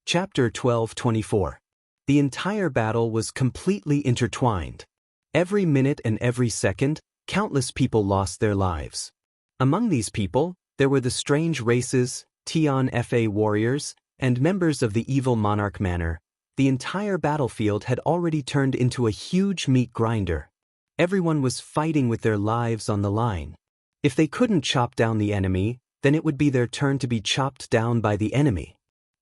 Chapter 12:24. The entire battle was completely intertwined. Every minute and every second, countless people lost their lives. Among these people, there were the strange races, Tian Fa warriors, and members of the evil Monarch manor. The entire battlefield had already turned into a huge meat grinder. Everyone was fighting with their lives on the line. If they couldn't chop down the enemy, then it would be their turn to be chopped down by the enemy.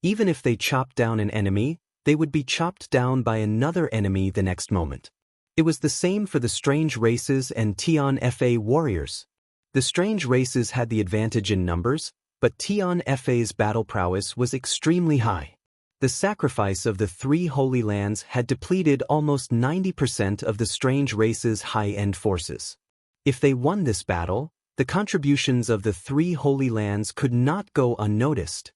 Even if they chopped down an enemy, they would be chopped down by another enemy the next moment. It was the same for the strange races and Tian Fa warriors. The strange races had the advantage in numbers, but Tian Fa's battle prowess was extremely high. The sacrifice of the 3 Holy Lands had depleted almost 90% of the strange races' high-end forces. If they won this battle, the contributions of the 3 Holy Lands could not go unnoticed.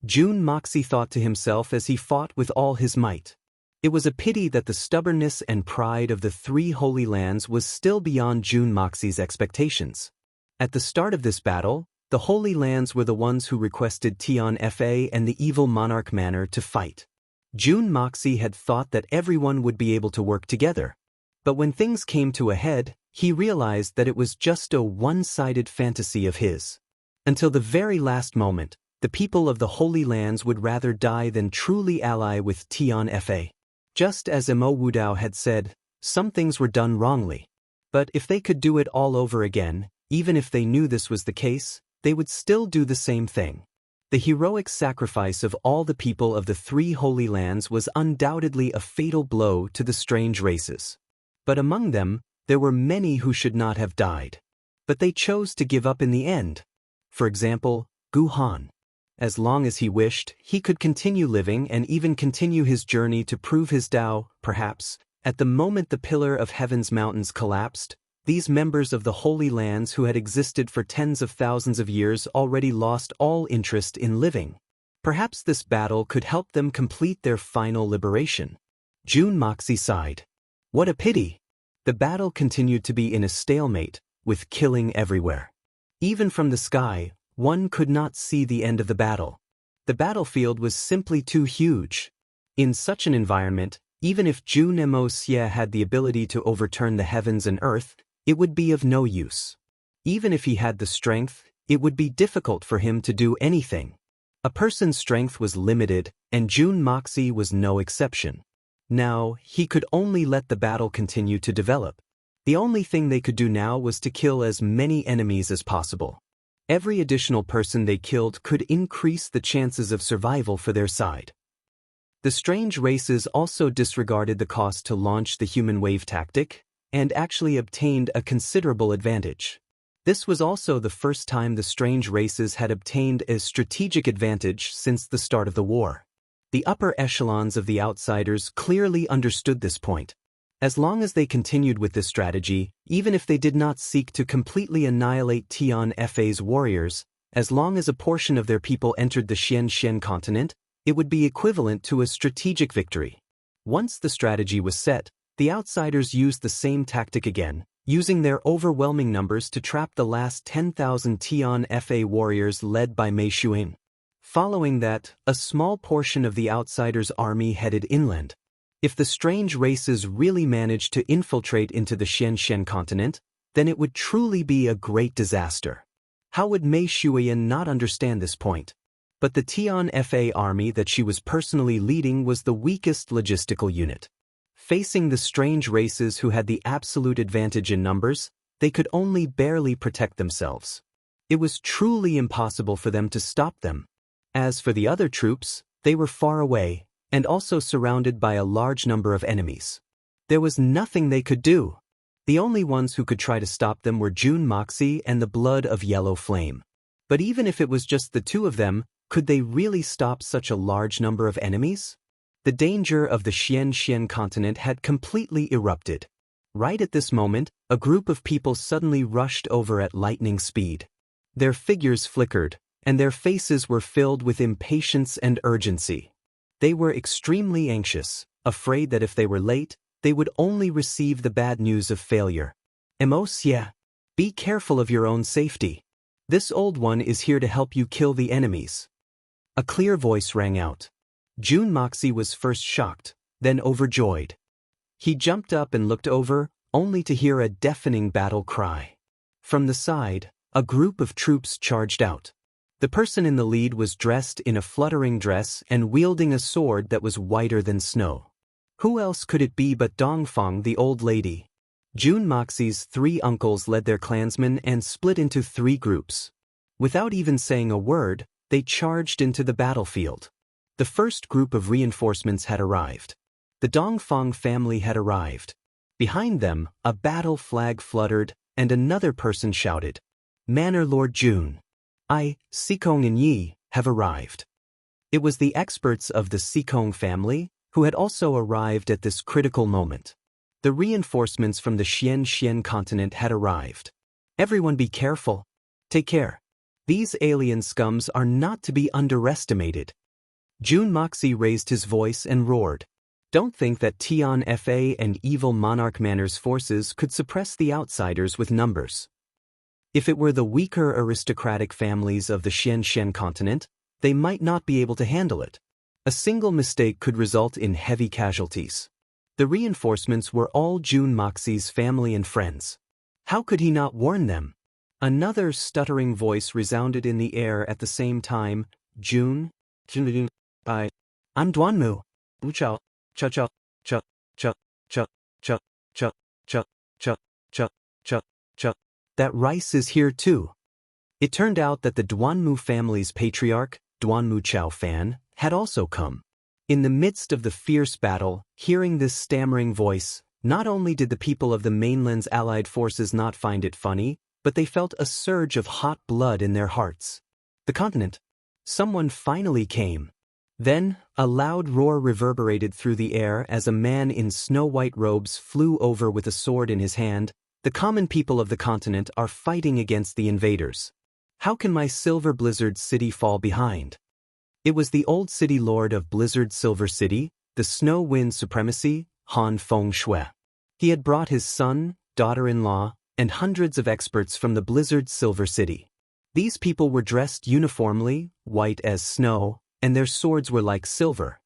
Jun Moxie thought to himself as he fought with all his might. It was a pity that the stubbornness and pride of the 3 Holy Lands was still beyond Jun Moxie's expectations. At the start of this battle, the Holy Lands were the ones who requested Tian Fa and the evil Monarch manor to fight. Jun Moxie had thought that everyone would be able to work together. But when things came to a head, he realized that it was just a one-sided fantasy of his. Until the very last moment, the people of the Holy Lands would rather die than truly ally with Tian Fa. Just as Mo Wudao had said, some things were done wrongly. But if they could do it all over again, even if they knew this was the case, they would still do the same thing. The heroic sacrifice of all the people of the 3 Holy Lands was undoubtedly a fatal blow to the strange races. But among them, there were many who should not have died. But they chose to give up in the end. For example, Gu Han. As long as he wished, he could continue living and even continue his journey to prove his Tao, perhaps. At the moment the pillar of heaven's mountains collapsed, these members of the Holy Lands who had existed for tens of thousands of years already lost all interest in living. Perhaps this battle could help them complete their final liberation. Jun Moxie sighed. What a pity! The battle continued to be in a stalemate, with killing everywhere. Even from the sky, one could not see the end of the battle. The battlefield was simply too huge. In such an environment, even if Jun Mo Xie had the ability to overturn the heavens and earth, it would be of no use. Even if he had the strength, it would be difficult for him to do anything. A person's strength was limited, and Jun Moxie was no exception. Now, he could only let the battle continue to develop. The only thing they could do now was to kill as many enemies as possible. Every additional person they killed could increase the chances of survival for their side. The strange races also disregarded the cost to launch the human wave tactic, and actually obtained a considerable advantage. This was also the first time the strange races had obtained a strategic advantage since the start of the war. The upper echelons of the outsiders clearly understood this point. As long as they continued with this strategy, even if they did not seek to completely annihilate Tian Fa's warriors, as long as a portion of their people entered the Xian continent, it would be equivalent to a strategic victory. Once the strategy was set, the outsiders used the same tactic again, using their overwhelming numbers to trap the last 10,000 Tian Fa warriors led by Mei Xuan. Following that, a small portion of the outsiders' army headed inland. If the strange races really managed to infiltrate into the Xian continent, then it would truly be a great disaster. How would Mei Xuan not understand this point? But the Tian Fa army that she was personally leading was the weakest logistical unit. Facing the strange races who had the absolute advantage in numbers, they could only barely protect themselves. It was truly impossible for them to stop them. As for the other troops, they were far away, and also surrounded by a large number of enemies. There was nothing they could do. The only ones who could try to stop them were Jun Moxie and the blood of Yellow Flame. But even if it was just the two of them, could they really stop such a large number of enemies? The danger of the Xian continent had completely erupted. Right at this moment, a group of people suddenly rushed over at lightning speed. Their figures flickered, and their faces were filled with impatience and urgency. They were extremely anxious, afraid that if they were late, they would only receive the bad news of failure. Mo Xie, be careful of your own safety. This old one is here to help you kill the enemies. A clear voice rang out. Jun Moxie was first shocked, then overjoyed. He jumped up and looked over, only to hear a deafening battle cry. From the side, a group of troops charged out. The person in the lead was dressed in a fluttering dress and wielding a sword that was whiter than snow. Who else could it be but Dongfang, the old lady? Jun Moxie's 3 uncles led their clansmen and split into 3 groups. Without even saying a word, they charged into the battlefield. The first group of reinforcements had arrived. The Dongfang family had arrived. Behind them, a battle flag fluttered, and another person shouted, "Manor Lord Jun. I, Sikong and Yi, have arrived." It was the experts of the Sikong family who had also arrived at this critical moment. The reinforcements from the Xian continent had arrived. Everyone be careful. Take care. These alien scums are not to be underestimated. Jun Moxie raised his voice and roared. Don't think that Tian Fa and evil Monarch Manor's forces could suppress the outsiders with numbers. If it were the weaker aristocratic families of the Xian continent, they might not be able to handle it. A single mistake could result in heavy casualties. The reinforcements were all Jun Moxie's family and friends. How could he not warn them? Another stuttering voice resounded in the air at the same time. Jun? I'm Duanmu. Wuchao. Cha cha cha cha cha cha cha cha cha cha cha cha. That rice is here too. It turned out that the Duanmu family's patriarch, Duanmu Chao Fan, had also come. In the midst of the fierce battle, hearing this stammering voice, not only did the people of the mainland's allied forces not find it funny, but they felt a surge of hot blood in their hearts. The continent. Someone finally came. Then, a loud roar reverberated through the air as a man in snow-white robes flew over with a sword in his hand. The common people of the continent are fighting against the invaders. How can my Silver Blizzard City fall behind? It was the old city lord of Blizzard Silver City, the Snow Wind Supremacy, Han Feng Shui. He had brought his son, daughter-in-law, and hundreds of experts from the Blizzard Silver City. These people were dressed uniformly, white as snow, and their swords were like silver.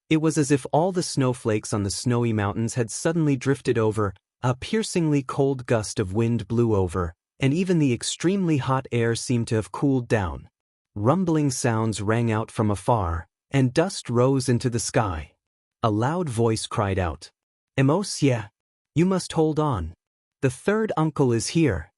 It was as if all the snowflakes on the snowy mountains had suddenly drifted over, a piercingly cold gust of wind blew over, and even the extremely hot air seemed to have cooled down. Rumbling sounds rang out from afar, and dust rose into the sky. A loud voice cried out, "Emosia! You must hold on. The 3rd uncle is here."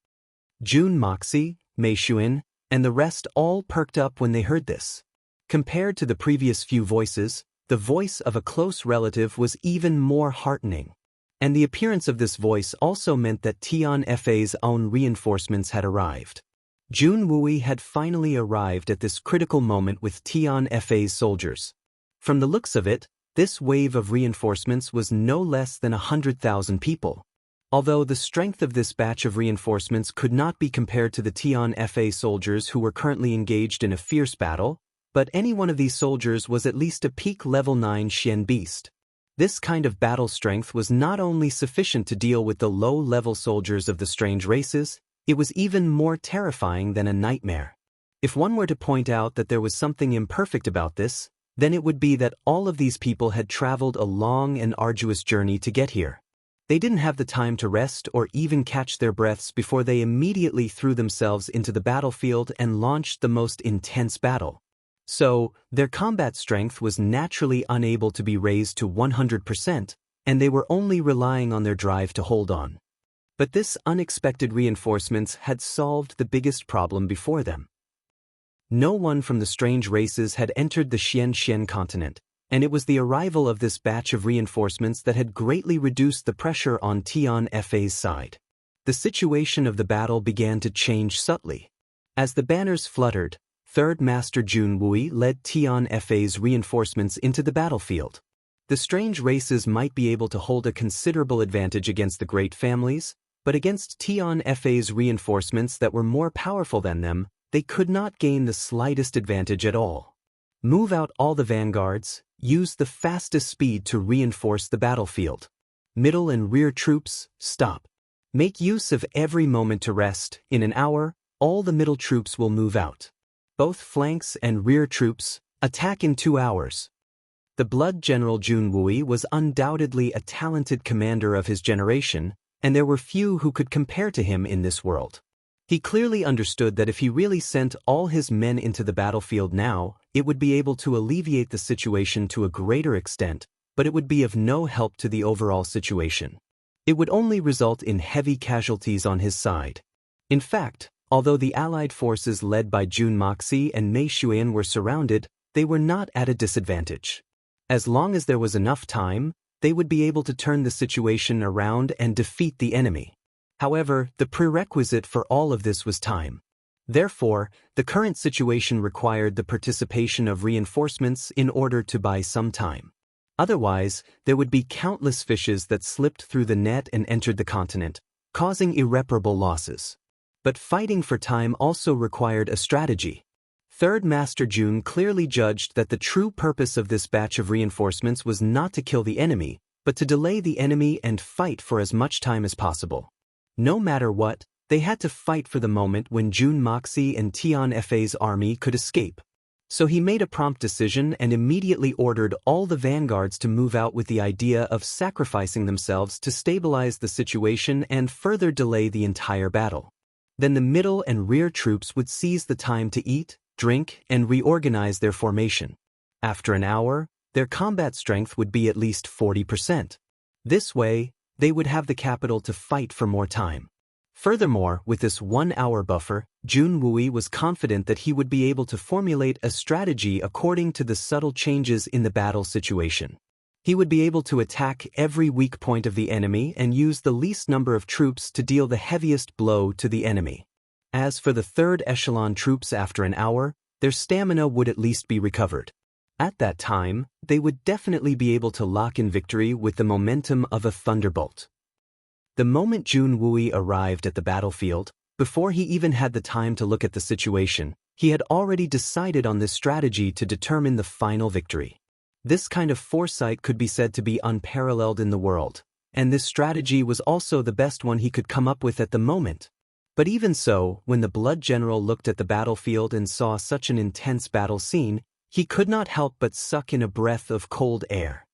Jun Moxie, Mei Xuan, and the rest all perked up when they heard this. Compared to the previous few voices, the voice of a close relative was even more heartening. And the appearance of this voice also meant that Tian Fa's own reinforcements had arrived. Jun Wui had finally arrived at this critical moment with Tian Fa's soldiers. From the looks of it, this wave of reinforcements was no less than 100,000 people. Although the strength of this batch of reinforcements could not be compared to the Tian Fa soldiers who were currently engaged in a fierce battle, but any one of these soldiers was at least a peak level 9 Xian beast. This kind of battle strength was not only sufficient to deal with the low-level soldiers of the strange races, it was even more terrifying than a nightmare. If one were to point out that there was something imperfect about this, then it would be that all of these people had traveled a long and arduous journey to get here. They didn't have the time to rest or even catch their breaths before they immediately threw themselves into the battlefield and launched the most intense battle. So, their combat strength was naturally unable to be raised to 100%, and they were only relying on their drive to hold on. But this unexpected reinforcements had solved the biggest problem before them. No one from the strange races had entered the Xian continent, and it was the arrival of this batch of reinforcements that had greatly reduced the pressure on Tian Fa's side. The situation of the battle began to change subtly. As the banners fluttered, 3rd Master Jun Wui led Tian Fa's reinforcements into the battlefield. The strange races might be able to hold a considerable advantage against the great families, but against Tian Fa's reinforcements that were more powerful than them, they could not gain the slightest advantage at all. Move out all the vanguards, use the fastest speed to reinforce the battlefield. Middle and rear troops, stop. Make use of every moment to rest. In an hour, all the middle troops will move out. Both flanks and rear troops, attack in 2 hours. The blood general Jun Wui was undoubtedly a talented commander of his generation, and there were few who could compare to him in this world. He clearly understood that if he really sent all his men into the battlefield now, it would be able to alleviate the situation to a greater extent, but it would be of no help to the overall situation. It would only result in heavy casualties on his side. In fact, although the Allied forces led by Jun Moxi and Mei Shuyan were surrounded, they were not at a disadvantage. As long as there was enough time, they would be able to turn the situation around and defeat the enemy. However, the prerequisite for all of this was time. Therefore, the current situation required the participation of reinforcements in order to buy some time. Otherwise, there would be countless fishes that slipped through the net and entered the continent, causing irreparable losses. But fighting for time also required a strategy. Third Master Jun clearly judged that the true purpose of this batch of reinforcements was not to kill the enemy, but to delay the enemy and fight for as much time as possible. No matter what, they had to fight for the moment when Jun Moxi and Tian Fa's army could escape. So he made a prompt decision and immediately ordered all the vanguards to move out with the idea of sacrificing themselves to stabilize the situation and further delay the entire battle. Then the middle and rear troops would seize the time to eat, drink, and reorganize their formation. After an hour, their combat strength would be at least 40%. This way, they would have the capital to fight for more time. Furthermore, with this 1-hour buffer, Jun Wui was confident that he would be able to formulate a strategy according to the subtle changes in the battle situation. He would be able to attack every weak point of the enemy and use the least number of troops to deal the heaviest blow to the enemy. As for the third echelon troops after an hour, their stamina would at least be recovered. At that time, they would definitely be able to lock in victory with the momentum of a thunderbolt. The moment Jun Wui arrived at the battlefield, before he even had the time to look at the situation, he had already decided on this strategy to determine the final victory. This kind of foresight could be said to be unparalleled in the world, and this strategy was also the best one he could come up with at the moment. But even so, when the blood general looked at the battlefield and saw such an intense battle scene, he could not help but suck in a breath of cold air.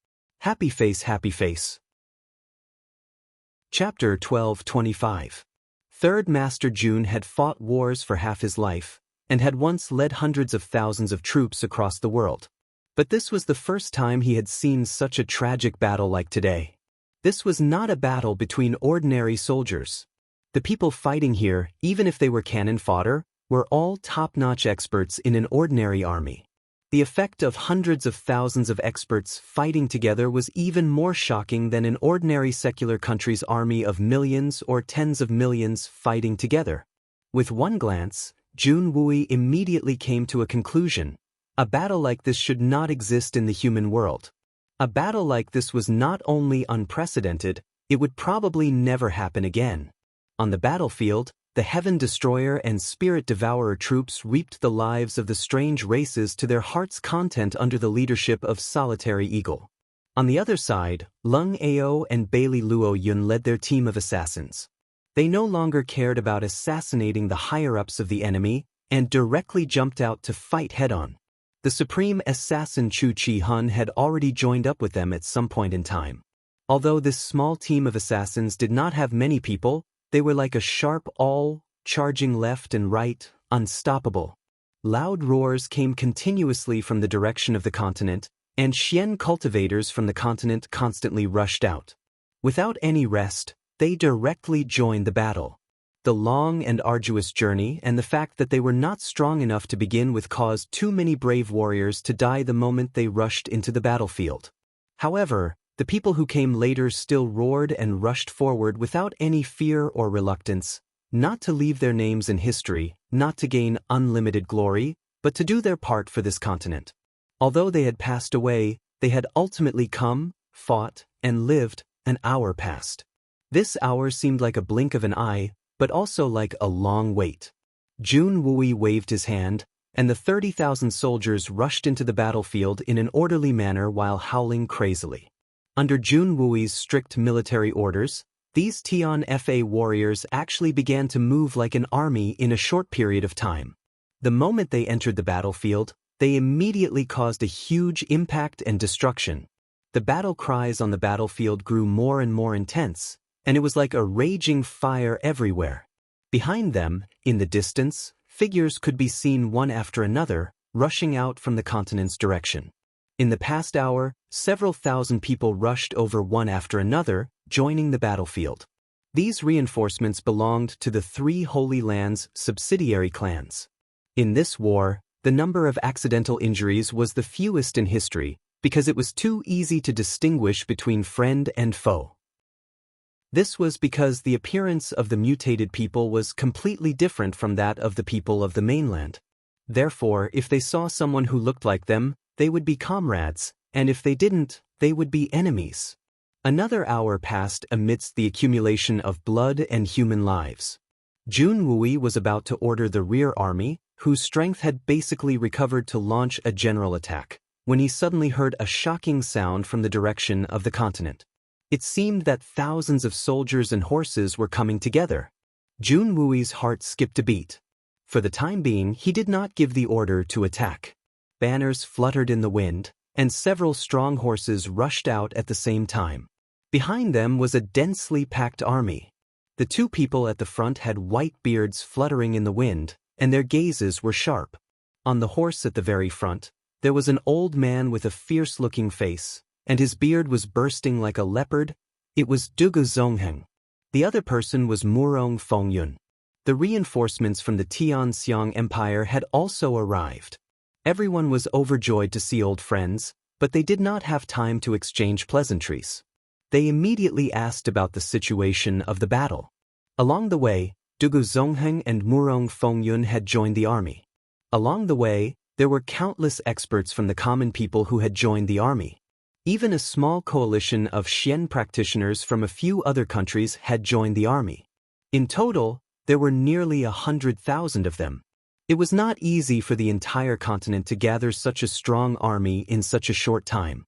Happy face, happy face. Chapter 12:25. Third Master Jun had fought wars for half his life, and had once led hundreds of thousands of troops across the world. But this was the first time he had seen such a tragic battle like today. This was not a battle between ordinary soldiers. The people fighting here, even if they were cannon fodder, were all top-notch experts in an ordinary army. The effect of hundreds of thousands of experts fighting together was even more shocking than an ordinary secular country's army of millions or tens of millions fighting together. With one glance, Jun Wui immediately came to a conclusion. A battle like this should not exist in the human world. A battle like this was not only unprecedented, it would probably never happen again. On the battlefield, the Heaven Destroyer and Spirit Devourer troops reaped the lives of the strange races to their heart's content under the leadership of Solitary Eagle. On the other side, Lung Ao and Bailey Luo Yun led their team of assassins. They no longer cared about assassinating the higher-ups of the enemy and directly jumped out to fight head-on. The supreme assassin Chu Chi Hun had already joined up with them at some point in time. Although this small team of assassins did not have many people, they were like a sharp awl, charging left and right, unstoppable. Loud roars came continuously from the direction of the continent, and Xian cultivators from the continent constantly rushed out. Without any rest, they directly joined the battle. The long and arduous journey and the fact that they were not strong enough to begin with caused too many brave warriors to die the moment they rushed into the battlefield. However, the people who came later still roared and rushed forward without any fear or reluctance, not to leave their names in history, not to gain unlimited glory, but to do their part for this continent. Although they had passed away, they had ultimately come, fought, and lived. An hour passed. This hour seemed like a blink of an eye, but also like a long wait. Jun Wui waved his hand, and the 30,000 soldiers rushed into the battlefield in an orderly manner while howling crazily. Under Jun Wui's strict military orders, these Tian Fa warriors actually began to move like an army in a short period of time. The moment they entered the battlefield, They immediately caused a huge impact and destruction. The battle cries on the battlefield grew more and more intense, and it was like a raging fire everywhere. Behind them, in the distance, figures could be seen one after another, rushing out from the continent's direction. In the past hour, several thousand people rushed over one after another, joining the battlefield. These reinforcements belonged to the three Holy Lands' subsidiary clans. In this war, the number of accidental injuries was the fewest in history, because it was too easy to distinguish between friend and foe. This was because the appearance of the mutated people was completely different from that of the people of the mainland. Therefore, if they saw someone who looked like them, they would be comrades, and if they didn't, they would be enemies. Another hour passed amidst the accumulation of blood and human lives. Jun Wui was about to order the rear army, whose strength had basically recovered to launch a general attack, when he suddenly heard a shocking sound from the direction of the continent. It seemed that thousands of soldiers and horses were coming together. Jun Wui's heart skipped a beat. For the time being, he did not give the order to attack. Banners fluttered in the wind, and several strong horses rushed out at the same time. Behind them was a densely packed army. The two people at the front had white beards fluttering in the wind, and their gazes were sharp. On the horse at the very front, there was an old man with a fierce-looking face, and his beard was bursting like a leopard. It was Dugu Zongheng. The other person was Murong Fengyun. The reinforcements from the Tianxiang Empire had also arrived. Everyone was overjoyed to see old friends, but they did not have time to exchange pleasantries. They immediately asked about the situation of the battle. Along the way, Dugu Zongheng and Murong Fengyun had joined the army. Along the way, there were countless experts from the common people who had joined the army. Even a small coalition of Xian practitioners from a few other countries had joined the army. In total, there were nearly 100,000 of them. It was not easy for the entire continent to gather such a strong army in such a short time.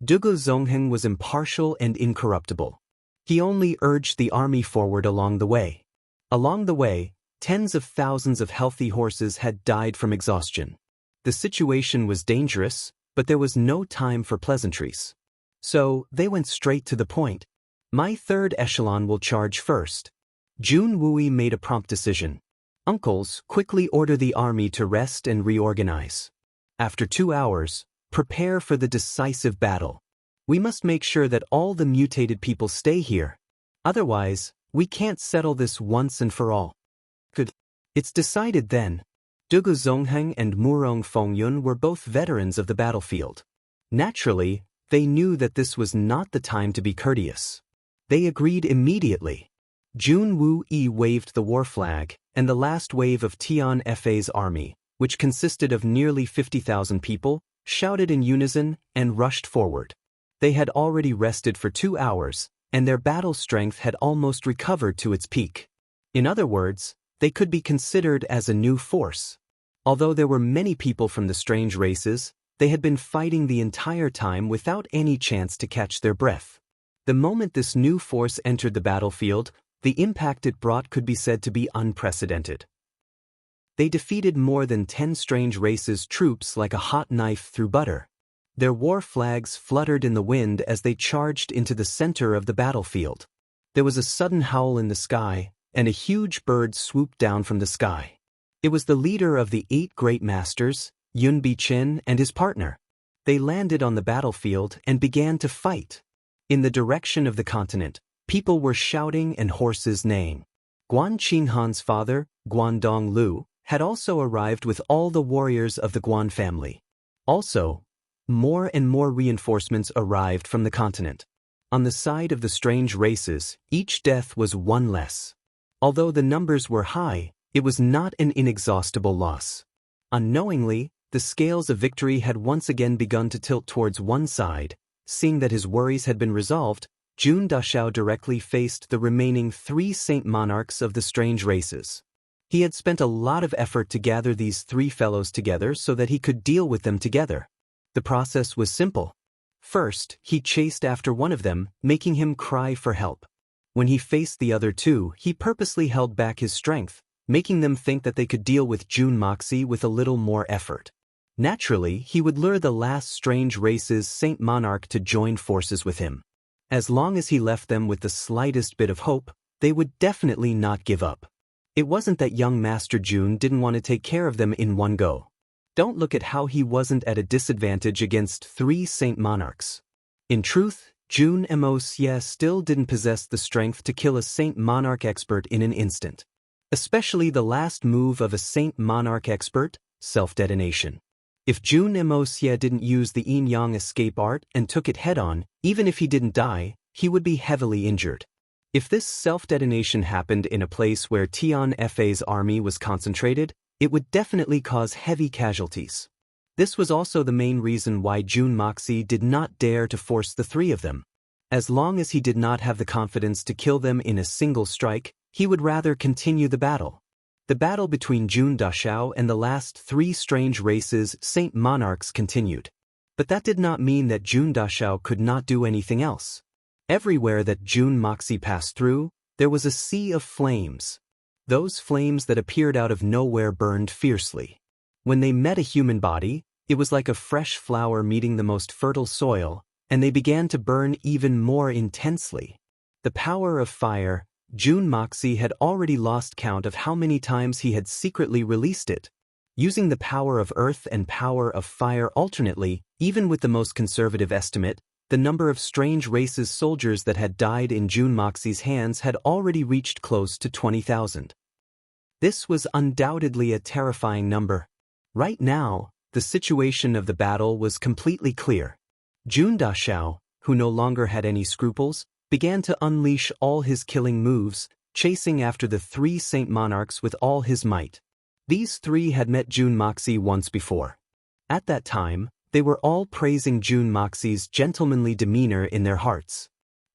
Dugu Zongheng was impartial and incorruptible. He only urged the army forward along the way. Along the way, tens of thousands of healthy horses had died from exhaustion. The situation was dangerous, but there was no time for pleasantries. So, they went straight to the point. My third echelon will charge first. Jun Wui made a prompt decision. Uncles, quickly order the army to rest and reorganize. After 2 hours, prepare for the decisive battle. We must make sure that all the mutated people stay here. Otherwise, we can't settle this once and for all. Good. It's decided then. Dugu Zongheng and Murong Fengyun were both veterans of the battlefield. Naturally, they knew that this was not the time to be courteous. They agreed immediately. Jun Wui waved the war flag, and the last wave of Tian Fa's army, which consisted of nearly 50,000 people, shouted in unison and rushed forward. They had already rested for 2 hours, and their battle strength had almost recovered to its peak. In other words, they could be considered as a new force. Although there were many people from the strange races, they had been fighting the entire time without any chance to catch their breath. The moment this new force entered the battlefield, the impact it brought could be said to be unprecedented. They defeated more than 10 strange races' troops like a hot knife through butter. Their war flags fluttered in the wind as they charged into the center of the battlefield. There was a sudden howl in the sky, and a huge bird swooped down from the sky. It was the leader of the 8 great masters, Yun Bichen, and his partner. They landed on the battlefield and began to fight. In the direction of the continent, people were shouting and horses neighing. Guan Qinghan's father, Guan Donglu, had also arrived with all the warriors of the Guan family. Also, more and more reinforcements arrived from the continent. On the side of the strange races, each death was one less. Although the numbers were high, it was not an inexhaustible loss. Unknowingly, the scales of victory had once again begun to tilt towards one side. Seeing that his worries had been resolved, Jun Dashao directly faced the remaining 3 saint monarchs of the strange races. He had spent a lot of effort to gather these 3 fellows together so that he could deal with them together. The process was simple. First, he chased after one of them, making him cry for help. When he faced the other 2, he purposely held back his strength, making them think that they could deal with Jun Moxie with a little more effort. Naturally, he would lure the last strange race's Saint Monarch to join forces with him. As long as he left them with the slightest bit of hope, they would definitely not give up. It wasn't that young Master June didn't want to take care of them in one go. Don't look at how he wasn't at a disadvantage against 3 Saint Monarchs. In truth, June Mosier still didn't possess the strength to kill a Saint Monarch expert in an instant. Especially the last move of a Saint Monarch expert, self-detonation. If June Mosier didn't use the yin-yang escape art and took it head-on, even if he didn't die, he would be heavily injured. If this self-detonation happened in a place where Tian Fa's army was concentrated, it would definitely cause heavy casualties. This was also the main reason why Jun Moxie did not dare to force the 3 of them. As long as he did not have the confidence to kill them in a single strike, he would rather continue the battle. The battle between Jun Dashao and the last 3 strange races Saint Monarchs continued. But that did not mean that Jun Dashao could not do anything else. Everywhere that Jun Moxie passed through, there was a sea of flames. Those flames that appeared out of nowhere burned fiercely. When they met a human body, it was like a fresh flower meeting the most fertile soil, and they began to burn even more intensely. The power of fire, Jun Moxie had already lost count of how many times he had secretly released it. Using the power of earth and power of fire alternately, even with the most conservative estimate, the number of strange races soldiers that had died in Jun Moxie's hands had already reached close to 20,000. This was undoubtedly a terrifying number. Right now, the situation of the battle was completely clear. Jun Dashao, who no longer had any scruples, began to unleash all his killing moves, chasing after the 3 Saint Monarchs with all his might. These 3 had met Jun Moxie once before. At that time, they were all praising Jun Moxie's gentlemanly demeanor in their hearts.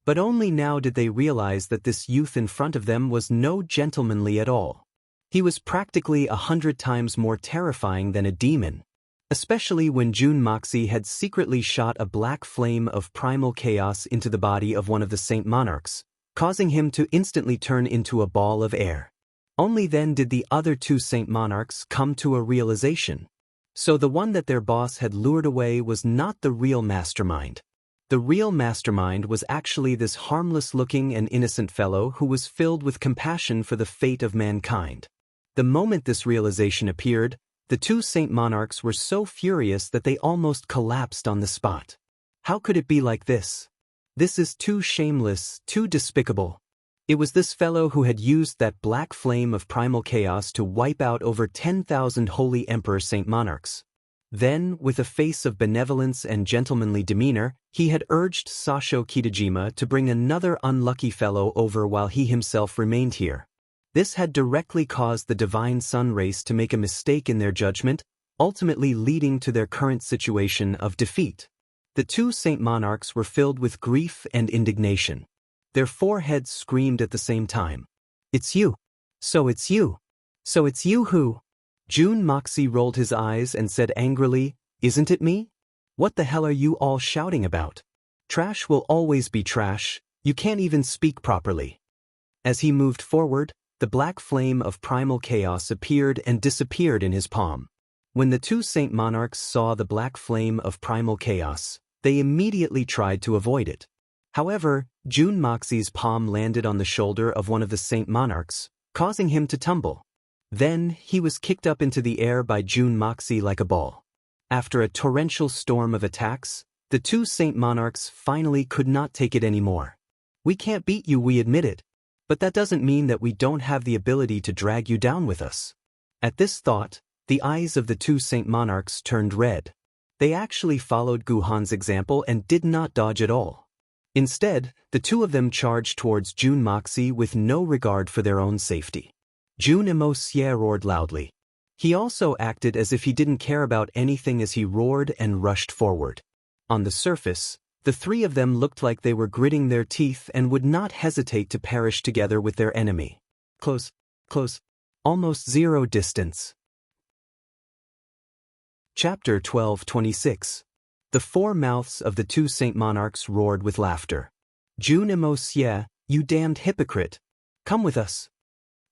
But only now did they realize that this youth in front of them was no gentlemanly at all. He was practically 100 times more terrifying than a demon. Especially when Jun Moxie had secretly shot a black flame of primal chaos into the body of one of the Saint Monarchs, causing him to instantly turn into a ball of air. Only then did the other 2 Saint Monarchs come to a realization. So the one that their boss had lured away was not the real mastermind. The real mastermind was actually this harmless-looking and innocent fellow who was filled with compassion for the fate of mankind. The moment this realization appeared, the 2 Saint Monarchs were so furious that they almost collapsed on the spot. How could it be like this? This is too shameless, too despicable. It was this fellow who had used that black flame of primal chaos to wipe out over 10,000 Holy Emperor Saint Monarchs. Then, with a face of benevolence and gentlemanly demeanor, he had urged Sasho Kitajima to bring another unlucky fellow over while he himself remained here. This had directly caused the Divine Sun race to make a mistake in their judgment, ultimately leading to their current situation of defeat. The 2 Saint Monarchs were filled with grief and indignation. Their foreheads screamed at the same time. "It's you! So it's you! So it's you who—" Jun Moxie rolled his eyes and said angrily, "Isn't it me? What the hell are you all shouting about? Trash will always be trash, you can't even speak properly." As he moved forward, the black flame of primal chaos appeared and disappeared in his palm. When the 2 Saint Monarchs saw the black flame of primal chaos, they immediately tried to avoid it. However, Jun Moxie's palm landed on the shoulder of one of the Saint Monarchs, causing him to tumble. Then, he was kicked up into the air by Jun Moxie like a ball. After a torrential storm of attacks, the 2 Saint Monarchs finally could not take it anymore. "We can't beat you, we admit it. But that doesn't mean that we don't have the ability to drag you down with us." At this thought, the eyes of the 2 Saint Monarchs turned red. They actually followed Guhan's example and did not dodge at all. Instead, the 2 of them charged towards Jun Moxie with no regard for their own safety. Jun Mosier roared loudly. He also acted as if he didn't care about anything as he roared and rushed forward. On the surface, the 3 of them looked like they were gritting their teeth and would not hesitate to perish together with their enemy. Close, almost zero distance. Chapter 12:26. The 4 mouths of the 2 Saint Monarchs roared with laughter. "Jun Mosier, you damned hypocrite! Come with us!"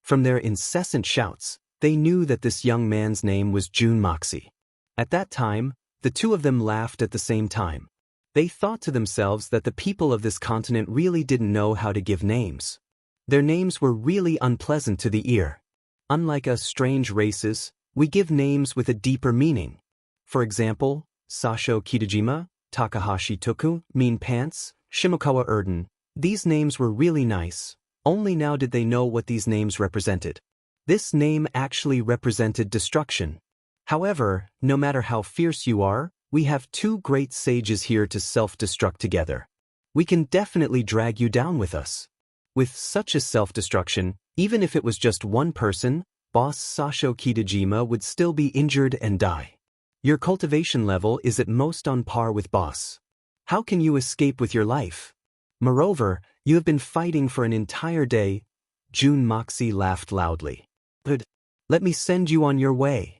From their incessant shouts, they knew that this young man's name was Jun Moxie. At that time, the two of them laughed at the same time. They thought to themselves that the people of this continent really didn't know how to give names. Their names were really unpleasant to the ear. Unlike us strange races, we give names with a deeper meaning. For example, Sasho Kitajima, Takahashi Toku, Mean Pants, Shimokawa Erden. These names were really nice. Only now did they know what these names represented. This name actually represented destruction. However, no matter how fierce you are, we have two great sages here to self-destruct together. We can definitely drag you down with us. With such a self-destruction, even if it was just one person, Boss Sasho Kitajima would still be injured and die. Your cultivation level is at most on par with Boss. How can you escape with your life? Moreover, you have been fighting for an entire day. Jun Moxie laughed loudly. Good. Let me send you on your way.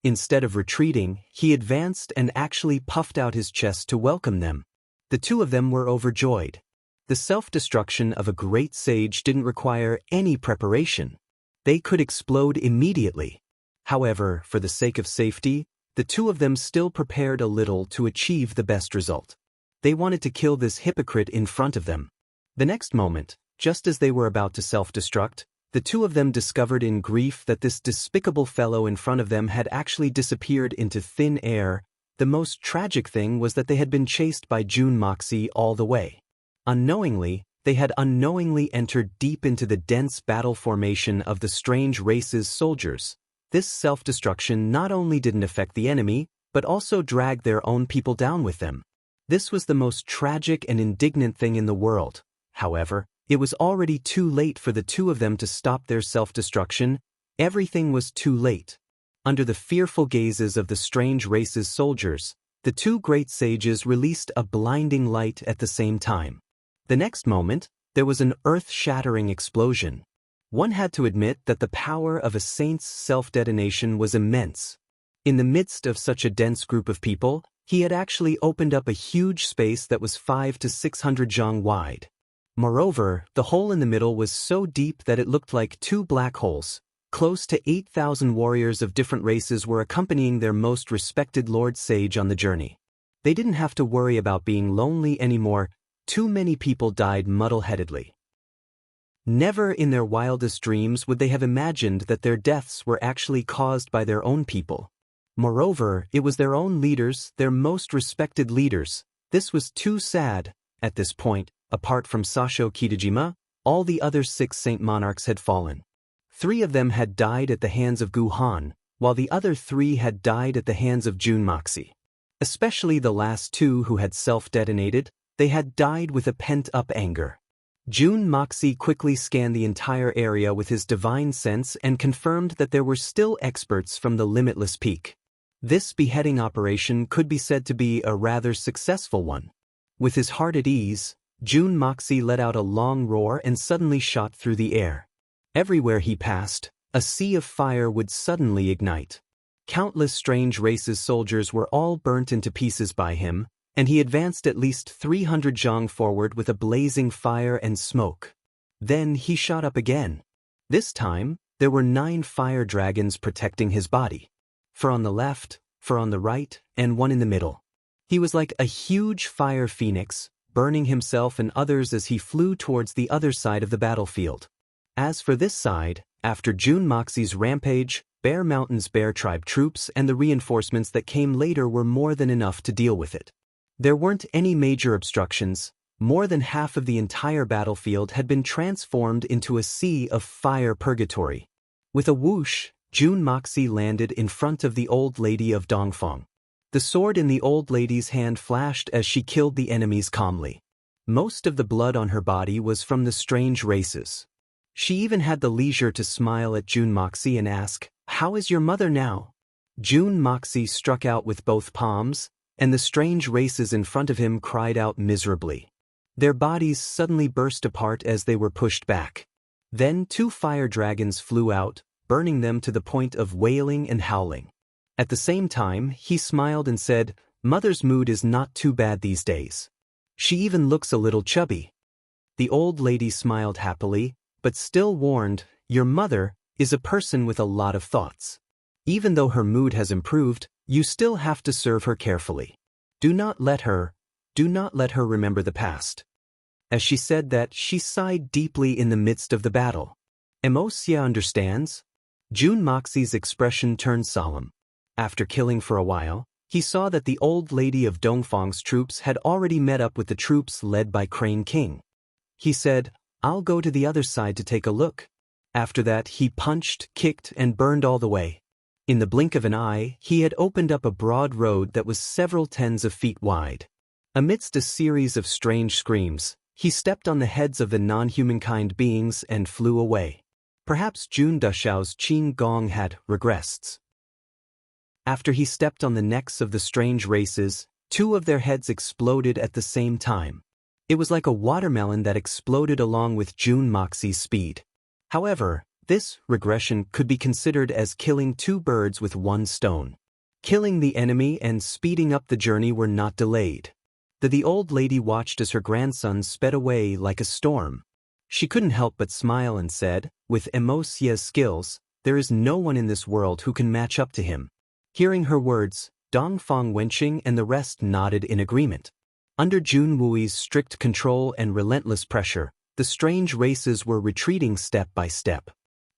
Instead of retreating, he advanced and actually puffed out his chest to welcome them. The two of them were overjoyed. The self-destruction of a great sage didn't require any preparation. They could explode immediately. However, for the sake of safety, the two of them still prepared a little to achieve the best result. They wanted to kill this hypocrite in front of them. The next moment, just as they were about to self-destruct, the two of them discovered in grief that this despicable fellow in front of them had actually disappeared into thin air. The most tragic thing was that they had been chased by Jun Moxie all the way. Unknowingly, they had unknowingly entered deep into the dense battle formation of the strange race's soldiers. This self-destruction not only didn't affect the enemy, but also dragged their own people down with them. This was the most tragic and indignant thing in the world. However, it was already too late for the two of them to stop their self-destruction. Everything was too late. Under the fearful gazes of the strange race's soldiers, the two great sages released a blinding light at the same time. The next moment, there was an earth-shattering explosion. One had to admit that the power of a saint's self-detonation was immense. In the midst of such a dense group of people, he had actually opened up a huge space that was 500 to 600 zhang wide. Moreover, the hole in the middle was so deep that it looked like two black holes. Close to 8,000 warriors of different races were accompanying their most respected Lord Sage on the journey. They didn't have to worry about being lonely anymore. Too many people died muddle-headedly. Never in their wildest dreams would they have imagined that their deaths were actually caused by their own people. Moreover, it was their own leaders, their most respected leaders. This was too sad. At this point, apart from Sasho Kitajima, all the other 6 Saint Monarchs had fallen. 3 of them had died at the hands of Gu Han, while the other 3 had died at the hands of Jun Moxie. Especially the last 2 who had self-detonated, they had died with a pent-up anger. Jun Moxie quickly scanned the entire area with his divine sense and confirmed that there were still experts from the Limitless Peak. This beheading operation could be said to be a rather successful one. With his heart at ease, Jun Moxie let out a long roar and suddenly shot through the air. Everywhere he passed, a sea of fire would suddenly ignite. Countless strange races soldiers were all burnt into pieces by him, and he advanced at least 300 zhang forward with a blazing fire and smoke. Then he shot up again. This time, there were 9 fire dragons protecting his body. 4 on the left, 4 on the right, and 1 in the middle. He was like a huge fire phoenix, burning himself and others as he flew towards the other side of the battlefield. As for this side, after Jun Moxie's rampage, Bear Mountain's Bear Tribe troops and the reinforcements that came later were more than enough to deal with it. There weren't any major obstructions. More than half of the entire battlefield had been transformed into a sea of fire purgatory. With a whoosh, Jun Moxie landed in front of the old lady of Dongfang. The sword in the old lady's hand flashed as she killed the enemies calmly. Most of the blood on her body was from the strange races. She even had the leisure to smile at Jun Moxie and ask, "How is your mother now?" Jun Moxie struck out with both palms, and the strange races in front of him cried out miserably. Their bodies suddenly burst apart as they were pushed back. Then 2 fire dragons flew out, burning them to the point of wailing and howling. At the same time, he smiled and said, "Mother's mood is not too bad these days. She even looks a little chubby." The old lady smiled happily, but still warned, "Your mother is a person with a lot of thoughts. Even though her mood has improved, You still have to serve her carefully. Do not let her remember the past. As she said that, she sighed deeply in the midst of the battle. Emosia understands? Jun Moxie's expression turned solemn. After killing for a while, he saw that the old lady of Dongfang's troops had already met up with the troops led by Crane King. He said, "I'll go to the other side to take a look." After that, he punched, kicked, and burned all the way. In the blink of an eye, he had opened up a broad road that was several tens of feet wide. Amidst a series of strange screams, he stepped on the heads of the non-humankind beings and flew away. Perhaps Jun Dushao's Qin Gong had regressed. After he stepped on the necks of the strange races, two of their heads exploded at the same time. It was like a watermelon that exploded along with Jun Moxie's speed. However, this regression could be considered as killing two birds with one stone. Killing the enemy and speeding up the journey were not delayed. The old lady watched as her grandson sped away like a storm. She couldn't help but smile and said, "With Emosia's skills, there is no one in this world who can match up to him." Hearing her words, Dongfang Wenqing and the rest nodded in agreement. Under Jun Wui's strict control and relentless pressure, the strange races were retreating step by step.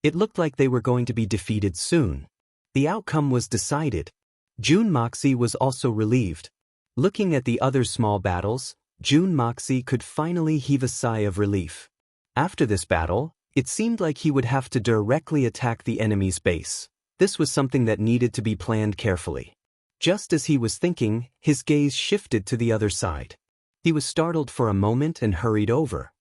It looked like they were going to be defeated soon. The outcome was decided. Jun Moxie was also relieved. Looking at the other small battles, Jun Moxie could finally heave a sigh of relief. After this battle, it seemed like he would have to directly attack the enemy's base. This was something that needed to be planned carefully. Just as he was thinking, his gaze shifted to the other side. He was startled for a moment and hurried over.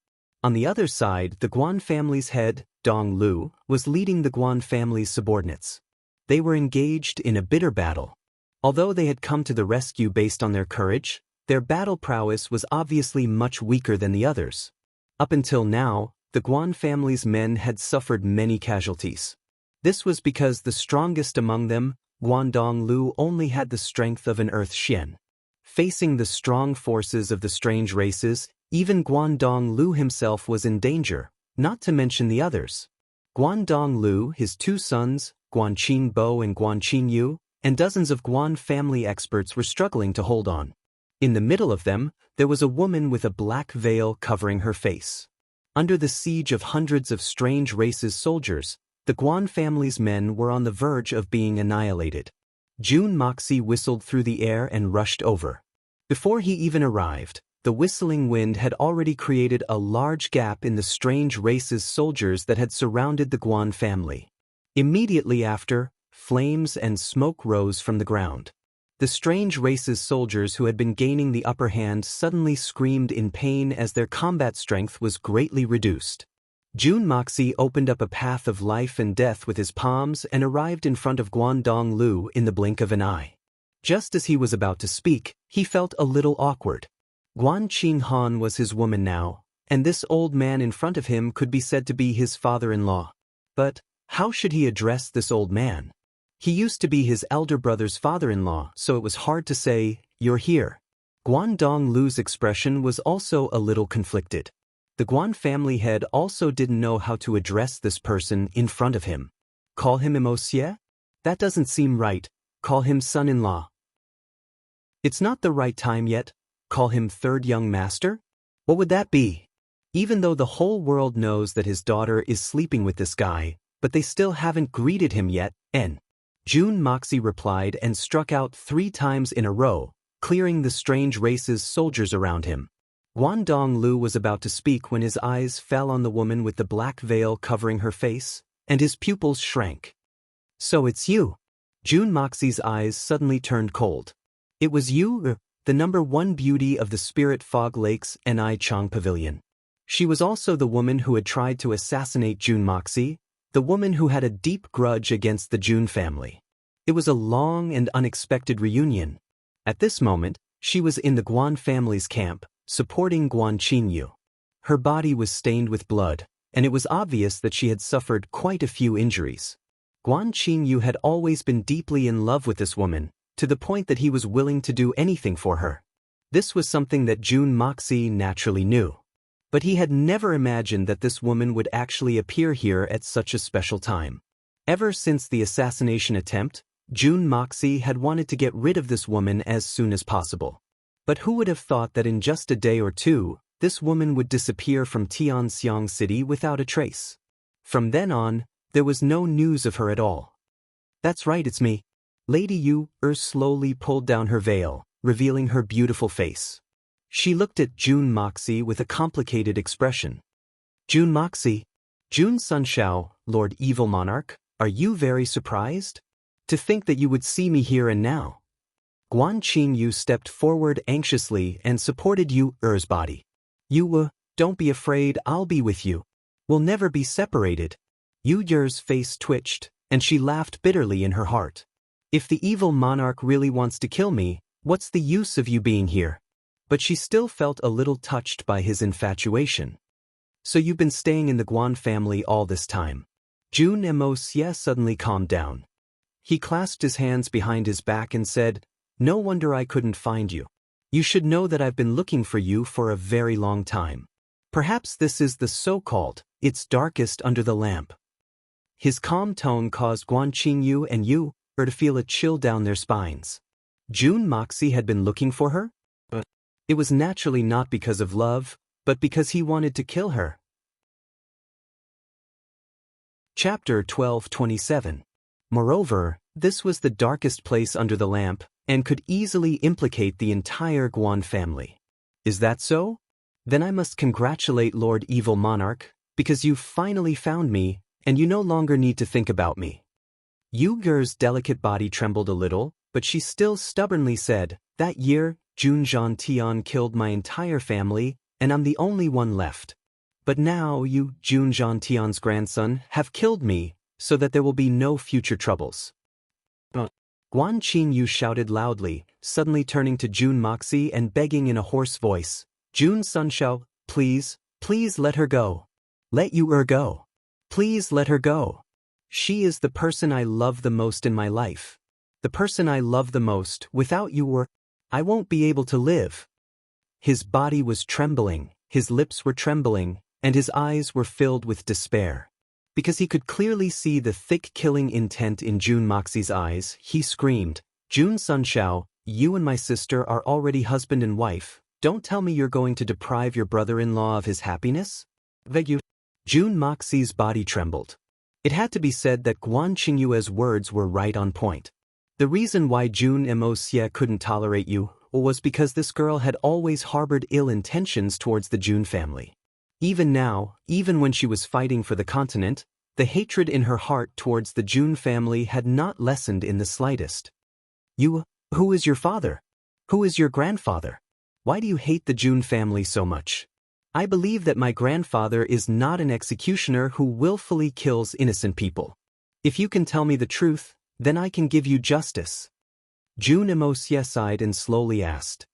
On the other side, the Guan family's head, Dong Lu, was leading the Guan family's subordinates. They were engaged in a bitter battle. Although they had come to the rescue based on their courage, their battle prowess was obviously much weaker than the others. Up until now, the Guan family's men had suffered many casualties. This was because the strongest among them, Guandong Lu, only had the strength of an earth Xian. Facing the strong forces of the strange races, even Guandong Lu himself was in danger, not to mention the others. Guandong Lu, his two sons, Guanqin Bo and Guanqin Yu, and dozens of Guan family experts were struggling to hold on. In the middle of them, there was a woman with a black veil covering her face. Under the siege of hundreds of strange races soldiers, the Guan family's men were on the verge of being annihilated. Jun Moxie whistled through the air and rushed over. Before he even arrived, the whistling wind had already created a large gap in the strange race's soldiers that had surrounded the Guan family. Immediately after, flames and smoke rose from the ground. The strange race's soldiers who had been gaining the upper hand suddenly screamed in pain as their combat strength was greatly reduced. Jun Moxie opened up a path of life and death with his palms and arrived in front of Guandong Lu in the blink of an eye. Just as he was about to speak, he felt a little awkward. Guanqin Han was his woman now, and this old man in front of him could be said to be his father-in-law. But how should he address this old man? He used to be his elder brother's father-in-law, so it was hard to say, "You're here." Guandong Lu's expression was also a little conflicted. The Guan family head also didn't know how to address this person in front of him. Call him Emosia? That doesn't seem right. Call him son-in-law. It's not the right time yet. Call him third young master? What would that be? Even though the whole world knows that his daughter is sleeping with this guy, but they still haven't greeted him yet, Jun Moxie replied and struck out 3 times in a row, clearing the strange race's soldiers around him. Guandong Lu was about to speak when his eyes fell on the woman with the black veil covering her face, and his pupils shrank. "So it's you." Jun Moxie's eyes suddenly turned cold. "It was you, the #1 beauty of the Spirit Fog Lakes Ni Chang Pavilion." She was also the woman who had tried to assassinate Jun Moxie, the woman who had a deep grudge against the Jun family. It was a long and unexpected reunion. At this moment, she was in the Guan family's camp, supporting Guanqin Yu. Her body was stained with blood, and it was obvious that she had suffered quite a few injuries. Guanqin Yu had always been deeply in love with this woman, to the point that he was willing to do anything for her. This was something that Jun Moxie naturally knew. But he had never imagined that this woman would actually appear here at such a special time. Ever since the assassination attempt, June Moxie had wanted to get rid of this woman as soon as possible. But who would have thought that in just a day or two, this woman would disappear from Tianxiang City without a trace? From then on, there was no news of her at all. That's right, it's me. Lady Yu slowly pulled down her veil, revealing her beautiful face. She looked at June Moxie with a complicated expression. June Moxie. June Sunshao, Lord Evil Monarch, are you very surprised? To think that you would see me here and now. Guan Qingyu stepped forward anxiously and supported Yu's body. Yu, don't be afraid, I'll be with you. We'll never be separated. Yu's face twitched, and she laughed bitterly in her heart. If the evil monarch really wants to kill me, what's the use of you being here? But she still felt a little touched by his infatuation. So you've been staying in the Guan family all this time. June Moxie suddenly calmed down. He clasped his hands behind his back and said, No wonder I couldn't find you. You should know that I've been looking for you for a very long time. Perhaps this is the so-called, it's darkest under the lamp. His calm tone caused Guan Qingyu and Yu to feel a chill down their spines. June Moxie had been looking for her? But it was naturally not because of love, but because he wanted to kill her. Chapter 12:27. Moreover, this was the darkest place under the lamp, and could easily implicate the entire Guan family. Is that so? Then I must congratulate Lord Evil Monarch, because you've finally found me, and you no longer need to think about me. Yu's delicate body trembled a little, but she still stubbornly said, That year, Jun Zhantian killed my entire family, and I'm the only one left. But now you, Jun Zhantian's grandson, have killed me, so that there will be no future troubles. Guan Qingyu shouted loudly, suddenly turning to June Moxie and begging in a hoarse voice, June Sunshao, please, please let her go. Let Yu go. Please let her go. She is the person I love the most in my life. The person I love the most. Without Yu, I won't be able to live. His body was trembling, his lips were trembling, and his eyes were filled with despair. Because he could clearly see the thick killing intent in June Moxie's eyes, he screamed, June Sunshao, you and my sister are already husband and wife. Don't tell me you're going to deprive your brother-in-law of his happiness? June Moxie's body trembled. It had to be said that Guan Qingyu's words were right on point. The reason why June Moxie couldn't tolerate Yu was because this girl had always harbored ill intentions towards the June family. Even now, even when she was fighting for the continent, the hatred in her heart towards the June family had not lessened in the slightest. Yu, who is your father? Who is your grandfather? Why do you hate the June family so much? I believe that my grandfather is not an executioner who willfully kills innocent people. If you can tell me the truth, then I can give you justice. June Moxie sighed and slowly asked,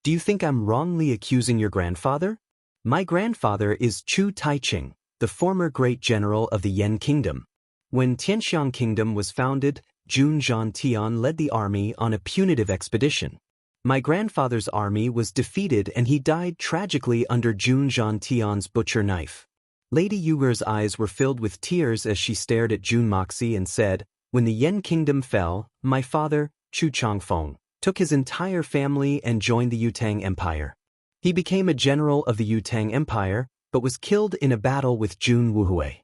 Do you think I'm wrongly accusing your grandfather? My grandfather is Chu Taiqing, the former great general of the Yan Kingdom. When Tianxiang Kingdom was founded, Jun Zhantian led the army on a punitive expedition. My grandfather's army was defeated and he died tragically under Jun Zhantian's butcher knife. Lady Yu's eyes were filled with tears as she stared at June Moxie and said, When the Yan Kingdom fell, my father, Chu Changfeng, took his entire family and joined the Yutang Empire. He became a general of the Yutang Empire, but was killed in a battle with Jun Wuhui.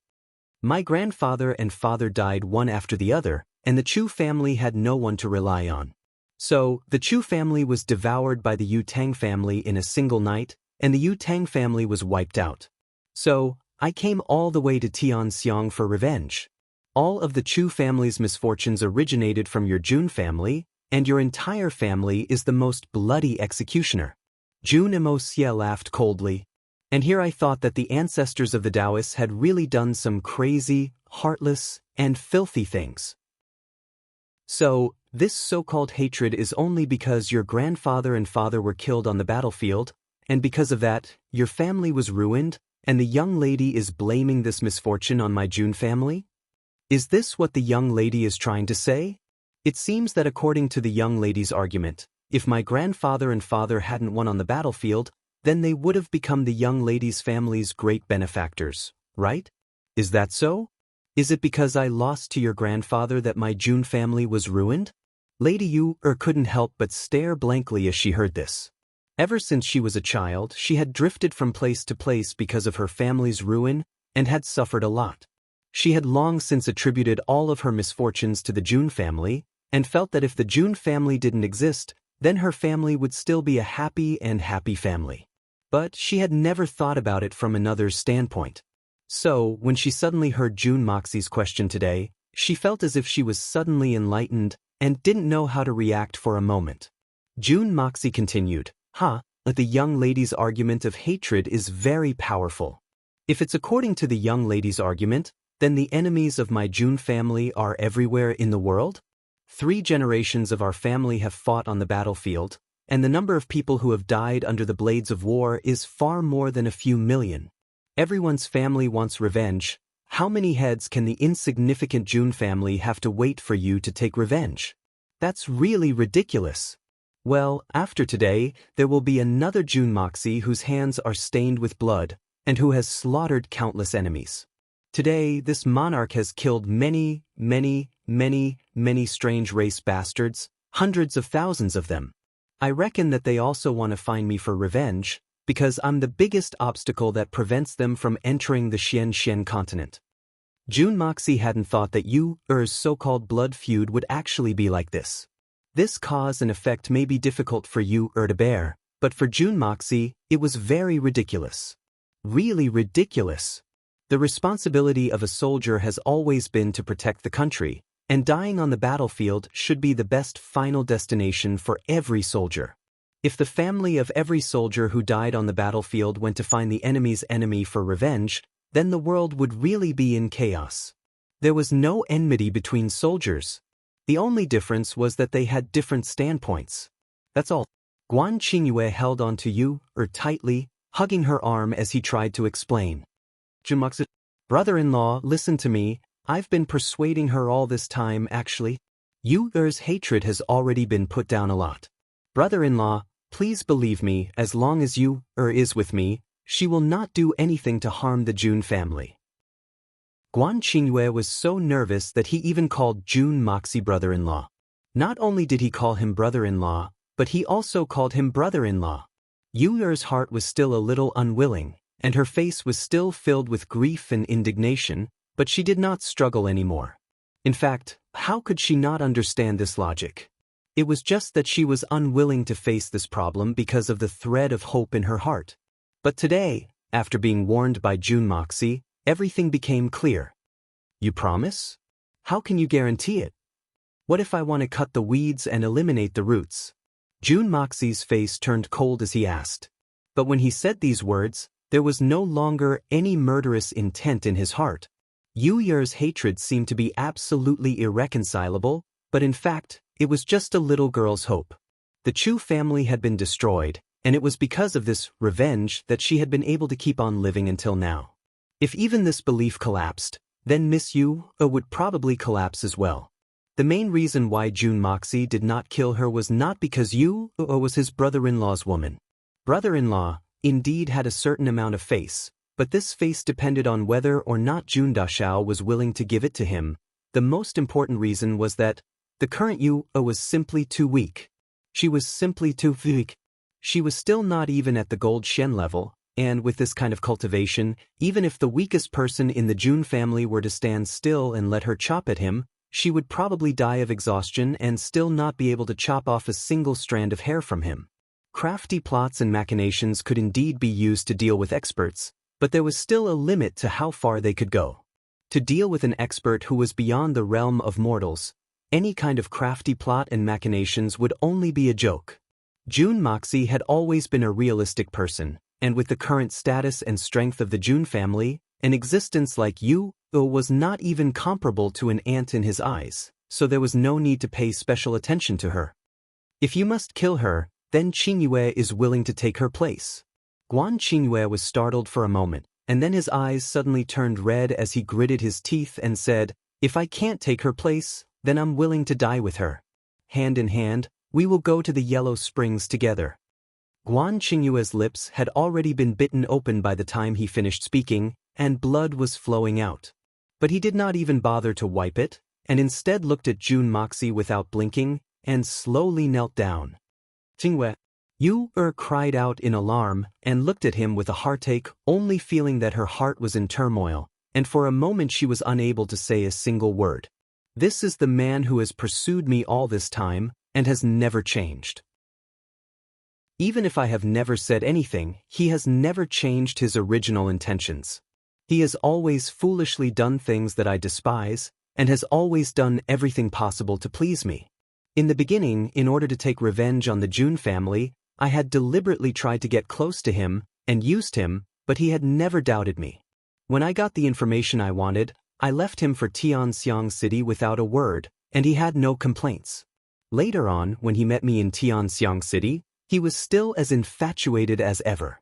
My grandfather and father died one after the other, and the Chu family had no one to rely on. So, the Chu family was devoured by the Yutang family in a single night, and the Yutang family was wiped out. So, I came all the way to Tianxiang for revenge. All of the Chu family's misfortunes originated from your Jun family, and your entire family is the most bloody executioner. June Moxie laughed coldly. And here I thought that the ancestors of the Taoists had really done some crazy, heartless, and filthy things. So, this so-called hatred is only because your grandfather and father were killed on the battlefield, and because of that, your family was ruined, and the young lady is blaming this misfortune on my Jun family? Is this what the young lady is trying to say? It seems that according to the young lady's argument, if my grandfather and father hadn't won on the battlefield, then they would have become the young lady's family's great benefactors, right? Is that so? Is it because I lost to your grandfather that my June family was ruined? Lady Yu couldn't help but stare blankly as she heard this. Ever since she was a child, she had drifted from place to place because of her family's ruin and had suffered a lot. She had long since attributed all of her misfortunes to the June family and felt that if the June family didn't exist, then her family would still be a happy family. But she had never thought about it from another's standpoint. So, when she suddenly heard June Moxie's question today, she felt as if she was suddenly enlightened and didn't know how to react for a moment. June Moxie continued, The young lady's argument of hatred is very powerful. If it's according to the young lady's argument, then the enemies of my June family are everywhere in the world? 3 generations of our family have fought on the battlefield, and the number of people who have died under the blades of war is far more than a few million. Everyone's family wants revenge. How many heads can the insignificant June family have to wait for you to take revenge? That's really ridiculous. Well, after today, there will be another June Moxie whose hands are stained with blood, and who has slaughtered countless enemies. Today, this monarch has killed many strange race bastards, hundreds of thousands of them. I reckon that they also want to find me for revenge, because I'm the biggest obstacle that prevents them from entering the Xian continent. June Moxie hadn't thought that Yu's so-called blood feud would actually be like this. This cause and effect may be difficult for Yu to bear, but for June Moxie, it was very ridiculous. Really ridiculous. The responsibility of a soldier has always been to protect the country, and dying on the battlefield should be the best final destination for every soldier. If the family of every soldier who died on the battlefield went to find the enemy's enemy for revenge, then the world would really be in chaos. There was no enmity between soldiers. The only difference was that they had different standpoints. That's all. Guan Qingyue held on to Yu tightly, hugging her arm as he tried to explain. Jumoxi, brother-in-law, listen to me. I've been persuading her all this time actually. Yu's hatred has already been put down a lot. Brother-in-law, please believe me, as long as Yu is with me, she will not do anything to harm the June family. Guan Qingyue was so nervous that he even called June Moxie brother-in-law. Not only did he call him brother-in-law, but he also called him brother-in-law. Yu's heart was still a little unwilling, and her face was still filled with grief and indignation, but she did not struggle anymore. In fact, how could she not understand this logic? It was just that she was unwilling to face this problem because of the thread of hope in her heart. But today, after being warned by June Moxie, everything became clear. You promise? How can you guarantee it? What if I want to cut the weeds and eliminate the roots? June Moxie's face turned cold as he asked. But when he said these words, there was no longer any murderous intent in his heart. Yu's hatred seemed to be absolutely irreconcilable, but in fact, it was just a little girl's hope. The Chu family had been destroyed, and it was because of this revenge that she had been able to keep on living until now. If even this belief collapsed, then Miss Yu would probably collapse as well. The main reason why June Moxie did not kill her was not because Yu was his brother-in-law's woman. Brother-in-law indeed had a certain amount of face, but this face depended on whether or not June Dashao was willing to give it to him. The most important reason was that the current Yu was simply too weak. She was simply too weak. She was still not even at the gold Shen level, and with this kind of cultivation, even if the weakest person in the June family were to stand still and let her chop at him, she would probably die of exhaustion and still not be able to chop off a single strand of hair from him. Crafty plots and machinations could indeed be used to deal with experts, but there was still a limit to how far they could go. To deal with an expert who was beyond the realm of mortals, any kind of crafty plot and machinations would only be a joke. June Moxie had always been a realistic person, and with the current status and strength of the June family, an existence like Yu was not even comparable to an ant in his eyes, so there was no need to pay special attention to her. If you must kill her, then Qingyue is willing to take her place. Guan Qingyue was startled for a moment, and then his eyes suddenly turned red as he gritted his teeth and said, "If I can't take her place, then I'm willing to die with her. Hand in hand, we will go to the Yellow Springs together." Guan Qingyue's lips had already been bitten open by the time he finished speaking, and blood was flowing out. But he did not even bother to wipe it, and instead looked at June Moxie without blinking, and slowly knelt down. Tingwe. Cried out in alarm, and looked at him with a heartache, only feeling that her heart was in turmoil, and for a moment she was unable to say a single word. This is the man who has pursued me all this time, and has never changed. Even if I have never said anything, he has never changed his original intentions. He has always foolishly done things that I despise, and has always done everything possible to please me. In the beginning, in order to take revenge on the June family, I had deliberately tried to get close to him, and used him, but he had never doubted me. When I got the information I wanted, I left him for Tianxiang City without a word, and he had no complaints. Later on, when he met me in Tianxiang City, he was still as infatuated as ever.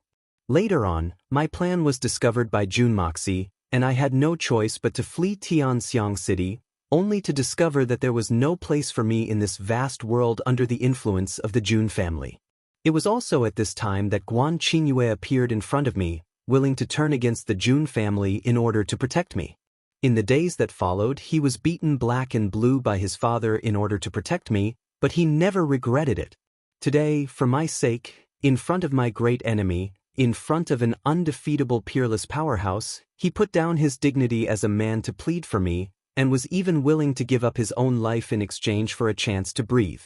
Later on, my plan was discovered by June Moxie, and I had no choice but to flee Tianxiang City, only to discover that there was no place for me in this vast world under the influence of the June family. It was also at this time that Guan Qingyue appeared in front of me, willing to turn against the June family in order to protect me. In the days that followed, he was beaten black and blue by his father in order to protect me, but he never regretted it. Today, for my sake, in front of my great enemy, in front of an undefeatable peerless powerhouse, he put down his dignity as a man to plead for me, and was even willing to give up his own life in exchange for a chance to breathe.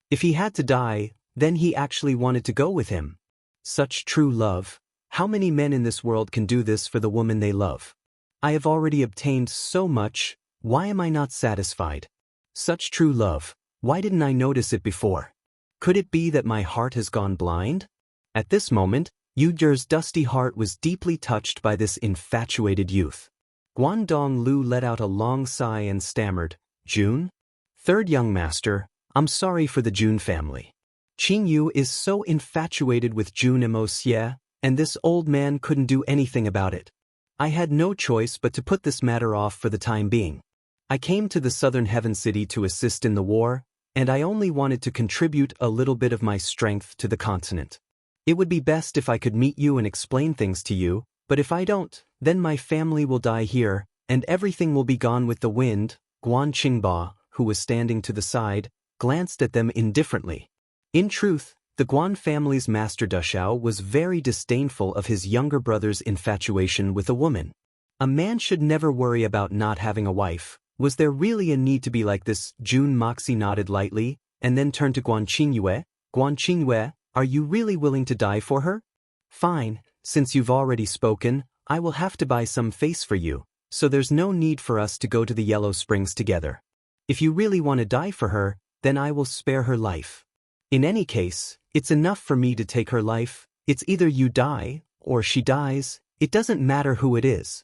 If he had to die, then he actually wanted to go with him. Such true love. How many men in this world can do this for the woman they love? I have already obtained so much, why am I not satisfied? Such true love, why didn't I notice it before? Could it be that my heart has gone blind? At this moment, Yu Der's dusty heart was deeply touched by this infatuated youth. Guangdong Lu let out a long sigh and stammered, June? Third young master, I'm sorry for the June family. Qing Yu is so infatuated with June Xie, and this old man couldn't do anything about it. I had no choice but to put this matter off for the time being. I came to the Southern Heaven City to assist in the war, and I only wanted to contribute a little bit of my strength to the continent. It would be best if I could meet you and explain things to you, but if I don't, then my family will die here, and everything will be gone with the wind. Guan Qingba, who was standing to the side, glanced at them indifferently. In truth, the Guan family's master Dushao was very disdainful of his younger brother's infatuation with a woman. A man should never worry about not having a wife. Was there really a need to be like this? June Moxie nodded lightly, and then turned to Guan Qingyue. Guan Qingyue, are you really willing to die for her? Fine, since you've already spoken, I will have to buy some face for you, so there's no need for us to go to the Yellow Springs together. If you really want to die for her, then I will spare her life. In any case, it's enough for me to take her life. It's either you die, or she dies, it doesn't matter who it is.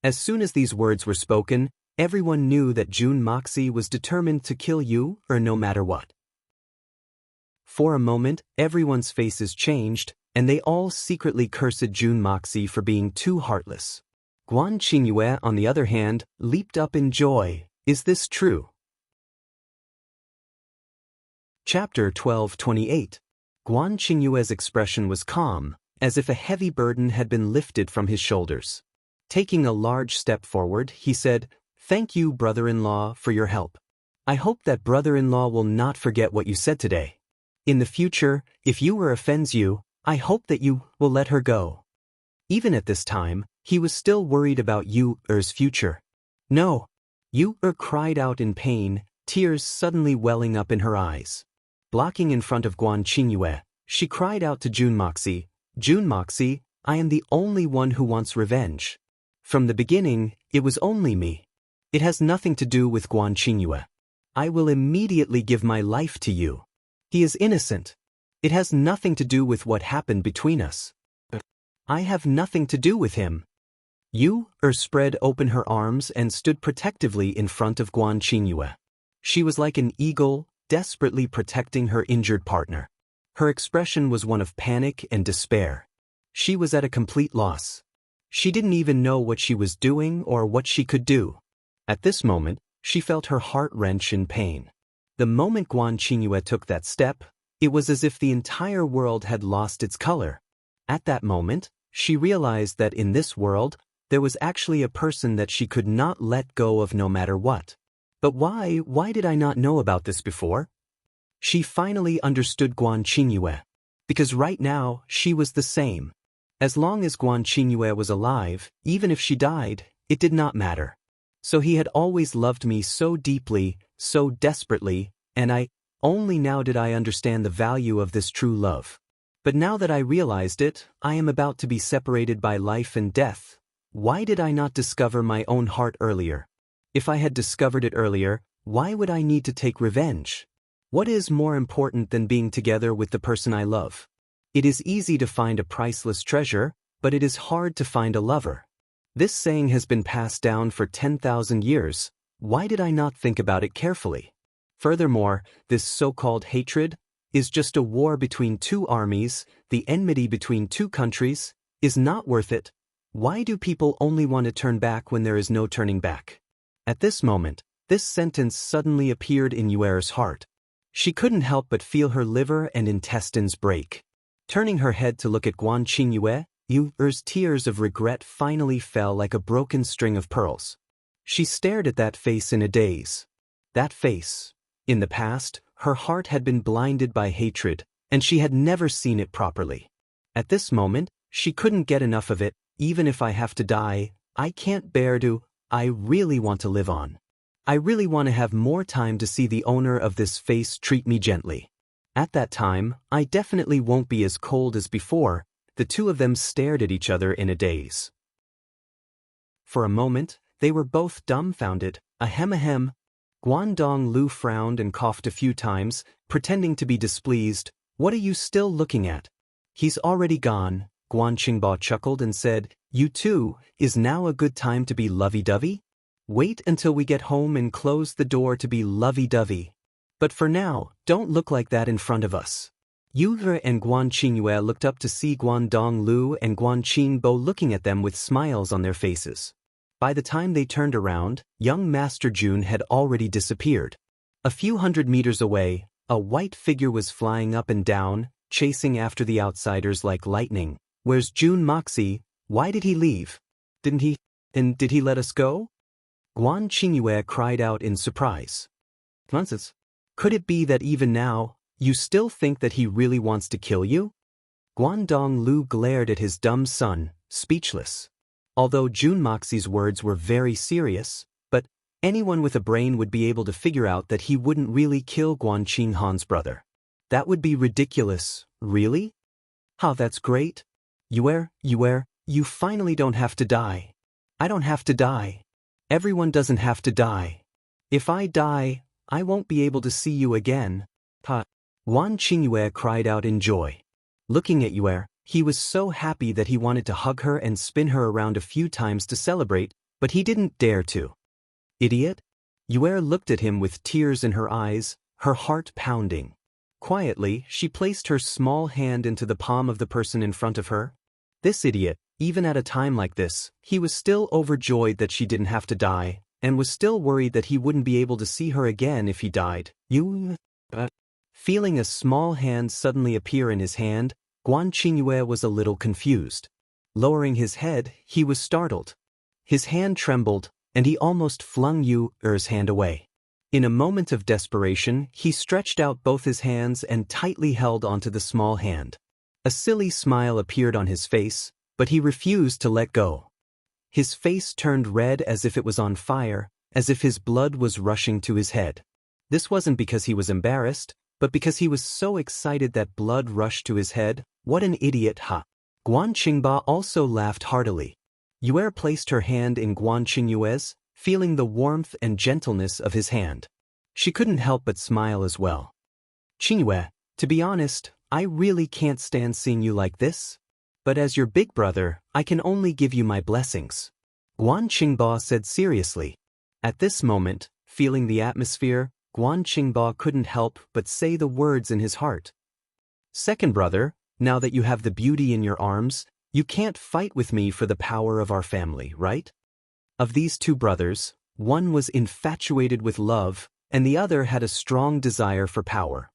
As soon as these words were spoken, everyone knew that June Moxie was determined to kill you, or no matter what. For a moment, everyone's faces changed, and they all secretly cursed June Moxie for being too heartless. Guan Qingyue, on the other hand, leaped up in joy. Is this true? Chapter 12:28. Guan Qingyue's expression was calm, as if a heavy burden had been lifted from his shoulders. Taking a large step forward, he said, Thank you, brother-in-law, for your help. I hope that brother-in-law will not forget what you said today. In the future, if Yu offends you, I hope that you will let her go. Even at this time, he was still worried about Yu's future. No! Yu cried out in pain, tears suddenly welling up in her eyes. Blocking in front of Guan Qingyue, she cried out to June Moxie, June Moxie, I am the only one who wants revenge. From the beginning, it was only me. It has nothing to do with Guan Qingyue. I will immediately give my life to you. He is innocent. It has nothing to do with what happened between us. I have nothing to do with him. Yu spread open her arms and stood protectively in front of Guan Qingyue. She was like an eagle, desperately protecting her injured partner. Her expression was one of panic and despair. She was at a complete loss. She didn't even know what she was doing or what she could do. At this moment, she felt her heart wrench in pain. The moment Guan Qingyue took that step, it was as if the entire world had lost its color. At that moment, she realized that in this world, There was actually a person that she could not let go of no matter what. But why did I not know about this before? She finally understood Guan Qingyue. Because right now, she was the same. As long as Guan Qingyue was alive, even if she died, it did not matter. So he had always loved me so deeply, so desperately, and only now did I understand the value of this true love. But now that I realized it, I am about to be separated by life and death. Why did I not discover my own heart earlier? If I had discovered it earlier, why would I need to take revenge? What is more important than being together with the person I love? It is easy to find a priceless treasure, but it is hard to find a lover. This saying has been passed down for 10,000 years. Why did I not think about it carefully? Furthermore, this so-called hatred is just a war between two armies, the enmity between two countries, is not worth it. Why do people only want to turn back when there is no turning back? At this moment, this sentence suddenly appeared in Yuer's heart. She couldn't help but feel her liver and intestines break. Turning her head to look at Guan Qingyue, Yuer's tears of regret finally fell like a broken string of pearls. She stared at that face in a daze. That face. In the past, her heart had been blinded by hatred, and she had never seen it properly. At this moment, she couldn't get enough of it. Even if I have to die, I can't bear to. I really want to live on. I really want to have more time to see the owner of this face treat me gently. At that time, I definitely won't be as cold as before. The two of them stared at each other in a daze. For a moment, they were both dumbfounded. Ahem. Guangdong Lu frowned and coughed a few times, pretending to be displeased. What are you still looking at? He's already gone. Guan Qingba chuckled and said, You too, is now a good time to be lovey-dovey? Wait until we get home and close the door to be lovey-dovey. But for now, don't look like that in front of us. Yuhe and Guan Qingyue looked up to see Guangdong Lu and Guan Qingbo looking at them with smiles on their faces. By the time they turned around, young Master Jun had already disappeared. A few hundred meters away, a white figure was flying up and down, chasing after the outsiders like lightning. Where's Jun Moxie? Why did he leave? Did he let us go? Guan Qingyue cried out in surprise. Nonsense. Could it be that even now, you still think that he really wants to kill you? Guangdong Lu glared at his dumb son, speechless. Although Jun Moxie's words were very serious, but anyone with a brain would be able to figure out that he wouldn't really kill Guan Qinghan's brother. That would be ridiculous, really? How that's great. Yuer, you finally don't have to die. I don't have to die. Everyone doesn't have to die. If I die, I won't be able to see you again. Ha! Guan Qingyue cried out in joy. Looking at Yuer, he was so happy that he wanted to hug her and spin her around a few times to celebrate, but he didn't dare to. Idiot? Yuer looked at him with tears in her eyes, her heart pounding. Quietly, she placed her small hand into the palm of the person in front of her. This idiot, even at a time like this, he was still overjoyed that she didn't have to die, and was still worried that he wouldn't be able to see her again if he died. Feeling a small hand suddenly appear in his hand, Guan Qingyue was a little confused. Lowering his head, he was startled. His hand trembled, and he almost flung Yuer's hand away. In a moment of desperation, he stretched out both his hands and tightly held onto the small hand. A silly smile appeared on his face, but he refused to let go. His face turned red as if it was on fire, as if his blood was rushing to his head. This wasn't because he was embarrassed, but because he was so excited that blood rushed to his head. What an idiot, ha! Guan Qingba also laughed heartily. Yuer placed her hand in Guan Qingyue's, feeling the warmth and gentleness of his hand. She couldn't help but smile as well. Qingyue, to be honest, I really can't stand seeing you like this. But as your big brother, I can only give you my blessings. Guan Qingba said seriously. At this moment, feeling the atmosphere, Guan Qingba couldn't help but say the words in his heart. Second brother, now that you have the beauty in your arms, you can't fight with me for the power of our family, right? Of these two brothers, one was infatuated with love, and the other had a strong desire for power.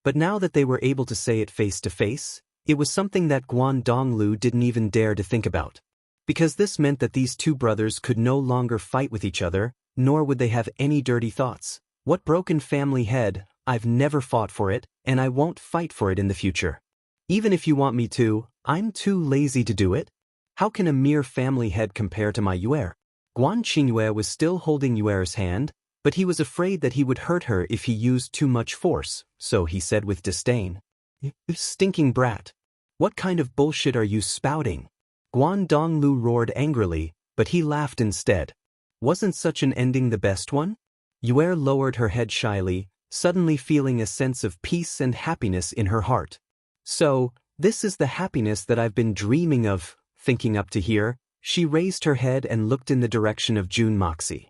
But now that they were able to say it face to face, it was something that Guangdong Lu didn't even dare to think about. because this meant that these two brothers could no longer fight with each other, nor would they have any dirty thoughts. What broken family head, I've never fought for it, and I won't fight for it in the future. Even if you want me to, I'm too lazy to do it. How can a mere family head compare to my Yue? Guan Qingyue was still holding Yue's hand, but he was afraid that he would hurt her if he used too much force, so he said with disdain, "You stinking brat. What kind of bullshit are you spouting?" Guan Donglu roared angrily, but he laughed instead. Wasn't such an ending the best one? Yue lowered her head shyly, suddenly feeling a sense of peace and happiness in her heart. So, this is the happiness that I've been dreaming of. Thinking up to here, she raised her head and looked in the direction of Jun Moxie.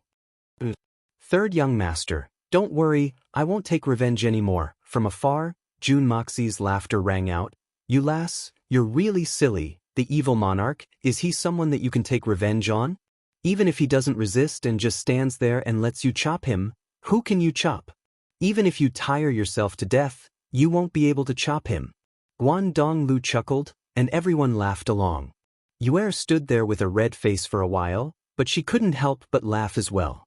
Third young master, don't worry, I won't take revenge anymore. From afar, Jun Moxie's laughter rang out. You lass, you're really silly. The evil monarch, is he someone that you can take revenge on? Even if he doesn't resist and just stands there and lets you chop him, who can you chop? Even if you tire yourself to death, you won't be able to chop him. Guan Donglu chuckled, and everyone laughed along. Yue stood there with a red face for a while, but she couldn't help but laugh as well.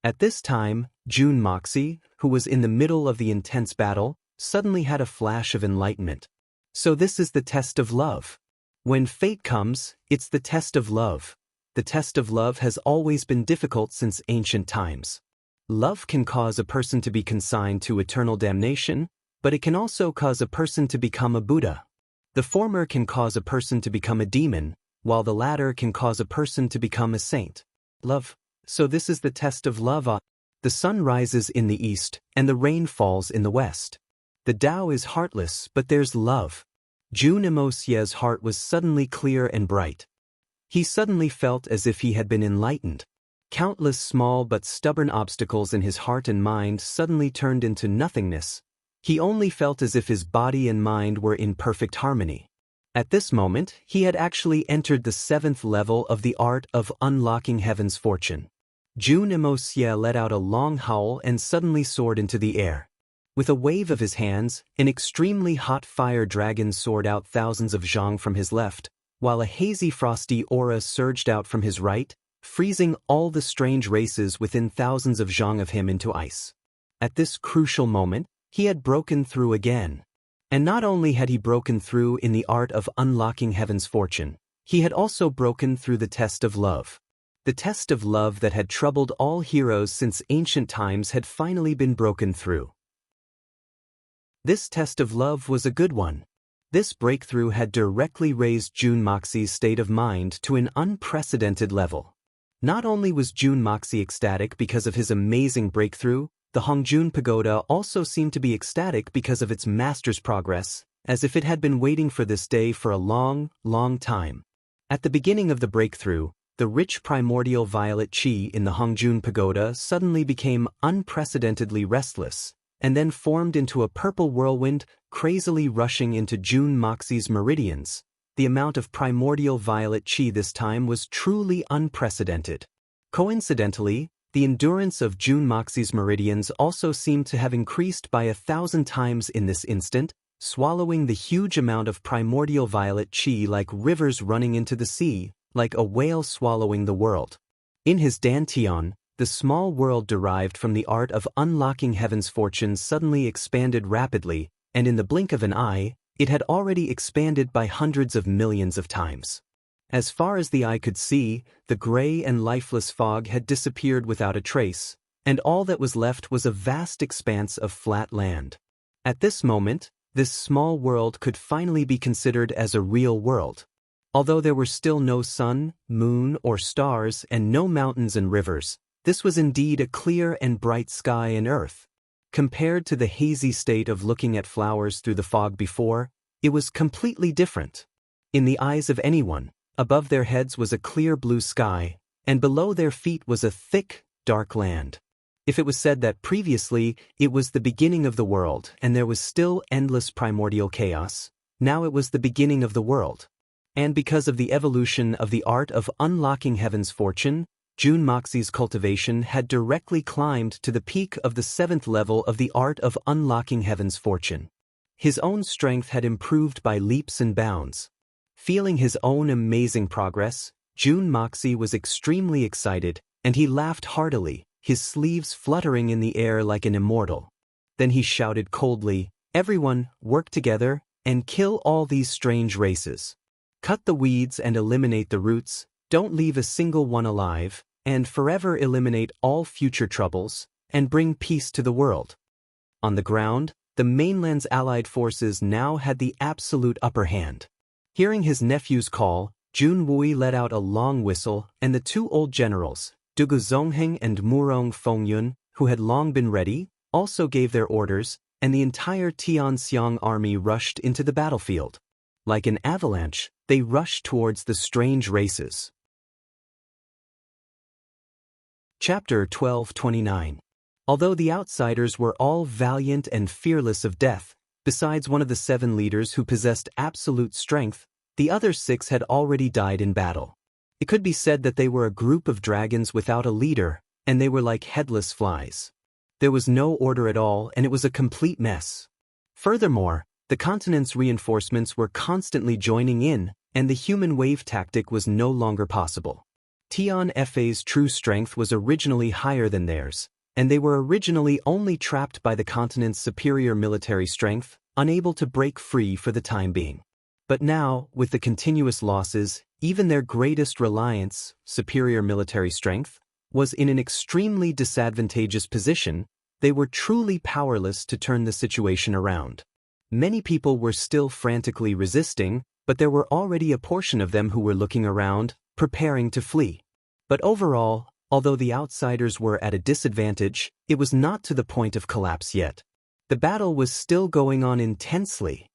At this time, Jun Moxie, who was in the middle of the intense battle, suddenly had a flash of enlightenment. So this is the test of love. When fate comes, it's the test of love. The test of love has always been difficult since ancient times. Love can cause a person to be consigned to eternal damnation, but it can also cause a person to become a Buddha. The former can cause a person to become a demon, while the latter can cause a person to become a saint. Love. So this is the test of love. The sun rises in the east, and the rain falls in the west. The Tao is heartless, but there's love. Jun Emosie's heart was suddenly clear and bright. He suddenly felt as if he had been enlightened. Countless small but stubborn obstacles in his heart and mind suddenly turned into nothingness. He only felt as if his body and mind were in perfect harmony. At this moment, he had actually entered the 7th level of the art of unlocking heaven's fortune. Jun Emosie let out a long howl and suddenly soared into the air. With a wave of his hands, an extremely hot fire dragon soared out thousands of zhang from his left, while a hazy frosty aura surged out from his right, freezing all the strange races within thousands of zhang of him into ice. At this crucial moment, he had broken through again. And not only had he broken through in the art of unlocking heaven's fortune, he had also broken through the test of love. The test of love that had troubled all heroes since ancient times had finally been broken through. This test of love was a good one. This breakthrough had directly raised Jun Moxie's state of mind to an unprecedented level. Not only was Jun Moxie ecstatic because of his amazing breakthrough, the Hongjun Pagoda also seemed to be ecstatic because of its master's progress, as if it had been waiting for this day for a long, long time. At the beginning of the breakthrough, the rich primordial violet qi in the Hongjun Pagoda suddenly became unprecedentedly restless, and then formed into a purple whirlwind, crazily rushing into Jun Moxie's meridians. The amount of primordial violet qi this time was truly unprecedented. Coincidentally, the endurance of Jun Moxie's meridians also seemed to have increased by 1,000 times in this instant, swallowing the huge amount of primordial violet qi like rivers running into the sea, like a whale swallowing the world. In his dantian, the small world derived from the art of unlocking heaven's fortune suddenly expanded rapidly, and in the blink of an eye, it had already expanded by hundreds of millions of times. As far as the eye could see, the gray and lifeless fog had disappeared without a trace, and all that was left was a vast expanse of flat land. At this moment, this small world could finally be considered as a real world. Although there were still no sun, moon, or stars, and no mountains and rivers, this was indeed a clear and bright sky and earth. Compared to the hazy state of looking at flowers through the fog before, it was completely different. In the eyes of anyone, above their heads was a clear blue sky, and below their feet was a thick, dark land. If it was said that previously it was the beginning of the world and there was still endless primordial chaos, now it was the beginning of the world. And because of the evolution of the art of unlocking heaven's fortune, Jun Moxie's cultivation had directly climbed to the peak of the 7th level of the art of unlocking heaven's fortune. His own strength had improved by leaps and bounds. Feeling his own amazing progress, Jun Moxie was extremely excited, and he laughed heartily, his sleeves fluttering in the air like an immortal. Then he shouted coldly, "Everyone, work together, and kill all these strange races. Cut the weeds and eliminate the roots, don't leave a single one alive, and forever eliminate all future troubles, and bring peace to the world." On the ground, the mainland's allied forces now had the absolute upper hand. Hearing his nephew's call, Jun Wui let out a long whistle, and the two old generals, Dugu Zongheng and Murong Fengyun, who had long been ready, also gave their orders, and the entire Tianxiang army rushed into the battlefield. Like an avalanche, they rushed towards the strange races. Chapter 1229. Although the outsiders were all valiant and fearless of death, besides one of the 7 leaders who possessed absolute strength, the other 6 had already died in battle. It could be said that they were a group of dragons without a leader, and they were like headless flies. There was no order at all, and it was a complete mess. Furthermore, the continent's reinforcements were constantly joining in, and the human wave tactic was no longer possible. Tian Fa's true strength was originally higher than theirs, and they were originally only trapped by the continent's superior military strength, unable to break free for the time being. But now, with the continuous losses, even their greatest reliance, superior military strength, was in an extremely disadvantageous position. They were truly powerless to turn the situation around. Many people were still frantically resisting, but there were already a portion of them who were looking around, preparing to flee. But overall, although the outsiders were at a disadvantage, it was not to the point of collapse yet. The battle was still going on intensely.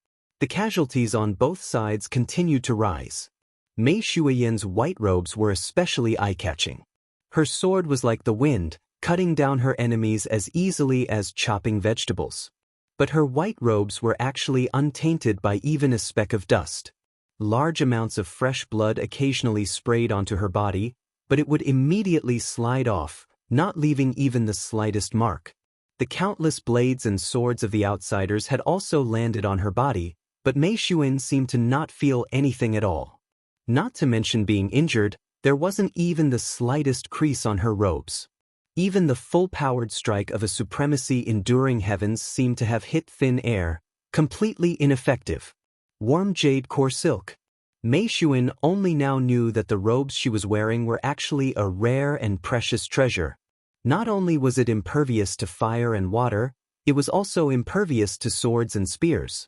The casualties on both sides continued to rise. Mei Shuiyan's white robes were especially eye-catching. Her sword was like the wind, cutting down her enemies as easily as chopping vegetables. But her white robes were actually untainted by even a speck of dust. Large amounts of fresh blood occasionally sprayed onto her body, but it would immediately slide off, not leaving even the slightest mark. The countless blades and swords of the outsiders had also landed on her body, but Mei Shuin seemed to not feel anything at all. Not to mention being injured, there wasn't even the slightest crease on her robes. Even the full-powered strike of a supremacy enduring heavens seemed to have hit thin air, completely ineffective. Warm jade core silk. Mei Shuin only now knew that the robes she was wearing were actually a rare and precious treasure. Not only was it impervious to fire and water, it was also impervious to swords and spears.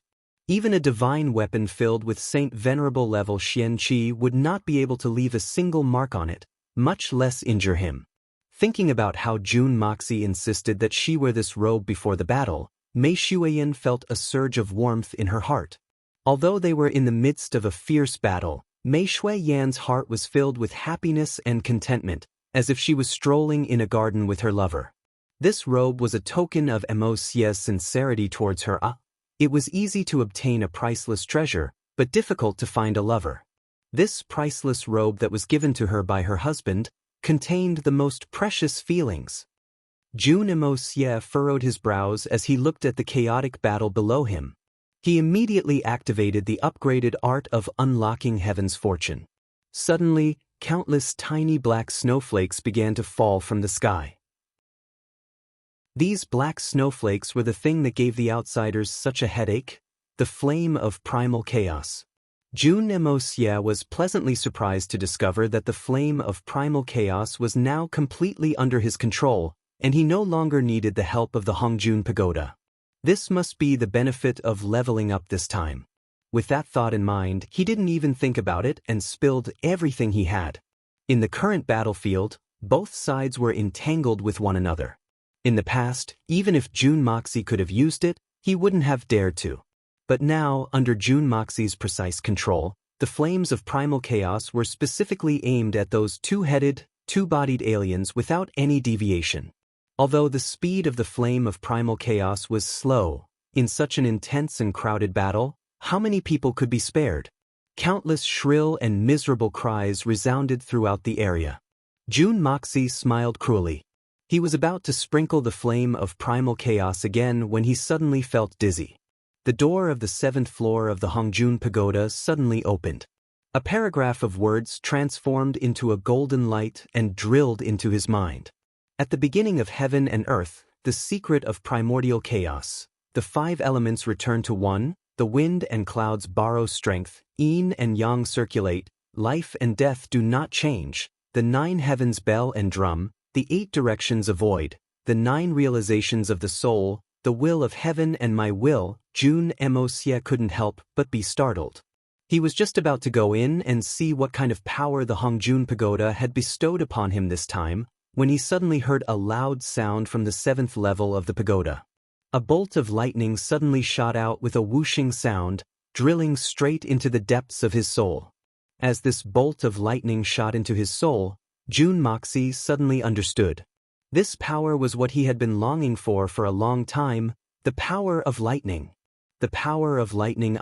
Even a divine weapon filled with Saint Venerable level Xian Qi would not be able to leave a single mark on it, much less injure him. Thinking about how Jun Moxie insisted that she wear this robe before the battle, Mei Shuiyan felt a surge of warmth in her heart. Although they were in the midst of a fierce battle, Mei Shuiyan's heart was filled with happiness and contentment, as if she was strolling in a garden with her lover. This robe was a token of Mocie's sincerity towards her. It was easy to obtain a priceless treasure, but difficult to find a lover. This priceless robe that was given to her by her husband contained the most precious feelings. Jun Mocie furrowed his brows as he looked at the chaotic battle below him. He immediately activated the upgraded art of unlocking heaven's fortune. Suddenly, countless tiny black snowflakes began to fall from the sky. These black snowflakes were the thing that gave the outsiders such a headache, the flame of primal chaos. Jun Mocie was pleasantly surprised to discover that the flame of primal chaos was now completely under his control, and he no longer needed the help of the Hongjun Pagoda. This must be the benefit of leveling up this time. With that thought in mind, he didn't even think about it and spilled everything he had. In the current battlefield, both sides were entangled with one another. In the past, even if Jun Moxie could have used it, he wouldn't have dared to. But now, under Jun Moxie's precise control, the flames of primal chaos were specifically aimed at those two-headed, two-bodied aliens without any deviation. Although the speed of the flame of primal chaos was slow, in such an intense and crowded battle, how many people could be spared? Countless shrill and miserable cries resounded throughout the area. Jun Moxie smiled cruelly. He was about to sprinkle the flame of primal chaos again when he suddenly felt dizzy. The door of the 7th floor of the Hongjun Pagoda suddenly opened. A paragraph of words transformed into a golden light and drilled into his mind. At the beginning of heaven and earth, the secret of primordial chaos, the 5 elements return to one, the wind and clouds borrow strength, yin and yang circulate, life and death do not change, the 9 heavens bell and drum, the 8 directions avoid, the 9 realizations of the soul, the will of heaven and my will. Jun Mosia couldn't help but be startled. He was just about to go in and see what kind of power the Hongjun Pagoda had bestowed upon him this time, when he suddenly heard a loud sound from the 7th level of the pagoda. A bolt of lightning suddenly shot out with a whooshing sound, drilling straight into the depths of his soul. As this bolt of lightning shot into his soul, Jun Moxie suddenly understood. This power was what he had been longing for a long time, the power of lightning. The power of lightning,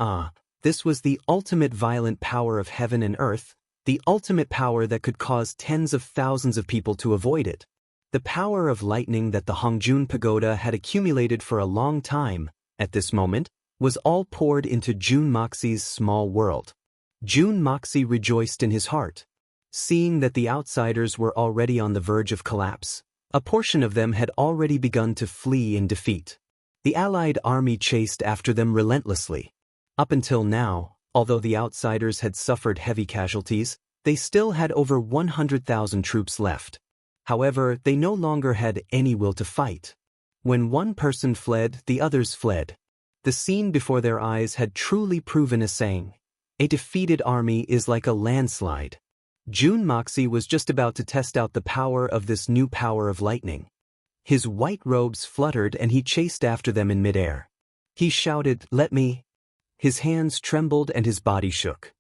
this was the ultimate violent power of heaven and earth, the ultimate power that could cause tens of thousands of people to avoid it. The power of lightning that the Hongjun Pagoda had accumulated for a long time, at this moment, was all poured into Jun Moxie's small world. Jun Moxie rejoiced in his heart. Seeing that the outsiders were already on the verge of collapse, a portion of them had already begun to flee in defeat. The Allied army chased after them relentlessly. Up until now, although the outsiders had suffered heavy casualties, they still had over 100,000 troops left. However, they no longer had any will to fight. When one person fled, the others fled. The scene before their eyes had truly proven a saying: a defeated army is like a landslide. Jun Moxie was just about to test out the power of this new power of lightning. His white robes fluttered and he chased after them in midair. He shouted, "Let me!" His hands trembled and his body shook.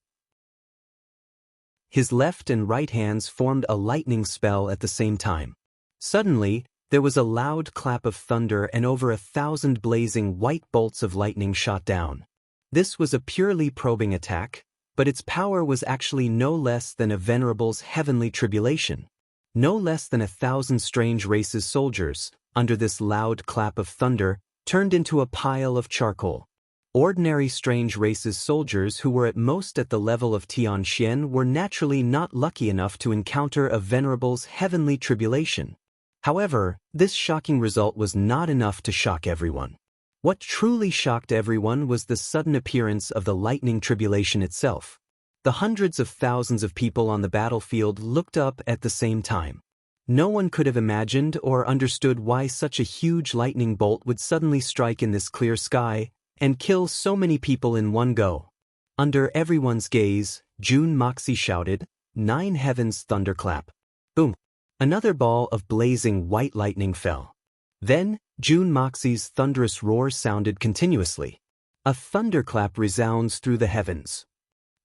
His left and right hands formed a lightning spell at the same time. Suddenly, there was a loud clap of thunder and over 1,000 blazing white bolts of lightning shot down. This was a purely probing attack, but its power was actually no less than a venerable's heavenly tribulation. No less than 1,000 strange races soldiers, under this loud clap of thunder, turned into a pile of charcoal. Ordinary strange races soldiers who were at most at the level of Tianxian were naturally not lucky enough to encounter a venerable's heavenly tribulation. However, this shocking result was not enough to shock everyone. What truly shocked everyone was the sudden appearance of the lightning tribulation itself. The hundreds of thousands of people on the battlefield looked up at the same time. No one could have imagined or understood why such a huge lightning bolt would suddenly strike in this clear sky and kill so many people in one go. Under everyone's gaze, Jun Moxie shouted, "9 heavens thunderclap." Boom! Another ball of blazing white lightning fell. Then, Jun Moxie's thunderous roar sounded continuously. A thunderclap resounds through the heavens.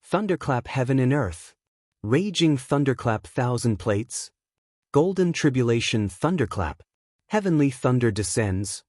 Thunderclap heaven and earth. Raging thunderclap 1,000 plates. Golden tribulation thunderclap. Heavenly thunder descends.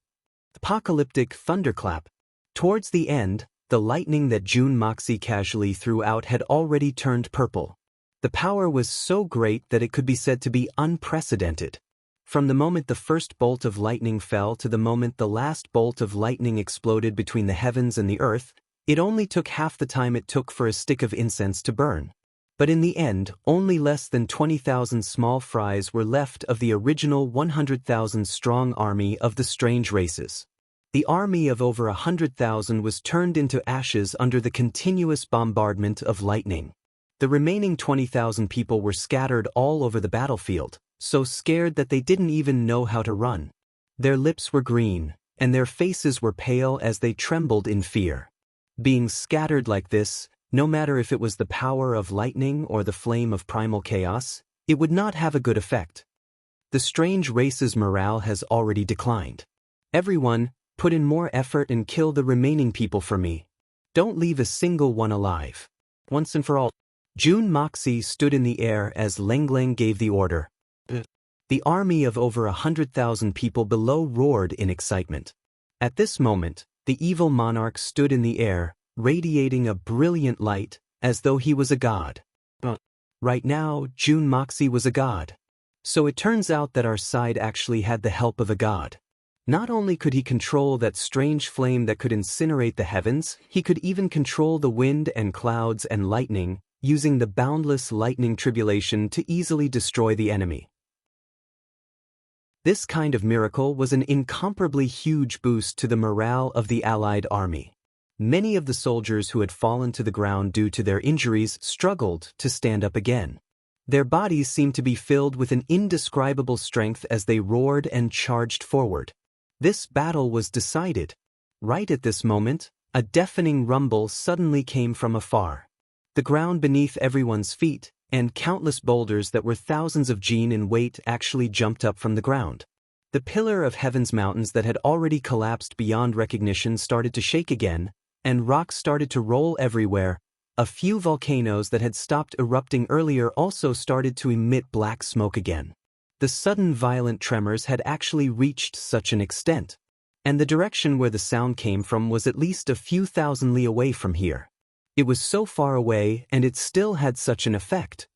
Apocalyptic thunderclap. Towards the end, the lightning that Jun Moxie casually threw out had already turned purple. The power was so great that it could be said to be unprecedented. From the moment the first bolt of lightning fell to the moment the last bolt of lightning exploded between the heavens and the earth, it only took half the time it took for a stick of incense to burn. But in the end, only less than 20,000 small fries were left of the original 100,000 strong army of the strange races. The army of over 100,000 was turned into ashes under the continuous bombardment of lightning. The remaining 20,000 people were scattered all over the battlefield, so scared that they didn't even know how to run. Their lips were green, and their faces were pale as they trembled in fear. Being scattered like this, no matter if it was the power of lightning or the flame of primal chaos, it would not have a good effect. The strange race's morale has already declined. Everyone, put in more effort and kill the remaining people for me. Don't leave a single one alive. Once and for all. Jun Moxie stood in the air as Lengleng gave the order. The army of over 100,000 people below roared in excitement. At this moment, the evil monarch stood in the air, radiating a brilliant light, as though he was a god. Right now, Jun Moxie was a god. So it turns out that our side actually had the help of a god. Not only could he control that strange flame that could incinerate the heavens, he could even control the wind and clouds and lightning, using the boundless lightning tribulation to easily destroy the enemy. This kind of miracle was an incomparably huge boost to the morale of the Allied army. Many of the soldiers who had fallen to the ground due to their injuries struggled to stand up again. Their bodies seemed to be filled with an indescribable strength as they roared and charged forward. This battle was decided. Right at this moment, a deafening rumble suddenly came from afar. The ground beneath everyone's feet, and countless boulders that were thousands of gen in weight actually jumped up from the ground. The pillar of heaven's mountains that had already collapsed beyond recognition started to shake again, and rocks started to roll everywhere. A few volcanoes that had stopped erupting earlier also started to emit black smoke again. The sudden violent tremors had actually reached such an extent, and the direction where the sound came from was at least a few thousand li away from here. It was so far away, and it still had such an effect.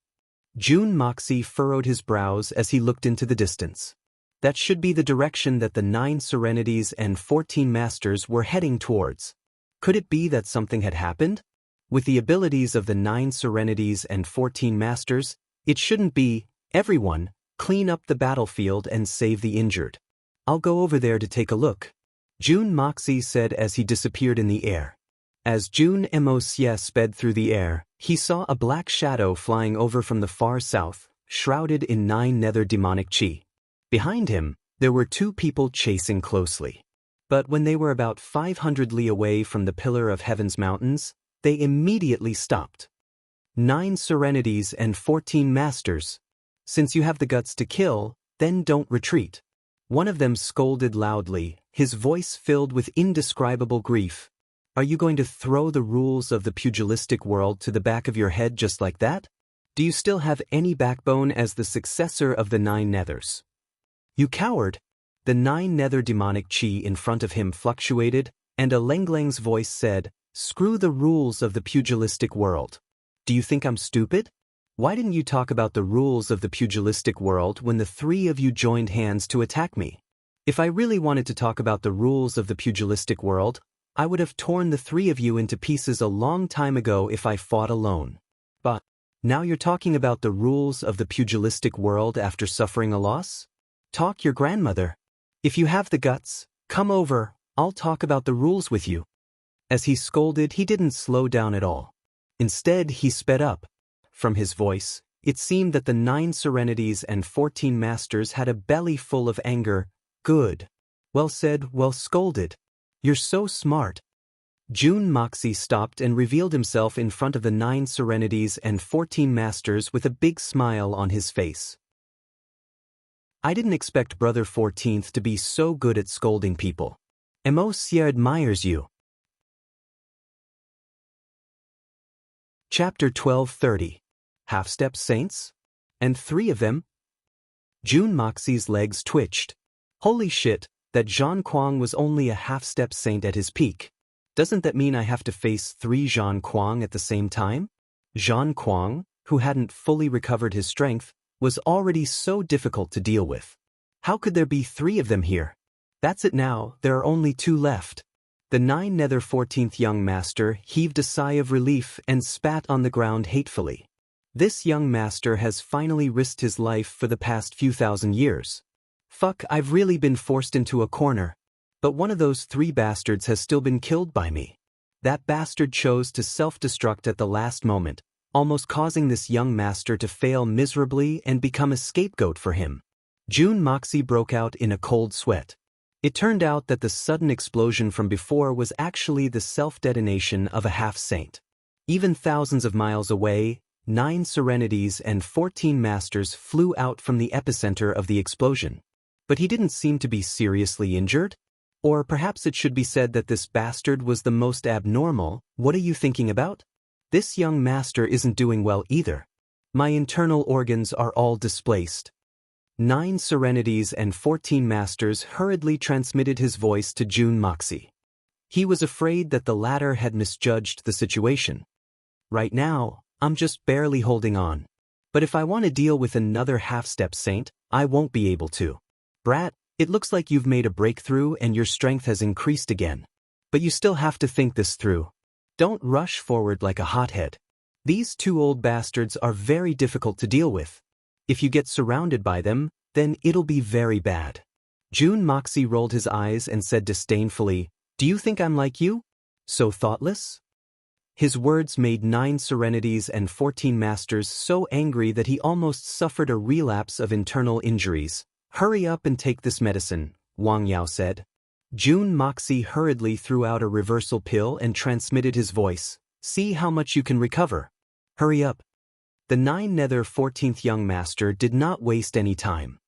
Jun Moxie furrowed his brows as he looked into the distance. That should be the direction that the 9 Serenities and 14 Masters were heading towards. Could it be that something had happened? With the abilities of the 9 Serenities and 14 Masters, it shouldn't be, everyone, clean up the battlefield and save the injured. I'll go over there to take a look, Jun Moxie said as he disappeared in the air. As Jun Moxie sped through the air, he saw a black shadow flying over from the far south, shrouded in 9 nether demonic chi. Behind him, there were 2 people chasing closely. But when they were about 500 li away from the Pillar of Heaven's mountains, they immediately stopped. 9 Serenities and 14 Masters. Since you have the guts to kill, then don't retreat. One of them scolded loudly, his voice filled with indescribable grief. Are you going to throw the rules of the pugilistic world to the back of your head just like that? Do you still have any backbone as the successor of the 9 Nethers? You coward! The 9 nether demonic chi in front of him fluctuated, and a Lengleng's voice said, "Screw the rules of the pugilistic world. Do you think I'm stupid? Why didn't you talk about the rules of the pugilistic world when the 3 of you joined hands to attack me? If I really wanted to talk about the rules of the pugilistic world, I would have torn the 3 of you into pieces a long time ago if I fought alone. But now you're talking about the rules of the pugilistic world after suffering a loss? Talk your grandmother. If you have the guts, come over, I'll talk about the rules with you." As he scolded, he didn't slow down at all. Instead, he sped up. From his voice, it seemed that the 9 Serenities and 14 Masters had a belly full of anger. Good. Well said, well scolded. You're so smart. Jun Moxie stopped and revealed himself in front of the 9 Serenities and 14 Masters with a big smile on his face. I didn't expect Brother 14th to be so good at scolding people. Moxie admires you. Chapter 12:30. Half-Step Saints? And 3 of them? Jun Moxie's legs twitched. Holy shit, that Zhan Kuang was only a half-step saint at his peak. Doesn't that mean I have to face 3 Zhan Kuang at the same time? Zhan Kuang, who hadn't fully recovered his strength, was already so difficult to deal with. How could there be 3 of them here? That's it now, there are only 2 left. The 9 Nether 14th young master heaved a sigh of relief and spat on the ground hatefully. This young master has finally risked his life for the past few thousand years. Fuck, I've really been forced into a corner. But one of those 3 bastards has still been killed by me. That bastard chose to self-destruct at the last moment, almost causing this young master to fail miserably and become a scapegoat for him. Jun Moxie broke out in a cold sweat. It turned out that the sudden explosion from before was actually the self-detonation of a half-saint. Even thousands of miles away, 9 Serenities and 14 Masters flew out from the epicenter of the explosion. But he didn't seem to be seriously injured? Or perhaps it should be said that this bastard was the most abnormal. What are you thinking about? This young master isn't doing well either. My internal organs are all displaced. 9 Serenities and 14 Masters hurriedly transmitted his voice to Jun Moxie. He was afraid that the latter had misjudged the situation. Right now, I'm just barely holding on. But if I want to deal with another half-step saint, I won't be able to. Brat, it looks like you've made a breakthrough and your strength has increased again. But you still have to think this through. Don't rush forward like a hothead. These two old bastards are very difficult to deal with. If you get surrounded by them, then it'll be very bad. Jun Moxie rolled his eyes and said disdainfully, "Do you think I'm like you? So thoughtless?" His words made 9 serenities and 14 masters so angry that he almost suffered a relapse of internal injuries. "Hurry up and take this medicine," Wang Yao said. Jun Moxie hurriedly threw out a reversal pill and transmitted his voice. "See how much you can recover. Hurry up." The 9 nether 14th young master did not waste any time.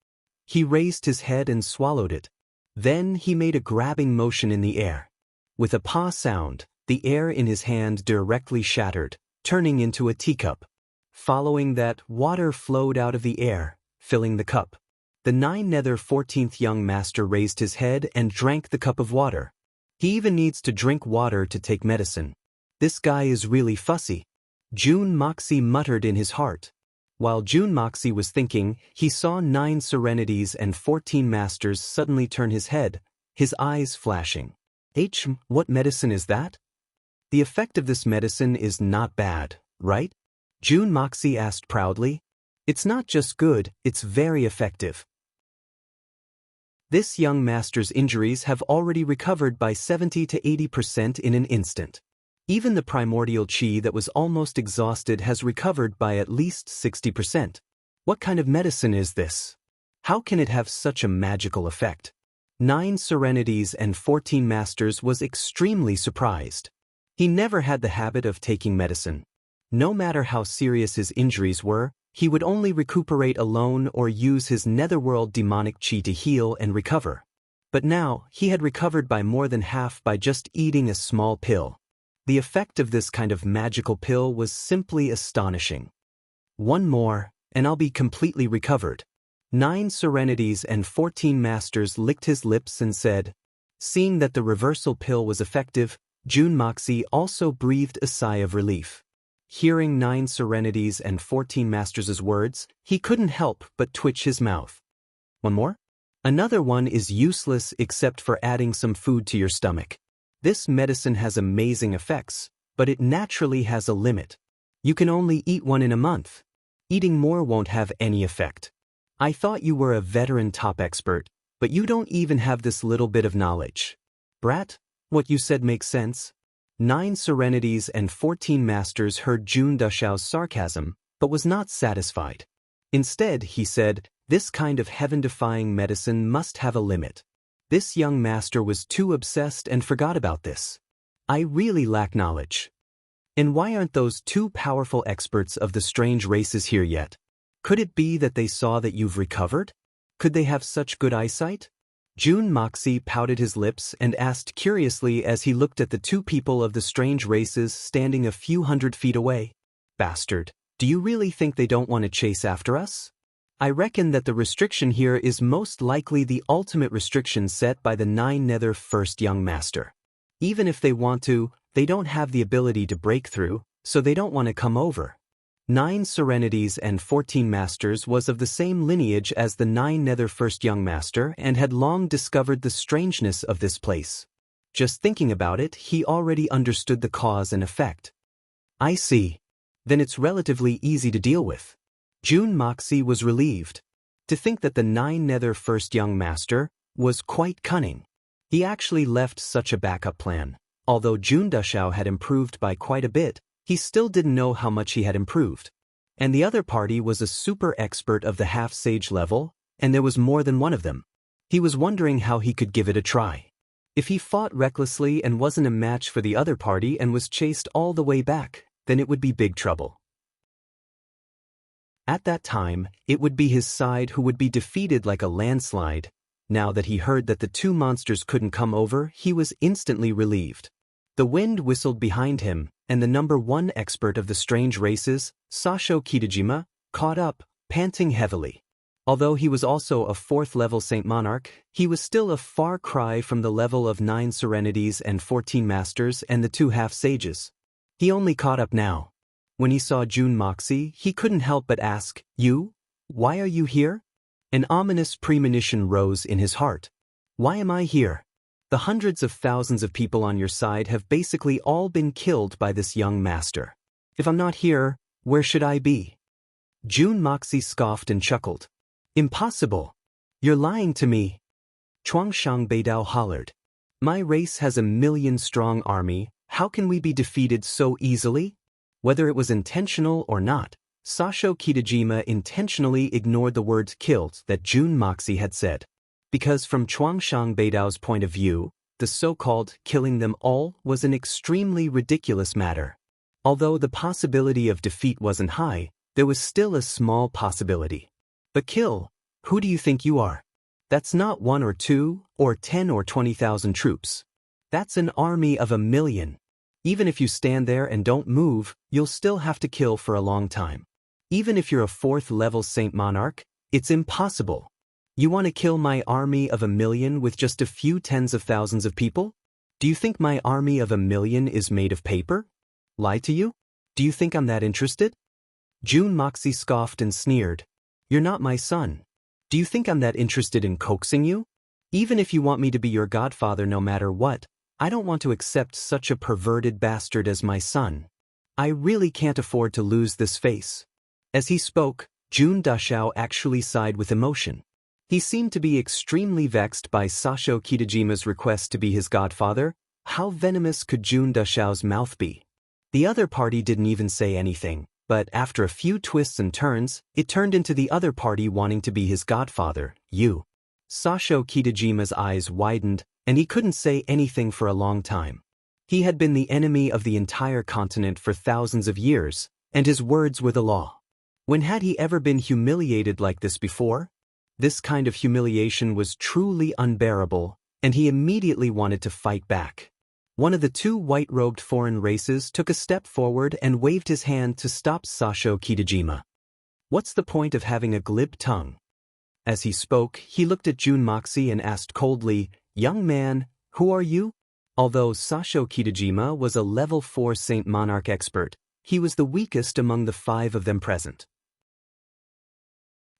He raised his head and swallowed it. Then he made a grabbing motion in the air. With a "pa" sound, the air in his hand directly shattered, turning into a teacup. Following that, water flowed out of the air, filling the cup. The 9 nether 14th young master raised his head and drank the cup of water. He even needs to drink water to take medicine. This guy is really fussy. Jun Moxie muttered in his heart. While Jun Moxie was thinking, he saw 9 serenities and 14 masters suddenly turn his head, his eyes flashing. What medicine is that? The effect of this medicine is not bad, right? Jun Moxie asked proudly. It's not just good, it's very effective. This young master's injuries have already recovered by 70 to 80% in an instant. Even the primordial chi that was almost exhausted has recovered by at least 60%. What kind of medicine is this? How can it have such a magical effect? 9 serenities and 14 masters was extremely surprised. He never had the habit of taking medicine. No matter how serious his injuries were, he would only recuperate alone or use his netherworld demonic chi to heal and recover. But now, he had recovered by more than half by just eating a small pill. The effect of this kind of magical pill was simply astonishing. One more, and I'll be completely recovered. 9 serenities and 14 masters licked his lips and said. Seeing that the reversal pill was effective, Jun Moxie also breathed a sigh of relief. Hearing 9 serenities and 14 masters' words, he couldn't help but twitch his mouth. One more? Another one is useless except for adding some food to your stomach. This medicine has amazing effects, but it naturally has a limit. You can only eat one in a month. Eating more won't have any effect. I thought you were a veteran top expert, but you don't even have this little bit of knowledge. Brat, what you said makes sense. 9 serenities and 14 masters heard Jun Dushao's sarcasm, but was not satisfied. Instead, he said, this kind of heaven-defying medicine must have a limit. This young master was too obsessed and forgot about this. I really lack knowledge. And why aren't those 2 powerful experts of the strange races here yet? Could it be that they saw that you've recovered? Could they have such good eyesight? Jun Moxie pouted his lips and asked curiously as he looked at the 2 people of the strange races standing a few hundred feet away. Bastard, do you really think they don't want to chase after us? I reckon that the restriction here is most likely the ultimate restriction set by the 9 nether first young master. Even if they want to, they don't have the ability to break through, so they don't want to come over. 9 serenities and 14 masters was of the same lineage as the 9 nether first young master and had long discovered the strangeness of this place. Just thinking about it, he already understood the cause and effect. I see. Then it's relatively easy to deal with. Jun Moxie was relieved. To think that the 9 nether first young master was quite cunning. He actually left such a backup plan. Although Jun Dushao had improved by quite a bit, he still didn't know how much he had improved. And the other party was a super expert of the half-sage level, and there was more than one of them. He was wondering how he could give it a try. If he fought recklessly and wasn't a match for the other party and was chased all the way back, then it would be big trouble. At that time, it would be his side who would be defeated like a landslide. Now that he heard that the 2 monsters couldn't come over, he was instantly relieved. The wind whistled behind him, and the number 1 expert of the strange races, Sasho Kitajima, caught up, panting heavily. Although he was also a 4th level Saint Monarch, he was still a far cry from the level of 9 serenities and 14 masters and the 2 half-sages. He only caught up now. When he saw Jun Moxie, he couldn't help but ask, You? Why are you here? An ominous premonition rose in his heart. Why am I here? The hundreds of thousands of people on your side have basically all been killed by this young master. If I'm not here, where should I be? Jun Moxie scoffed and chuckled. Impossible. You're lying to me. Chuangshang Beidao hollered. My race has a 1,000,000-strong army, how can we be defeated so easily? Whether it was intentional or not, Sasho Kitajima intentionally ignored the words killed that Jun Moxie had said. Because from Chuangshang Beidao's point of view, the so-called killing them all was an extremely ridiculous matter. Although the possibility of defeat wasn't high, there was still a small possibility. But kill, who do you think you are? That's not 1 or 2, or 10 or 20,000 troops. That's an army of 1,000,000. Even if you stand there and don't move, you'll still have to kill for a long time. Even if you're a 4th-level Saint Monarch, it's impossible. You want to kill my army of 1,000,000 with just a few tens of thousands of people? Do you think my army of 1,000,000 is made of paper? Lie to you? Do you think I'm that interested? Jun Moxie scoffed and sneered. You're not my son. Do you think I'm that interested in coaxing you? Even if you want me to be your godfather no matter what, I don't want to accept such a perverted bastard as my son. I really can't afford to lose this face. As he spoke, Jun Dashao actually sighed with emotion. He seemed to be extremely vexed by Sasho Kitajima's request to be his godfather. How venomous could Jun Dashao's mouth be? The other party didn't even say anything, but after a few twists and turns, it turned into the other party wanting to be his godfather, you. Sasho Kitajima's eyes widened, and he couldn't say anything for a long time. He had been the enemy of the entire continent for thousands of years, and his words were the law. When had he ever been humiliated like this before? This kind of humiliation was truly unbearable, and he immediately wanted to fight back. One of the 2 white-robed foreign races took a step forward and waved his hand to stop Sasho Kitajima. What's the point of having a glib tongue? As he spoke, he looked at Jun Moxie and asked coldly, Young man, who are you? Although Sasho Kitajima was a level 4 Saint Monarch expert, he was the weakest among the 5 of them present.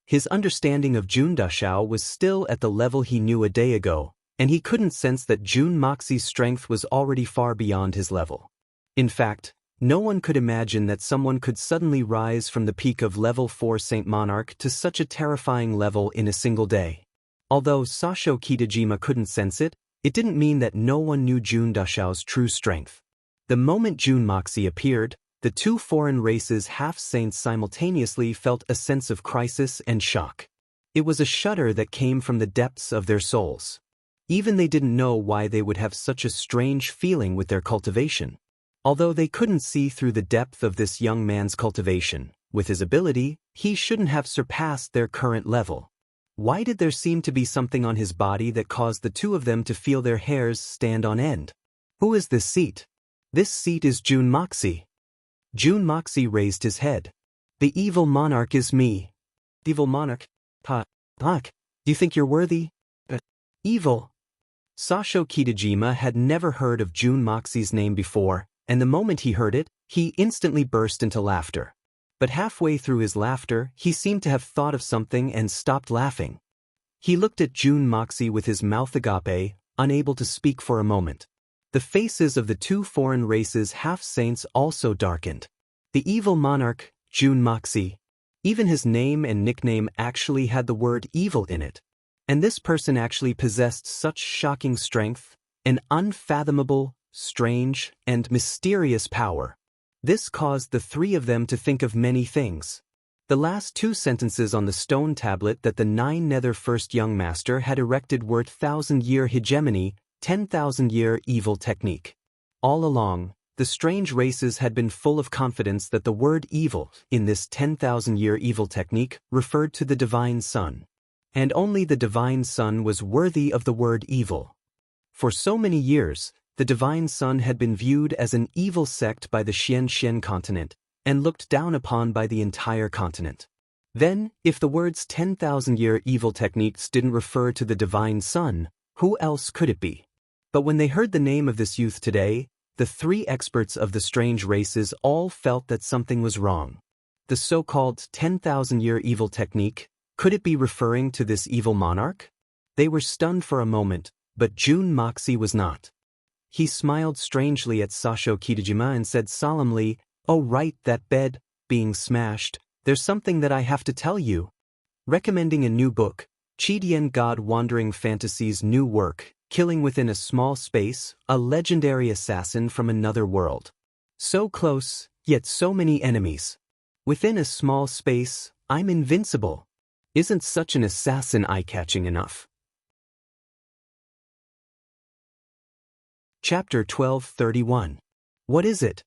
His understanding of Jun Dashao was still at the level he knew a day ago, and he couldn't sense that Jun Moxie's strength was already far beyond his level. In fact, no one could imagine that someone could suddenly rise from the peak of level 4 Saint Monarch to such a terrifying level in a single day. Although Sasho Kitajima couldn't sense it, it didn't mean that no one knew Jun Dashao's true strength. The moment Jun Moxie appeared, the 2 foreign races half-saints simultaneously felt a sense of crisis and shock. It was a shudder that came from the depths of their souls. Even they didn't know why they would have such a strange feeling with their cultivation. Although they couldn't see through the depth of this young man's cultivation, with his ability, he shouldn't have surpassed their current level. Why did there seem to be something on his body that caused the 2 of them to feel their hairs stand on end? Who is this seat? This seat is Jun Moxie. Jun Moxie raised his head. The evil monarch is me. Evil monarch? Do you think you're worthy? Evil. Sasho Kitajima had never heard of Jun Moxie's name before, and the moment he heard it, he instantly burst into laughter. But halfway through his laughter, he seemed to have thought of something and stopped laughing. He looked at Jun Moxie with his mouth agape, unable to speak for a moment. The faces of the 2 foreign races half-saints also darkened. The evil monarch, Jun Moxie. Even his name and nickname actually had the word evil in it. And this person actually possessed such shocking strength, an unfathomable, strange, and mysterious power. This caused the 3 of them to think of many things. The last 2 sentences on the stone tablet that the 9 Nether First Young Master had erected were 1,000-year hegemony, 10,000-year evil technique. All along, the strange races had been full of confidence that the word evil in this 10,000-year evil technique referred to the Divine Sun. And only the Divine Sun was worthy of the word evil. For so many years, the Divine Sun had been viewed as an evil sect by the Xian continent, and looked down upon by the entire continent. Then, if the words 10,000-year evil techniques didn't refer to the Divine Sun, who else could it be? But when they heard the name of this youth today, the 3 experts of the strange races all felt that something was wrong. The so-called 10,000-year evil technique, could it be referring to this evil monarch? They were stunned for a moment, but Jun Moxie was not. He smiled strangely at Sasho Kitajima and said solemnly, Oh right, that bed, being smashed. There's something that I have to tell you. Recommending a new book, Chidian God Wandering Fantasy's new work, killing within a small space, a legendary assassin from another world. So close, yet so many enemies. Within a small space, I'm invincible. Isn't such an assassin eye-catching enough? Chapter 12:31. What is it?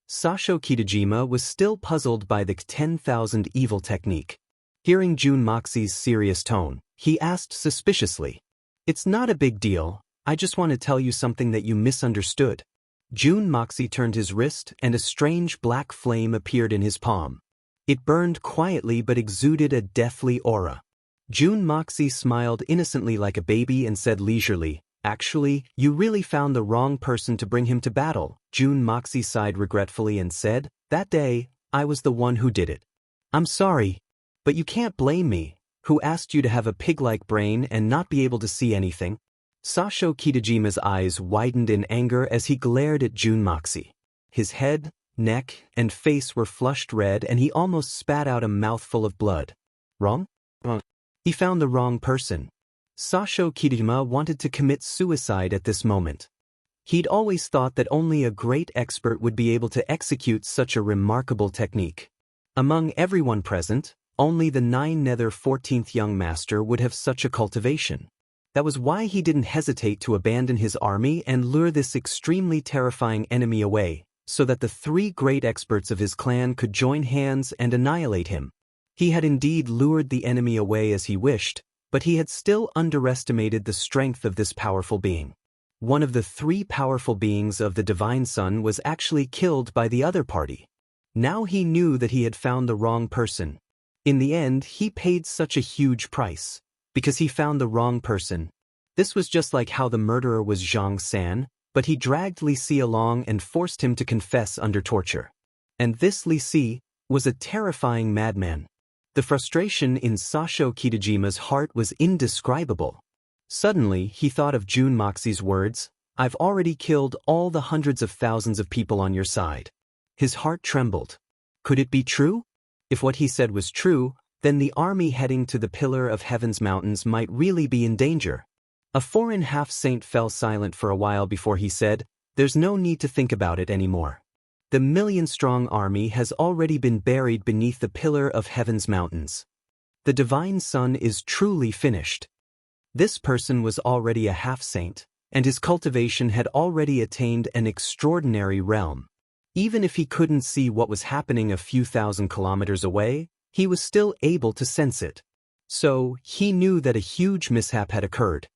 Sasho Kitajima was still puzzled by the 10,000 evil technique. Hearing Jun Moxie's serious tone, he asked suspiciously. It's not a big deal, I just want to tell you something that you misunderstood. Jun Moxie turned his wrist and a strange black flame appeared in his palm. It burned quietly but exuded a deathly aura. Jun Moxie smiled innocently like a baby and said leisurely, Actually, you really found the wrong person to bring him to battle. Jun Moxie sighed regretfully and said, That day, I was the one who did it. I'm sorry, but you can't blame me, who asked you to have a pig-like brain and not be able to see anything. Sasho Kitajima's eyes widened in anger as he glared at Jun Moxie. His head, neck, and face were flushed red and he almost spat out a mouthful of blood. Wrong? He found the wrong person. Sasho Kitajima wanted to commit suicide at this moment. He'd always thought that only a great expert would be able to execute such a remarkable technique. Among everyone present, only the 9 Nether 14th young master would have such a cultivation. That was why he didn't hesitate to abandon his army and lure this extremely terrifying enemy away, so that the 3 great experts of his clan could join hands and annihilate him. He had indeed lured the enemy away as he wished, but he had still underestimated the strength of this powerful being. One of the 3 powerful beings of the Divine Sun was actually killed by the other party. Now he knew that he had found the wrong person. In the end, he paid such a huge price, because he found the wrong person. This was just like how the murderer was Zhang San, but he dragged Li Si along and forced him to confess under torture. And this Li Si was a terrifying madman. The frustration in Sasho Kitajima's heart was indescribable. Suddenly, he thought of Jun Moxie's words, I've already killed all the hundreds of thousands of people on your side. His heart trembled. Could it be true? If what he said was true, then the army heading to the Pillar of Heaven's mountains might really be in danger. A foreign half-saint fell silent for a while before he said, There's no need to think about it anymore. The million-strong army has already been buried beneath the Pillar of Heaven's mountains. The Divine Sun is truly finished. This person was already a half-saint, and his cultivation had already attained an extraordinary realm. Even if he couldn't see what was happening a few thousand kilometers away, he was still able to sense it. So, he knew that a huge mishap had occurred.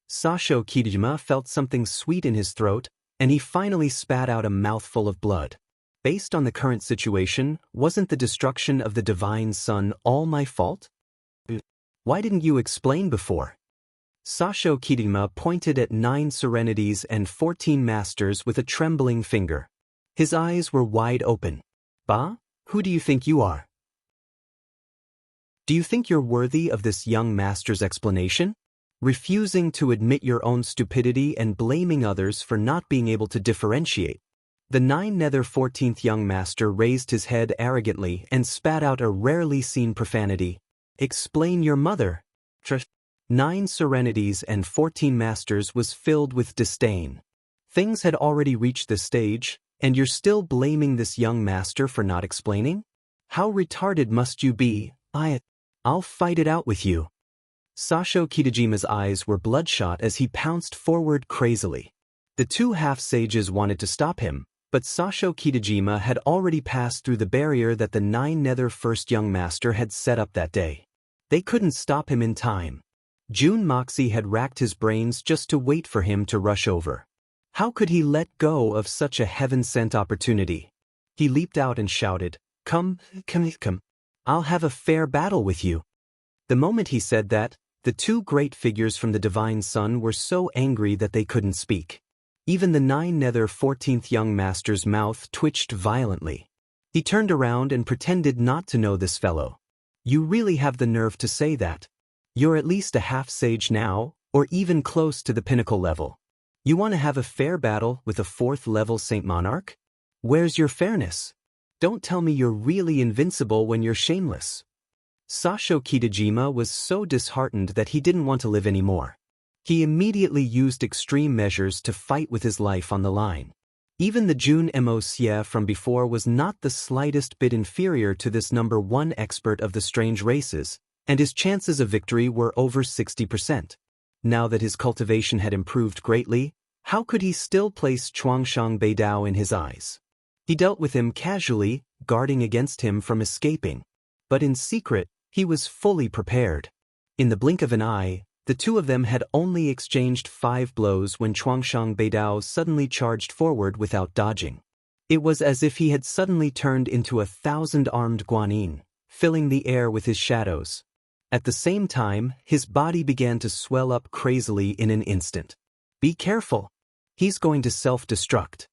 Sasho Kitajima felt something sweet in his throat, and he finally spat out a mouthful of blood. Based on the current situation, wasn't the destruction of the Divine Sun all my fault? Why didn't you explain before? Sasho Kitajima pointed at 9 serenities and 14 masters with a trembling finger. His eyes were wide open. Bah? Who do you think you are? Do you think you're worthy of this young master's explanation? Refusing to admit your own stupidity and blaming others for not being able to differentiate. The 9 Nether 14th young master raised his head arrogantly and spat out a rarely seen profanity. Explain your mother. 9 serenities and 14 masters was filled with disdain. Things had already reached this stage, and you're still blaming this young master for not explaining? How retarded must you be? I'll fight it out with you. Sasho Kitajima's eyes were bloodshot as he pounced forward crazily. The 2 half-sages wanted to stop him, but Sasho Kitajima had already passed through the barrier that the 9 Nether first young master had set up that day. They couldn't stop him in time. Jun Moxie had racked his brains just to wait for him to rush over. How could he let go of such a heaven-sent opportunity? He leaped out and shouted, Come. I'll have a fair battle with you. The moment he said that, the 2 great figures from the Divine Sun were so angry that they couldn't speak. Even the 9 Nether 14th young master's mouth twitched violently. He turned around and pretended not to know this fellow. You really have the nerve to say that. You're at least a half-sage now, or even close to the pinnacle level. You want to have a fair battle with a 4th level Saint Monarch? Where's your fairness? Don't tell me you're really invincible when you're shameless. Sasho Kitajima was so disheartened that he didn't want to live anymore. He immediately used extreme measures to fight with his life on the line. Even the Jun Mo from before was not the slightest bit inferior to this number 1 expert of the strange races, and his chances of victory were over 60%. Now that his cultivation had improved greatly, how could he still place Chuangshang Beidao in his eyes? He dealt with him casually, guarding against him from escaping. But in secret, he was fully prepared. In the blink of an eye, the two of them had only exchanged 5 blows when Chuangshang Beidao suddenly charged forward without dodging. It was as if he had suddenly turned into 1,000-armed guanyin, filling the air with his shadows. At the same time, his body began to swell up crazily in an instant. Be careful. He's going to self-destruct.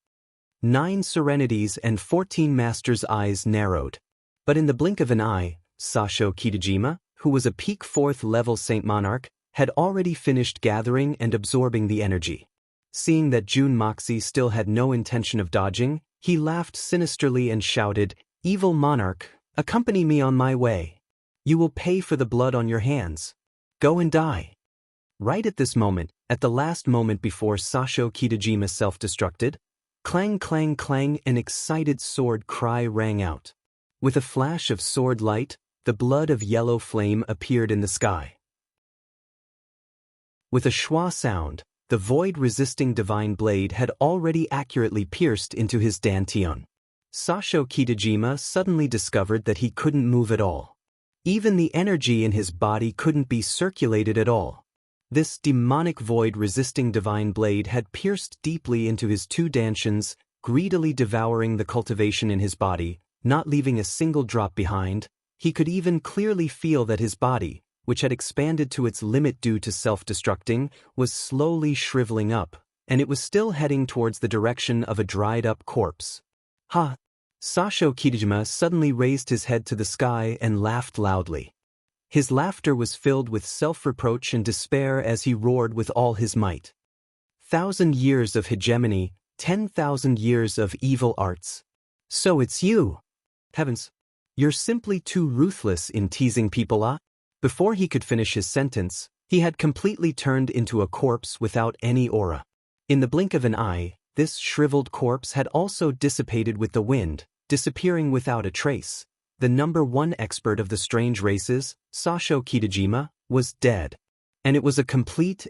9 serenities and 14 masters' eyes narrowed. But in the blink of an eye, Sasho Kitajima, who was a peak 4th level Saint Monarch, had already finished gathering and absorbing the energy. Seeing that Jun Moxie still had no intention of dodging, he laughed sinisterly and shouted, "Evil Monarch, accompany me on my way. You will pay for the blood on your hands. Go and die." Right at this moment, at the last moment before Sasho Kitajima self-destructed, clang clang clang, an excited sword cry rang out. With a flash of sword light, the blood of yellow flame appeared in the sky. With a schwa sound, the void-resisting divine blade had already accurately pierced into his dantian. Sasho Kitajima suddenly discovered that he couldn't move at all. Even the energy in his body couldn't be circulated at all. This demonic void-resisting divine blade had pierced deeply into his 2 dantians, greedily devouring the cultivation in his body, not leaving a single drop behind. He could even clearly feel that his body, which had expanded to its limit due to self-destructing, was slowly shriveling up, and it was still heading towards the direction of a dried-up corpse. Ha! Sasho Kitajima suddenly raised his head to the sky and laughed loudly. His laughter was filled with self-reproach and despair as he roared with all his might. 1,000 years of hegemony, 10,000 years of evil arts. So it's you! Heavens! You're simply too ruthless in teasing people, ah? Before he could finish his sentence, he had completely turned into a corpse without any aura. In the blink of an eye, this shriveled corpse had also dissipated with the wind, disappearing without a trace. The number 1 expert of the strange races, Sasho Kitajima, was dead. And it was a complete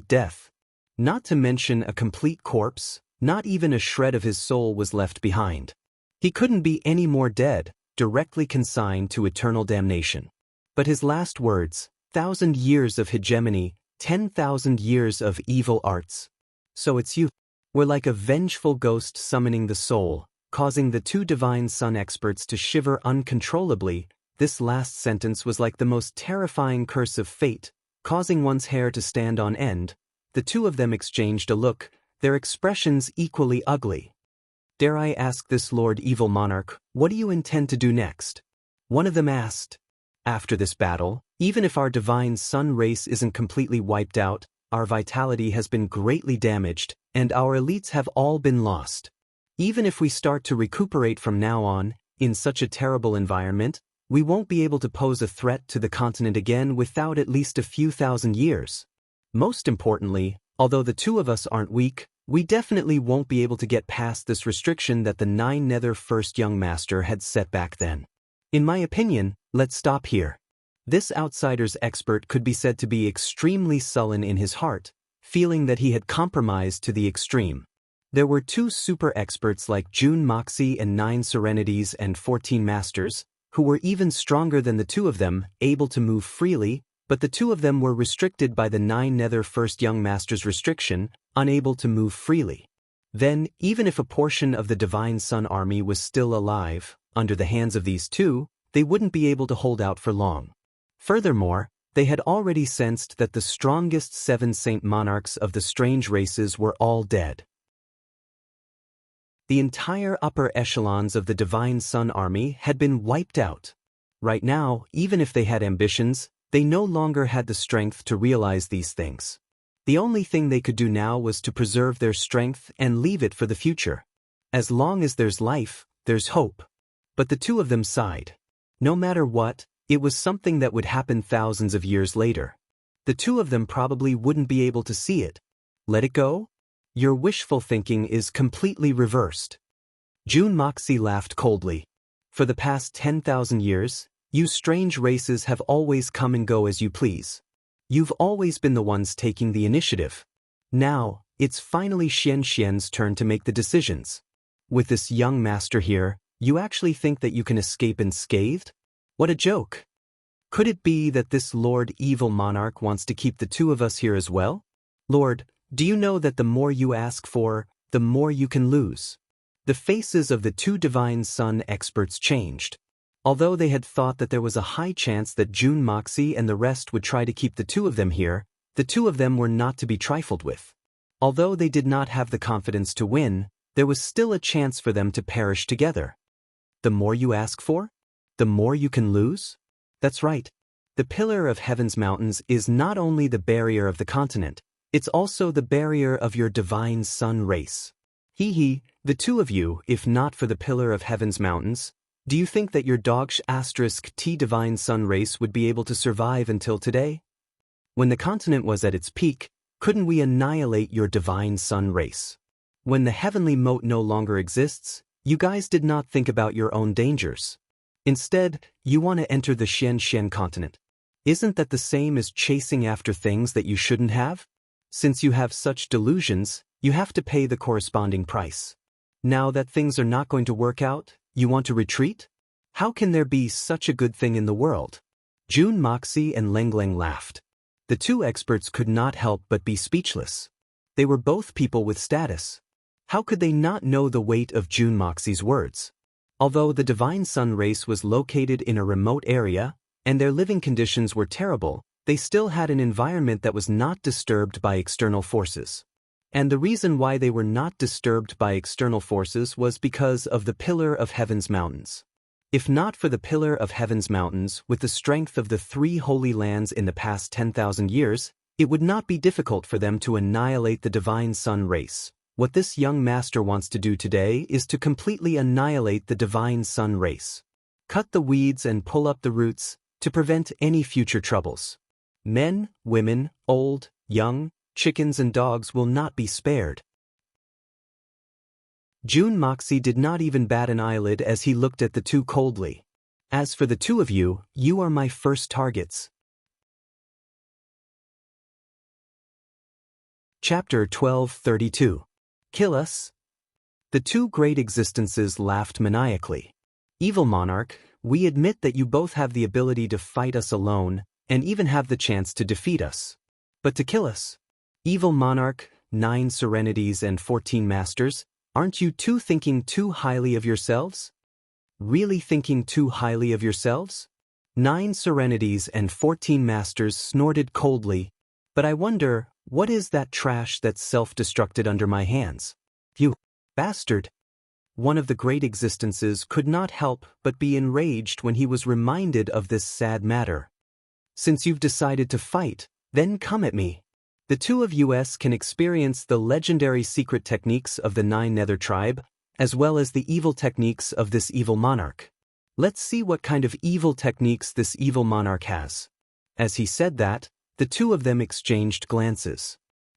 death. Not to mention a complete corpse, not even a shred of his soul was left behind. He couldn't be any more dead, directly consigned to eternal damnation. But his last words, 1,000 years of hegemony, 10,000 years of evil arts. So it's you, were like a vengeful ghost summoning the soul, causing the 2 divine sun experts to shiver uncontrollably. This last sentence was like the most terrifying curse of fate, causing one's hair to stand on end. The 2 of them exchanged a look, their expressions equally ugly. Dare I ask this Lord Evil Monarch, what do you intend to do next? One of them asked. After this battle, even if our divine sun race isn't completely wiped out, our vitality has been greatly damaged, and our elites have all been lost. Even if we start to recuperate from now on, in such a terrible environment, we won't be able to pose a threat to the continent again without at least a few thousand years. Most importantly, although the 2 of us aren't weak, we definitely won't be able to get past this restriction that the 9 Nether First Young Master had set back then. In my opinion, let's stop here. This outsider's expert could be said to be extremely sullen in his heart, feeling that he had compromised to the extreme. There were 2 super experts like Jun Moxie and 9 Serenities and 14 Masters, who were even stronger than the 2 of them, able to move freely, but the 2 of them were restricted by the 9 Nether First Young Master's restriction, unable to move freely. Then, even if a portion of the Divine Sun Army was still alive, under the hands of these 2, they wouldn't be able to hold out for long. Furthermore, they had already sensed that the strongest 7 Saint Monarchs of the strange races were all dead. The entire upper echelons of the Divine Sun Army had been wiped out. Right now, even if they had ambitions, they no longer had the strength to realize these things. The only thing they could do now was to preserve their strength and leave it for the future. As long as there's life, there's hope. But the two of them sighed. No matter what, it was something that would happen thousands of years later. The two of them probably wouldn't be able to see it. Let it go? Your wishful thinking is completely reversed. June Moxie laughed coldly. For the past 10,000 years, you strange races have always come and go as you please. You've always been the ones taking the initiative. Now, it's finally Xian's turn to make the decisions. With this young master here, you actually think that you can escape unscathed? What a joke. Could it be that this Lord Evil Monarch wants to keep the two of us here as well? Lord, do you know that the more you ask for, the more you can lose? The faces of the two Divine Sun experts changed. Although they had thought that there was a high chance that June Moxie and the rest would try to keep the two of them here, the two of them were not to be trifled with. Although they did not have the confidence to win, there was still a chance for them to perish together. The more you ask for, the more you can lose? That's right. The Pillar of Heaven's Mountains is not only the barrier of the continent, it's also the barrier of your Divine Sun race. The two of you, if not for the Pillar of Heaven's Mountains, do you think that your *T Divine Sun race would be able to survive until today? When the continent was at its peak, couldn't we annihilate your Divine Sun race? When the heavenly moat no longer exists, you guys did not think about your own dangers. Instead, you want to enter the Xian continent. Isn't that the same as chasing after things that you shouldn't have? Since you have such delusions, you have to pay the corresponding price. Now that things are not going to work out, you want to retreat? How can there be such a good thing in the world? June Moxie and Leng laughed. The two experts could not help but be speechless. They were both people with status. How could they not know the weight of June Moxie's words? Although the Divine Sun race was located in a remote area, and their living conditions were terrible, they still had an environment that was not disturbed by external forces. And the reason why they were not disturbed by external forces was because of the Pillar of Heaven's Mountains. If not for the Pillar of Heaven's Mountains, with the strength of the three holy lands in the past 10,000 years, it would not be difficult for them to annihilate the Divine Sun race. What this young master wants to do today is to completely annihilate the Divine Sun race. Cut the weeds and pull up the roots to prevent any future troubles. Men, women, old, young, chickens and dogs will not be spared. June Moxie did not even bat an eyelid as he looked at the two coldly. As for the two of you, you are my first targets. Chapter 1232. Kill us? The two great existences laughed maniacally. Evil Monarch, we admit that you both have the ability to fight us alone, and even have the chance to defeat us. But to kill us? Evil Monarch, 9 serenities and 14 masters, aren't you two thinking too highly of yourselves? Really thinking too highly of yourselves? 9 serenities and 14 masters snorted coldly. But I wonder, what is that trash that's self-destructed under my hands? You bastard! One of the great existences could not help but be enraged when he was reminded of this sad matter. Since you've decided to fight, then come at me. The two of us can experience the legendary secret techniques of the 9 Nether tribe, as well as the evil techniques of this evil monarch. Let's see what kind of evil techniques this evil monarch has. As he said that, the two of them exchanged glances.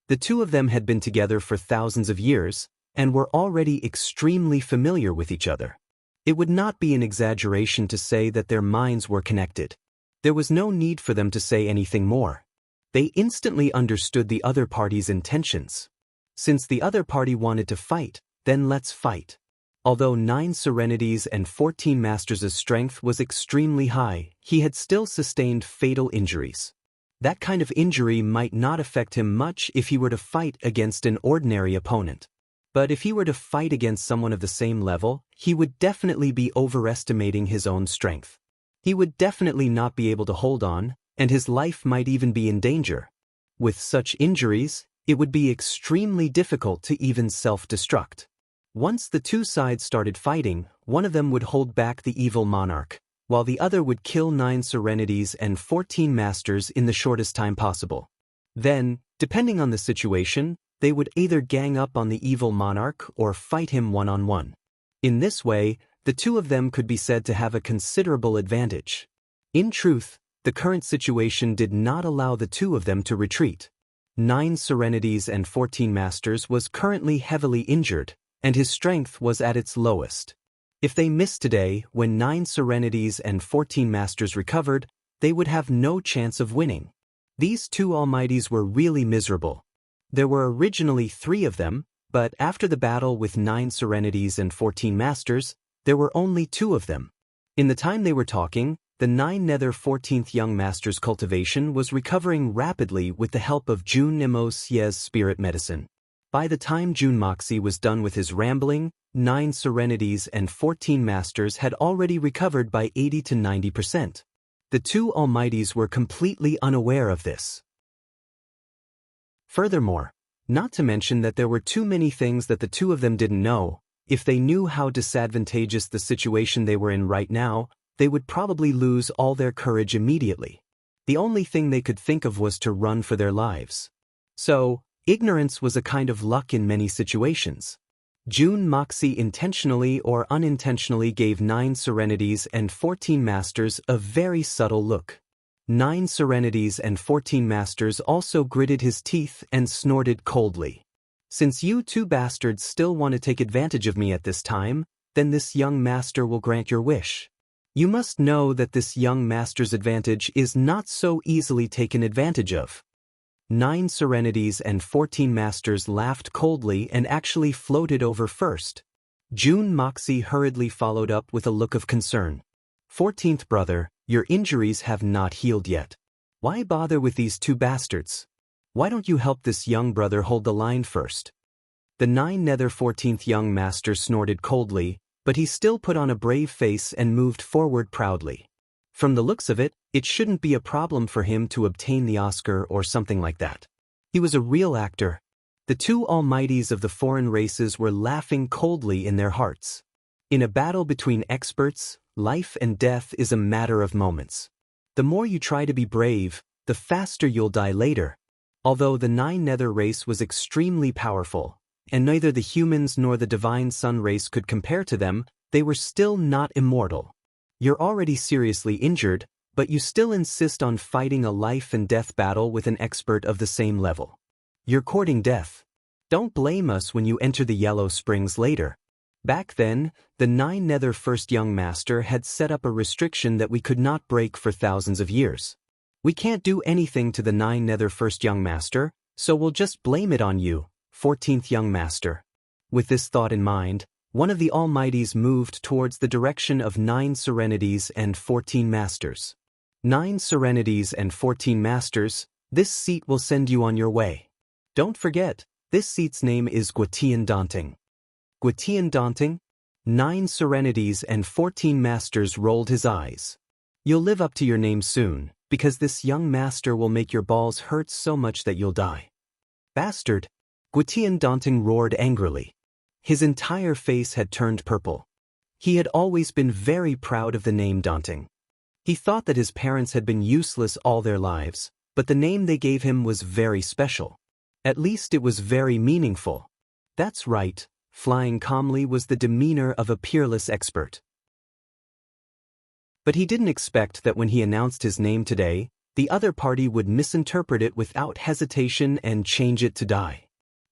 The two of them had been together for thousands of years, and were already extremely familiar with each other. It would not be an exaggeration to say that their minds were connected. There was no need for them to say anything more. They instantly understood the other party's intentions. Since the other party wanted to fight, then let's fight. Although 9 serenities and 14 masters' strength was extremely high, he had still sustained fatal injuries. That kind of injury might not affect him much if he were to fight against an ordinary opponent. But if he were to fight against someone of the same level, he would definitely be overestimating his own strength. He would definitely not be able to hold on, and his life might even be in danger. With such injuries, it would be extremely difficult to even self-destruct. Once the two sides started fighting, one of them would hold back the evil monarch, while the other would kill 9 serenities and 14 masters in the shortest time possible. Then, depending on the situation, they would either gang up on the evil monarch or fight him one-on-one. In this way, the two of them could be said to have a considerable advantage. In truth, the current situation did not allow the two of them to retreat. 9 Serenities and 14 Masters was currently heavily injured, and his strength was at its lowest. If they missed today, when 9 Serenities and 14 Masters recovered, they would have no chance of winning. These two Almighties were really miserable. There were originally 3 of them, but after the battle with 9 Serenities and 14 Masters, there were only 2 of them. In the time they were talking, the 9 Nether 14th Young Master's cultivation was recovering rapidly with the help of Jun Nemos Ye's spirit medicine. By the time Jun Moxie was done with his rambling, 9 Serenities and 14 Masters had already recovered by 80 to 90%. The two Almighties were completely unaware of this. Furthermore, not to mention that there were too many things that the two of them didn't know. If they knew how disadvantageous the situation they were in right now, they would probably lose all their courage immediately. The only thing they could think of was to run for their lives. So, ignorance was a kind of luck in many situations. Jun Moxie intentionally or unintentionally gave 9 Serenities and 14 Masters a very subtle look. 9 Serenities and 14 Masters also gritted his teeth and snorted coldly. Since you two bastards still want to take advantage of me at this time, then this young master will grant your wish. You must know that this young master's advantage is not so easily taken advantage of. 9 Serenities and 14 Masters laughed coldly and actually floated over first. Jun Moxie hurriedly followed up with a look of concern. 14th brother, your injuries have not healed yet. Why bother with these two bastards? Why don't you help this young brother hold the line first? The 9 Nether 14th Young Master snorted coldly, but he still put on a brave face and moved forward proudly. From the looks of it, it shouldn't be a problem for him to obtain the Oscar or something like that. He was a real actor. The two Almighties of the foreign races were laughing coldly in their hearts. In a battle between experts, life and death is a matter of moments. The more you try to be brave, the faster you'll die later. Although the 9 Nether race was extremely powerful, and neither the humans nor the Divine Sun race could compare to them, they were still not immortal. You're already seriously injured, but you still insist on fighting a life and death battle with an expert of the same level. You're courting death. Don't blame us when you enter the Yellow Springs later. Back then, the 9 Nether First Young Master had set up a restriction that we could not break for thousands of years. We can't do anything to the 9 Nether First Young Master, so we'll just blame it on you, 14th Young Master. With this thought in mind, one of the Almighties moved towards the direction of 9 Serenities and 14 Masters. 9 Serenities and 14 Masters, this seat will send you on your way. Don't forget, this seat's name is Guitian Daunting. Guitian Daunting? 9 Serenities and 14 Masters rolled his eyes. You'll live up to your name soon, because this young master will make your balls hurt so much that you'll die. Bastard! Guitian Daunting roared angrily. His entire face had turned purple. He had always been very proud of the name Daunting. He thought that his parents had been useless all their lives, but the name they gave him was very special. At least it was very meaningful. That's right, flying calmly was the demeanor of a peerless expert. But he didn't expect that when he announced his name today, the other party would misinterpret it without hesitation and change it to die.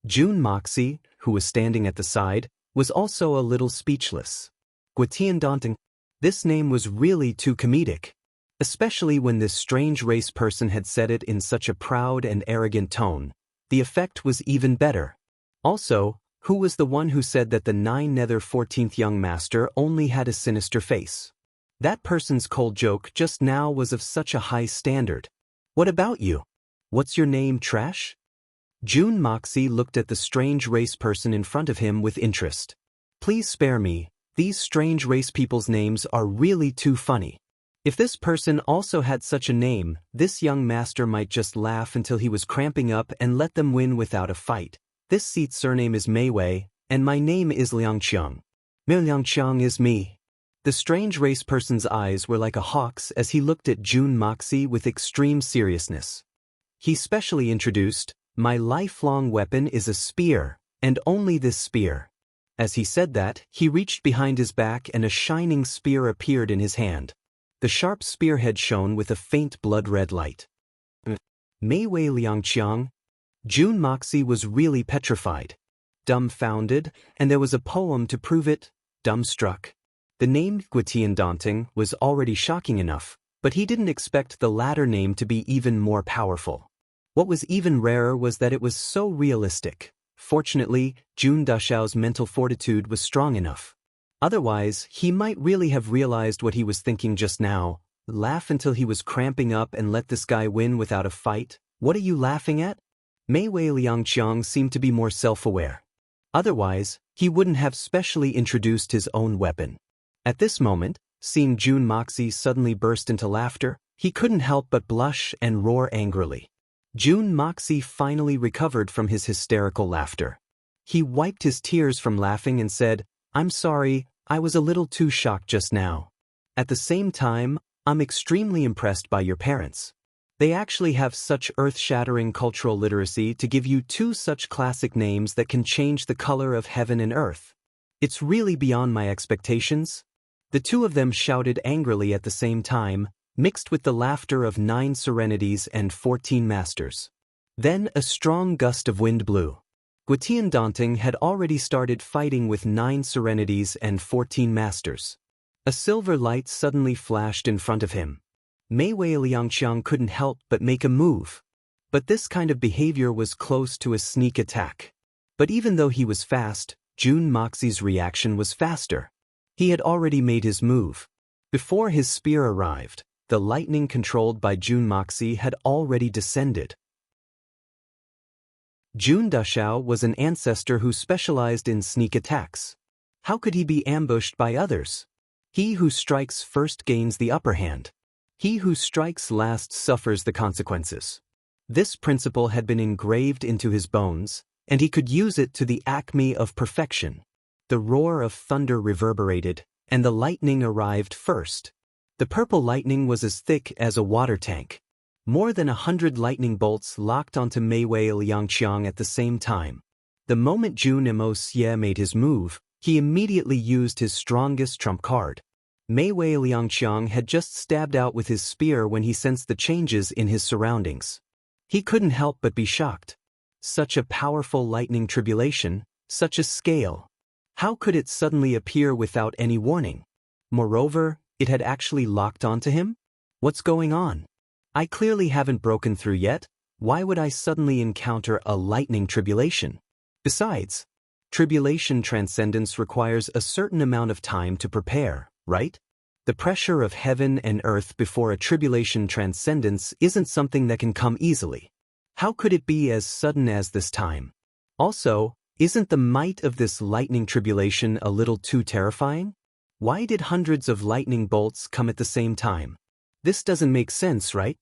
Jun Moxie, who was standing at the side, was also a little speechless. Guitian Daunting. This name was really too comedic. Especially when this strange race person had said it in such a proud and arrogant tone. The effect was even better. Also, who was the one who said that the 9 Nether 14th Young Master only had a sinister face? That person's cold joke just now was of such a high standard. What about you? What's your name, trash? Jun Moxie looked at the strange race person in front of him with interest. Please spare me, these strange race people's names are really too funny. If this person also had such a name, this young master might just laugh until he was cramping up and let them win without a fight. This seat's surname is Meiwei, and my name is Liangqiang. Liangqiang is me. The strange race person's eyes were like a hawk's as he looked at Jun Moxie with extreme seriousness. He specially introduced, My lifelong weapon is a spear, and only this spear. As he said that, he reached behind his back and a shining spear appeared in his hand. The sharp spearhead shone with a faint blood-red light. Mei Wei Liangqiang. Jun Moxie was really petrified, dumbfounded, and there was a poem to prove it, dumbstruck. The name Guitian was already shocking enough, but he didn't expect the latter name to be even more powerful. What was even rarer was that it was so realistic. Fortunately, Jun Dashao's mental fortitude was strong enough. Otherwise, he might really have realized what he was thinking just now, laugh until he was cramping up and let this guy win without a fight. What are you laughing at? Mei Wei Liangqiang seemed to be more self-aware. Otherwise, he wouldn't have specially introduced his own weapon. At this moment, seeing Jun Moxie suddenly burst into laughter, he couldn't help but blush and roar angrily. Jun Moxie finally recovered from his hysterical laughter. He wiped his tears from laughing and said, "I'm sorry, I was a little too shocked just now. At the same time, I'm extremely impressed by your parents. They actually have such earth-shattering cultural literacy to give you two such classic names that can change the color of heaven and earth. It's really beyond my expectations." The two of them shouted angrily at the same time, mixed with the laughter of 9 serenities and 14 masters. Then a strong gust of wind blew. Guitian had already started fighting with 9 serenities and 14 masters. A silver light suddenly flashed in front of him. Mei Wei Liangqiang couldn't help but make a move. But this kind of behavior was close to a sneak attack. But even though he was fast, Jun Moxie's reaction was faster. He had already made his move. Before his spear arrived, the lightning controlled by Jun Moxie had already descended. Jun Dashao was an ancestor who specialized in sneak attacks. How could he be ambushed by others? He who strikes first gains the upper hand. He who strikes last suffers the consequences. This principle had been engraved into his bones, and he could use it to the acme of perfection. The roar of thunder reverberated, and the lightning arrived first. The purple lightning was as thick as a water tank. More than 100 lightning bolts locked onto Mei Wei Liangqiang at the same time. The moment Jun Moxie made his move, he immediately used his strongest trump card. Mei Wei Liangqiang had just stabbed out with his spear when he sensed the changes in his surroundings. He couldn't help but be shocked. Such a powerful lightning tribulation, such a scale. How could it suddenly appear without any warning? Moreover, it had actually locked onto him? What's going on? I clearly haven't broken through yet. Why would I suddenly encounter a lightning tribulation? Besides, tribulation transcendence requires a certain amount of time to prepare, right? The pressure of heaven and earth before a tribulation transcendence isn't something that can come easily. How could it be as sudden as this time? Also, isn't the might of this lightning tribulation a little too terrifying? Why did hundreds of lightning bolts come at the same time? This doesn't make sense, right?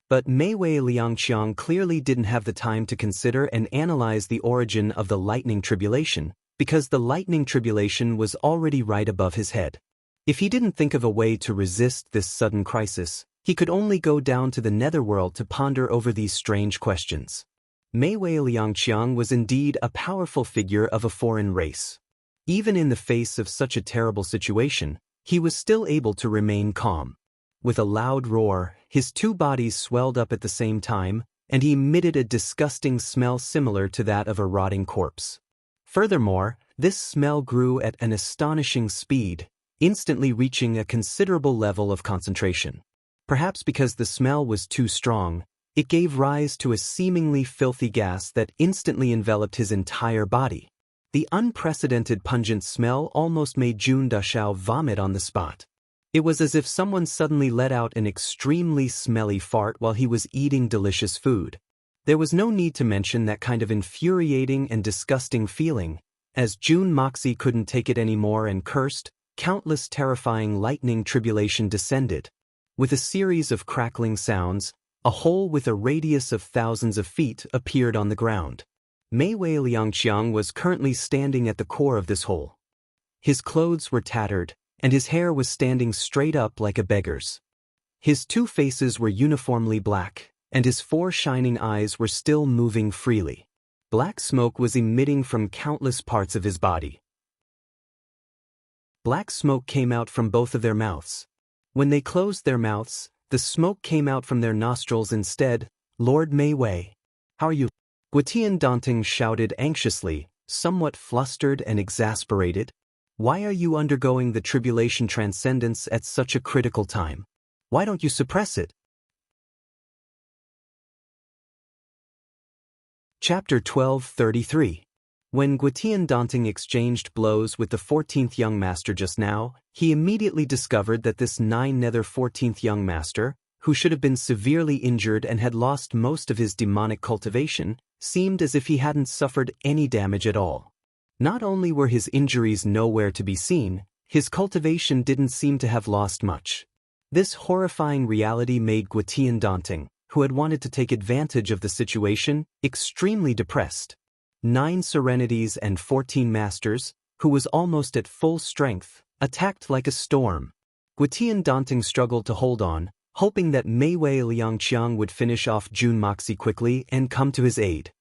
But Mei Wei Liangqiang clearly didn't have the time to consider and analyze the origin of the lightning tribulation, because the lightning tribulation was already right above his head. If he didn't think of a way to resist this sudden crisis, he could only go down to the netherworld to ponder over these strange questions. Mei Wei Liangqiang was indeed a powerful figure of a foreign race. Even in the face of such a terrible situation, he was still able to remain calm. With a loud roar, his two bodies swelled up at the same time, and he emitted a disgusting smell similar to that of a rotting corpse. Furthermore, this smell grew at an astonishing speed, instantly reaching a considerable level of concentration. Perhaps because the smell was too strong, it gave rise to a seemingly filthy gas that instantly enveloped his entire body. The unprecedented pungent smell almost made Jun Dashao vomit on the spot. It was as if someone suddenly let out an extremely smelly fart while he was eating delicious food. There was no need to mention that kind of infuriating and disgusting feeling. As Jun Moxie couldn't take it anymore and cursed, countless terrifying lightning tribulation descended. With a series of crackling sounds, a hole with a radius of thousands of feet appeared on the ground. Mei Wei Liangqiang was currently standing at the core of this hole. His clothes were tattered, and his hair was standing straight up like a beggar's. His two faces were uniformly black, and his 4 shining eyes were still moving freely. Black smoke was emitting from countless parts of his body. Black smoke came out from both of their mouths. When they closed their mouths, the smoke came out from their nostrils instead. Lord Mei Wei, how are you? Guitian Danting shouted anxiously, somewhat flustered and exasperated. Why are you undergoing the tribulation transcendence at such a critical time? Why don't you suppress it? Chapter 12:33. When Guitian Danting exchanged blows with the 14th young master just now, he immediately discovered that this 9-nether 14th young master, who should have been severely injured and had lost most of his demonic cultivation, seemed as if he hadn't suffered any damage at all. Not only were his injuries nowhere to be seen, his cultivation didn't seem to have lost much. This horrifying reality made Guitian Danting, who had wanted to take advantage of the situation, extremely depressed. 9 serenities and 14 masters, who was almost at full strength, attacked like a storm. Guitian Danting struggled to hold on, hoping that Mei Wei Liangqiang would finish off Jun Moxie quickly and come to his aid.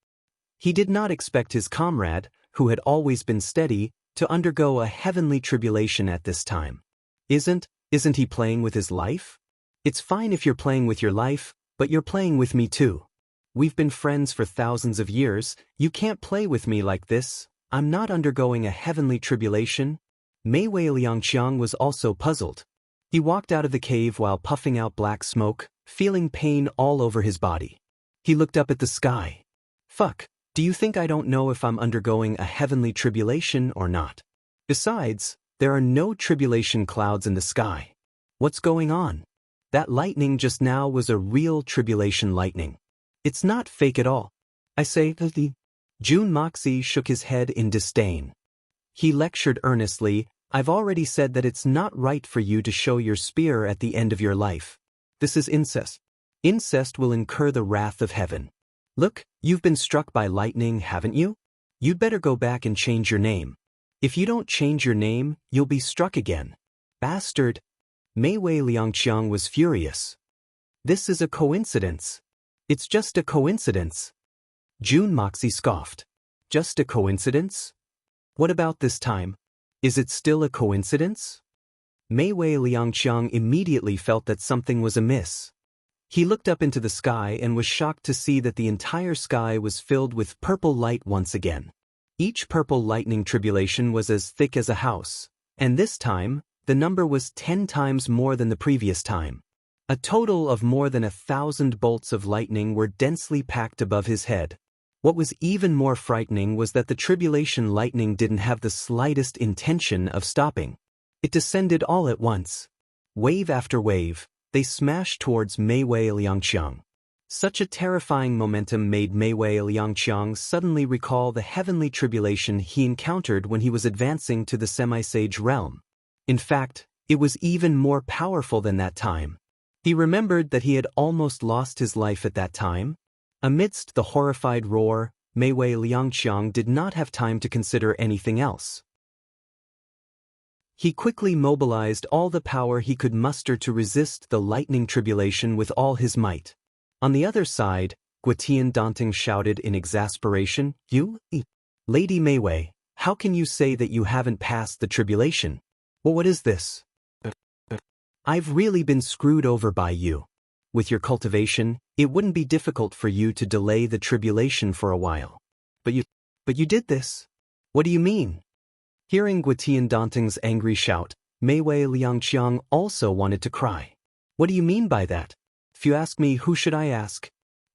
He did not expect his comrade, who had always been steady, to undergo a heavenly tribulation at this time. Isn't he playing with his life? It's fine if you're playing with your life, but you're playing with me too. We've been friends for thousands of years, you can't play with me like this. I'm not undergoing a heavenly tribulation. Mei Wei Liangqiang was also puzzled. He walked out of the cave while puffing out black smoke, feeling pain all over his body. He looked up at the sky. Fuck, do you think I don't know if I'm undergoing a heavenly tribulation or not? Besides, there are no tribulation clouds in the sky. What's going on? That lightning just now was a real tribulation lightning. It's not fake at all. I say, Jun Moxie shook his head in disdain. He lectured earnestly, I've already said that it's not right for you to show your spear at the end of your life. This is incest. Incest will incur the wrath of heaven. Look, you've been struck by lightning, haven't you? You'd better go back and change your name. If you don't change your name, you'll be struck again. Bastard. Mei Wei Liangqiang was furious. This is a coincidence. It's just a coincidence. Jun Moxie scoffed. Just a coincidence? What about this time? Is it still a coincidence? Mei Wei Liangqiang immediately felt that something was amiss. He looked up into the sky and was shocked to see that the entire sky was filled with purple light once again. Each purple lightning tribulation was as thick as a house, and this time, the number was 10 times more than the previous time. A total of more than 1,000 bolts of lightning were densely packed above his head. What was even more frightening was that the tribulation lightning didn't have the slightest intention of stopping. It descended all at once. Wave after wave, they smashed towards Mei Wei Liangqiang. Such a terrifying momentum made Mei Wei Liangqiang suddenly recall the heavenly tribulation he encountered when he was advancing to the semi-sage realm. In fact, it was even more powerful than that time. He remembered that he had almost lost his life at that time. Amidst the horrified roar, Mei Wei Liangqiang did not have time to consider anything else. He quickly mobilized all the power he could muster to resist the lightning tribulation with all his might. On the other side, Guitian Danting shouted in exasperation, You? Lady Mei Wei, how can you say that you haven't passed the tribulation? Well, what is this? I've really been screwed over by you. With your cultivation, it wouldn't be difficult for you to delay the tribulation for a while. But you did this. What do you mean? Hearing Guitian Danting's angry shout, Mei Wei Liangqiang also wanted to cry. What do you mean by that? If you ask me, who should I ask?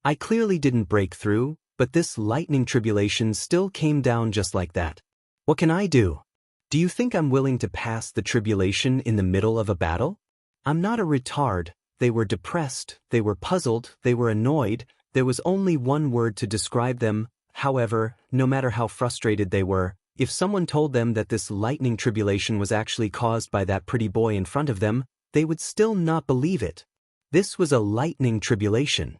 I clearly didn't break through, but this lightning tribulation still came down just like that. What can I do? Do you think I'm willing to pass the tribulation in the middle of a battle? I'm not a retard. They were depressed, they were puzzled, they were annoyed. There was only one word to describe them. However, no matter how frustrated they were, if someone told them that this lightning tribulation was actually caused by that pretty boy in front of them, they would still not believe it. This was a lightning tribulation.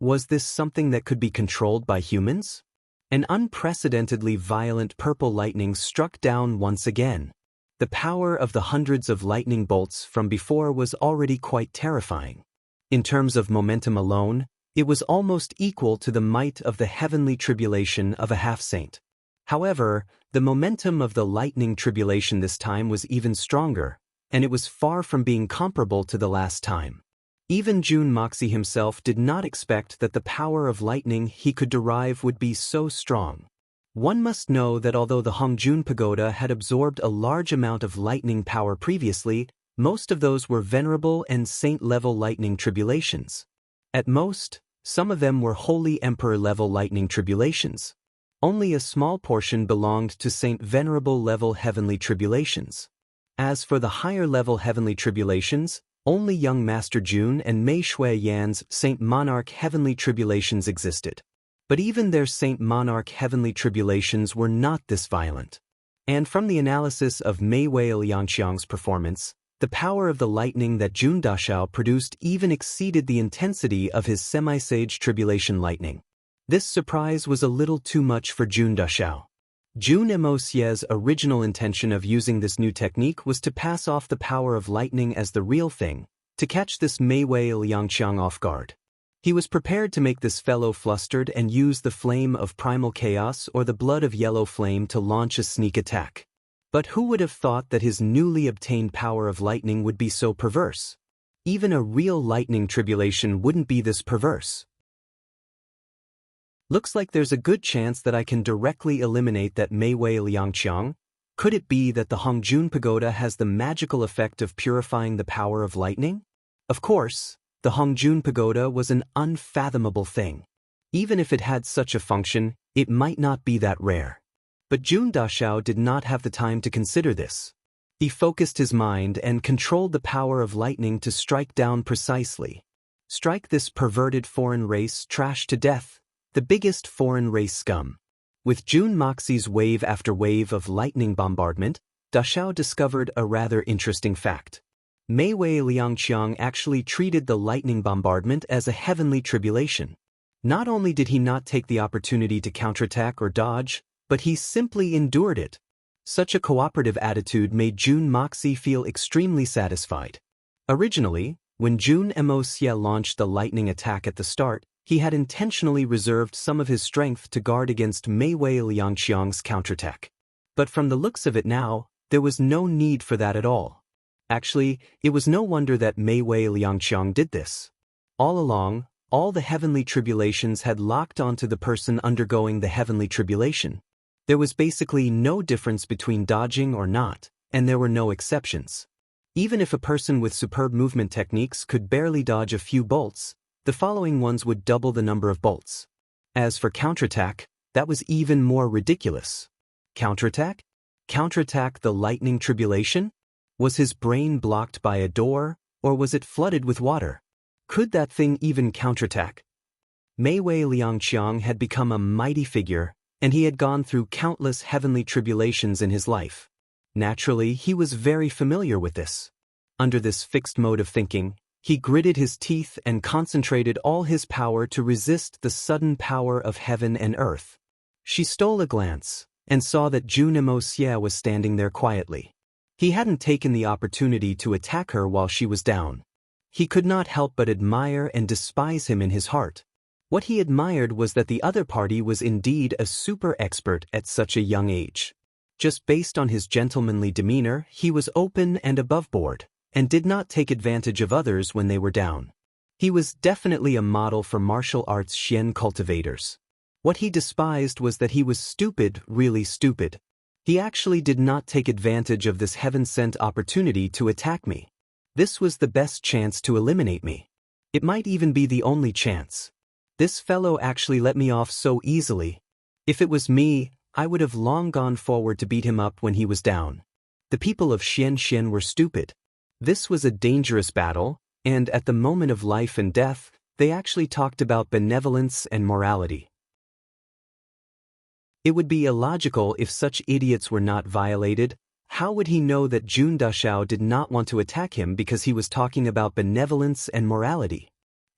Was this something that could be controlled by humans? An unprecedentedly violent purple lightning struck down once again. The power of the hundreds of lightning bolts from before was already quite terrifying. In terms of momentum alone, It was almost equal to the might of the heavenly tribulation of a half-saint. However, the momentum of the lightning tribulation this time was even stronger, and it was far from being comparable to the last time. Even Jun Moxie himself did not expect that the power of lightning he could derive would be so strong. One must know that although the Hongjun Pagoda had absorbed a large amount of lightning power previously, most of those were venerable and saint-level lightning tribulations. At most, some of them were holy emperor-level lightning tribulations. Only a small portion belonged to saint-venerable-level heavenly tribulations. As for the higher-level heavenly tribulations, only young Master Jun and Mei Shui Yan's Saint Monarch heavenly tribulations existed. But even their Saint Monarch heavenly tribulations were not this violent. And from the analysis of Mei Wei Liangqiang's performance, the power of the lightning that Jun Dashao produced even exceeded the intensity of his semi-sage tribulation lightning. This surprise was a little too much for Jun Dashao. Jun Moxie's original intention of using this new technique was to pass off the power of lightning as the real thing, to catch this Mei Wei Liangqiang off guard. He was prepared to make this fellow flustered and use the flame of primal chaos or the blood of yellow flame to launch a sneak attack. But who would have thought that his newly obtained power of lightning would be so perverse? Even a real lightning tribulation wouldn't be this perverse. Looks like there's a good chance that I can directly eliminate that Mei Wei Liangqiang. Could it be that the Hongjun Pagoda has the magical effect of purifying the power of lightning? Of course, the Hongjun Pagoda was an unfathomable thing. Even if it had such a function, it might not be that rare. But Jun Dashao did not have the time to consider this. He focused his mind and controlled the power of lightning to strike down precisely. Strike this perverted foreign race trash to death, the biggest foreign race scum. With Jun Moxie's wave after wave of lightning bombardment, Dashao discovered a rather interesting fact. Mei Wei Liangqiang actually treated the lightning bombardment as a heavenly tribulation. Not only did he not take the opportunity to counterattack or dodge, but he simply endured it. Such a cooperative attitude made Jun Moxie feel extremely satisfied. Originally, when Jun Moxie launched the lightning attack at the start, he had intentionally reserved some of his strength to guard against Mei Wei Liangqiang's counterattack. But from the looks of it now, there was no need for that at all. Actually, it was no wonder that Mei Wei Liangqiang did this. All along, all the heavenly tribulations had locked onto the person undergoing the heavenly tribulation. There was basically no difference between dodging or not, and there were no exceptions. Even if a person with superb movement techniques could barely dodge a few bolts, the following ones would double the number of bolts. As for counterattack, that was even more ridiculous. Counterattack? Counterattack the lightning tribulation? Was his brain blocked by a door, or was it flooded with water? Could that thing even counterattack? Mei Wei Liangqiang had become a mighty figure, and he had gone through countless heavenly tribulations in his life. Naturally, he was very familiar with this. Under this fixed mode of thinking, he gritted his teeth and concentrated all his power to resist the sudden power of heaven and earth. She stole a glance, and saw that Jun Moxie was standing there quietly. He hadn't taken the opportunity to attack her while she was down. He could not help but admire and despise him in his heart. What he admired was that the other party was indeed a super expert at such a young age. Just based on his gentlemanly demeanor, he was open and aboveboard, and did not take advantage of others when they were down. He was definitely a model for martial arts Xian cultivators. What he despised was that he was stupid, really stupid. He actually did not take advantage of this heaven-sent opportunity to attack me. This was the best chance to eliminate me. It might even be the only chance. This fellow actually let me off so easily. If it was me, I would have long gone forward to beat him up when he was down. The people of Xian were stupid. This was a dangerous battle, and at the moment of life and death, they actually talked about benevolence and morality. It would be illogical if such idiots were not violated. How would he know that Jun Dashao did not want to attack him because he was talking about benevolence and morality?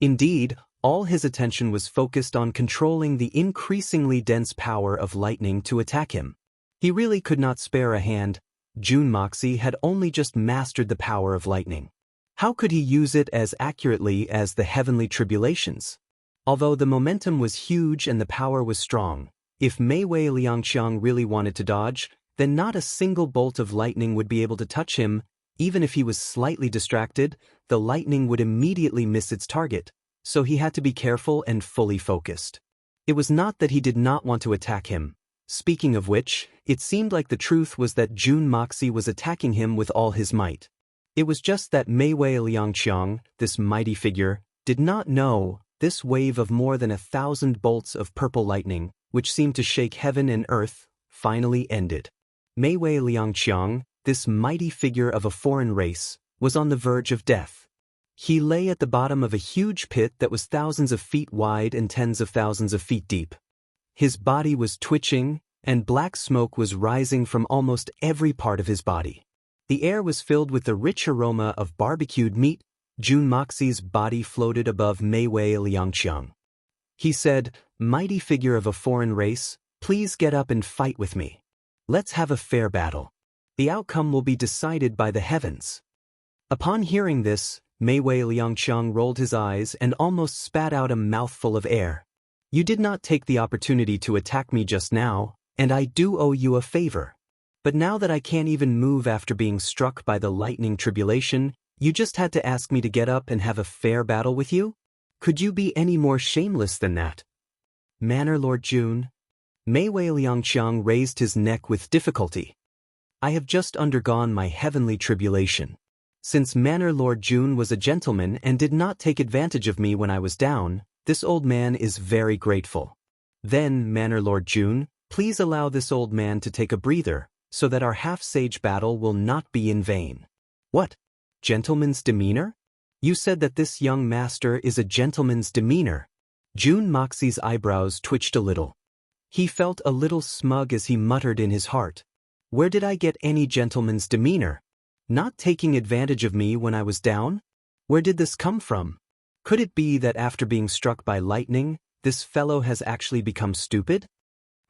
Indeed, all his attention was focused on controlling the increasingly dense power of lightning to attack him. He really could not spare a hand. Jun Moxie had only just mastered the power of lightning. How could he use it as accurately as the heavenly tribulations? Although the momentum was huge and the power was strong, if Mei Wei Liangqiang really wanted to dodge, then not a single bolt of lightning would be able to touch him. Even if he was slightly distracted, the lightning would immediately miss its target, so he had to be careful and fully focused. It was not that he did not want to attack him. Speaking of which, it seemed like the truth was that Jun Moxie was attacking him with all his might. It was just that Mei Wei Liangqiang, this mighty figure, did not know this wave of more than 1,000 bolts of purple lightning, which seemed to shake heaven and earth, finally ended. Mei Wei Liangqiang, this mighty figure of a foreign race, was on the verge of death. He lay at the bottom of a huge pit that was thousands of feet wide and tens of thousands of feet deep. His body was twitching, and black smoke was rising from almost every part of his body. The air was filled with the rich aroma of barbecued meat. Jun Moxie's body floated above Mei Wei Liangqiang. He said, "Mighty figure of a foreign race, please get up and fight with me. Let's have a fair battle. The outcome will be decided by the heavens." Upon hearing this, Mei Wei Liangqiang rolled his eyes and almost spat out a mouthful of air. "You did not take the opportunity to attack me just now, and I do owe you a favor. But now that I can't even move after being struck by the lightning tribulation, you just had to ask me to get up and have a fair battle with you? Could you be any more shameless than that?" "Manor Lord Jun." Mei Wei Liangqiang raised his neck with difficulty. "I have just undergone my heavenly tribulation. Since Manor Lord Jun was a gentleman and did not take advantage of me when I was down, this old man is very grateful. Then, Manor Lord Jun, please allow this old man to take a breather, so that our half-sage battle will not be in vain." "What? Gentleman's demeanor? You said that this young master is a gentleman's demeanor." Jun Moxie's eyebrows twitched a little. He felt a little smug as he muttered in his heart, "Where did I get any gentleman's demeanor? Not taking advantage of me when I was down? Where did this come from? Could it be that after being struck by lightning, this fellow has actually become stupid?"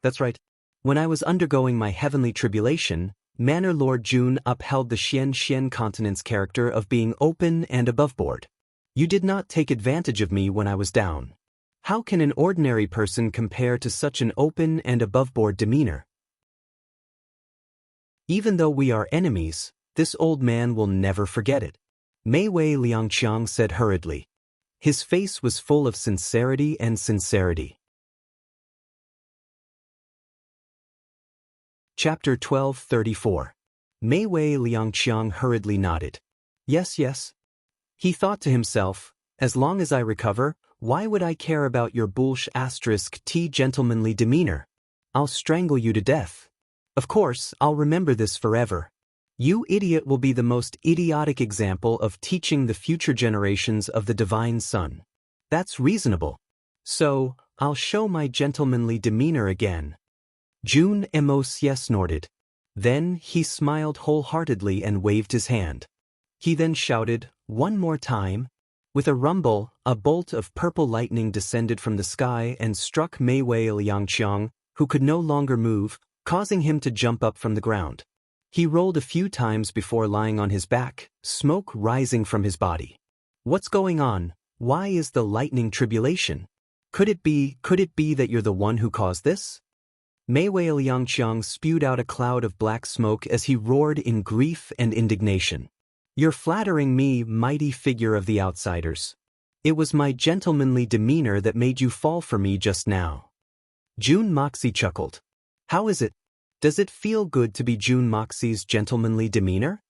"That's right. When I was undergoing my heavenly tribulation, Manor Lord Jun upheld the Xian continent's character of being open and aboveboard. You did not take advantage of me when I was down. How can an ordinary person compare to such an open and aboveboard demeanor? Even though we are enemies, this old man will never forget it," Mei Wei Liangqiang said hurriedly. His face was full of sincerity and sincerity. Chapter 12:34. Mei Wei Liangqiang hurriedly nodded. "Yes, yes." He thought to himself, "As long as I recover, why would I care about your *t gentlemanly demeanor? I'll strangle you to death. Of course, I'll remember this forever. You idiot will be the most idiotic example of teaching the future generations of the Divine Son. That's reasonable. So, I'll show my gentlemanly demeanor again." Jun Moxie snorted. Then he smiled wholeheartedly and waved his hand. He then shouted, "One more time." With a rumble, a bolt of purple lightning descended from the sky and struck Mei Wei Liangqiang, who could no longer move, causing him to jump up from the ground. He rolled a few times before lying on his back, smoke rising from his body. "What's going on? Why is the lightning tribulation? Could it be that you're the one who caused this?" Mei Wei Liangqiang spewed out a cloud of black smoke as he roared in grief and indignation. "You're flattering me, mighty figure of the outsiders. It was my gentlemanly demeanor that made you fall for me just now." Jun Moxie chuckled. "How is it? Does it feel good to be Jun Moxie's gentlemanly demeanor?"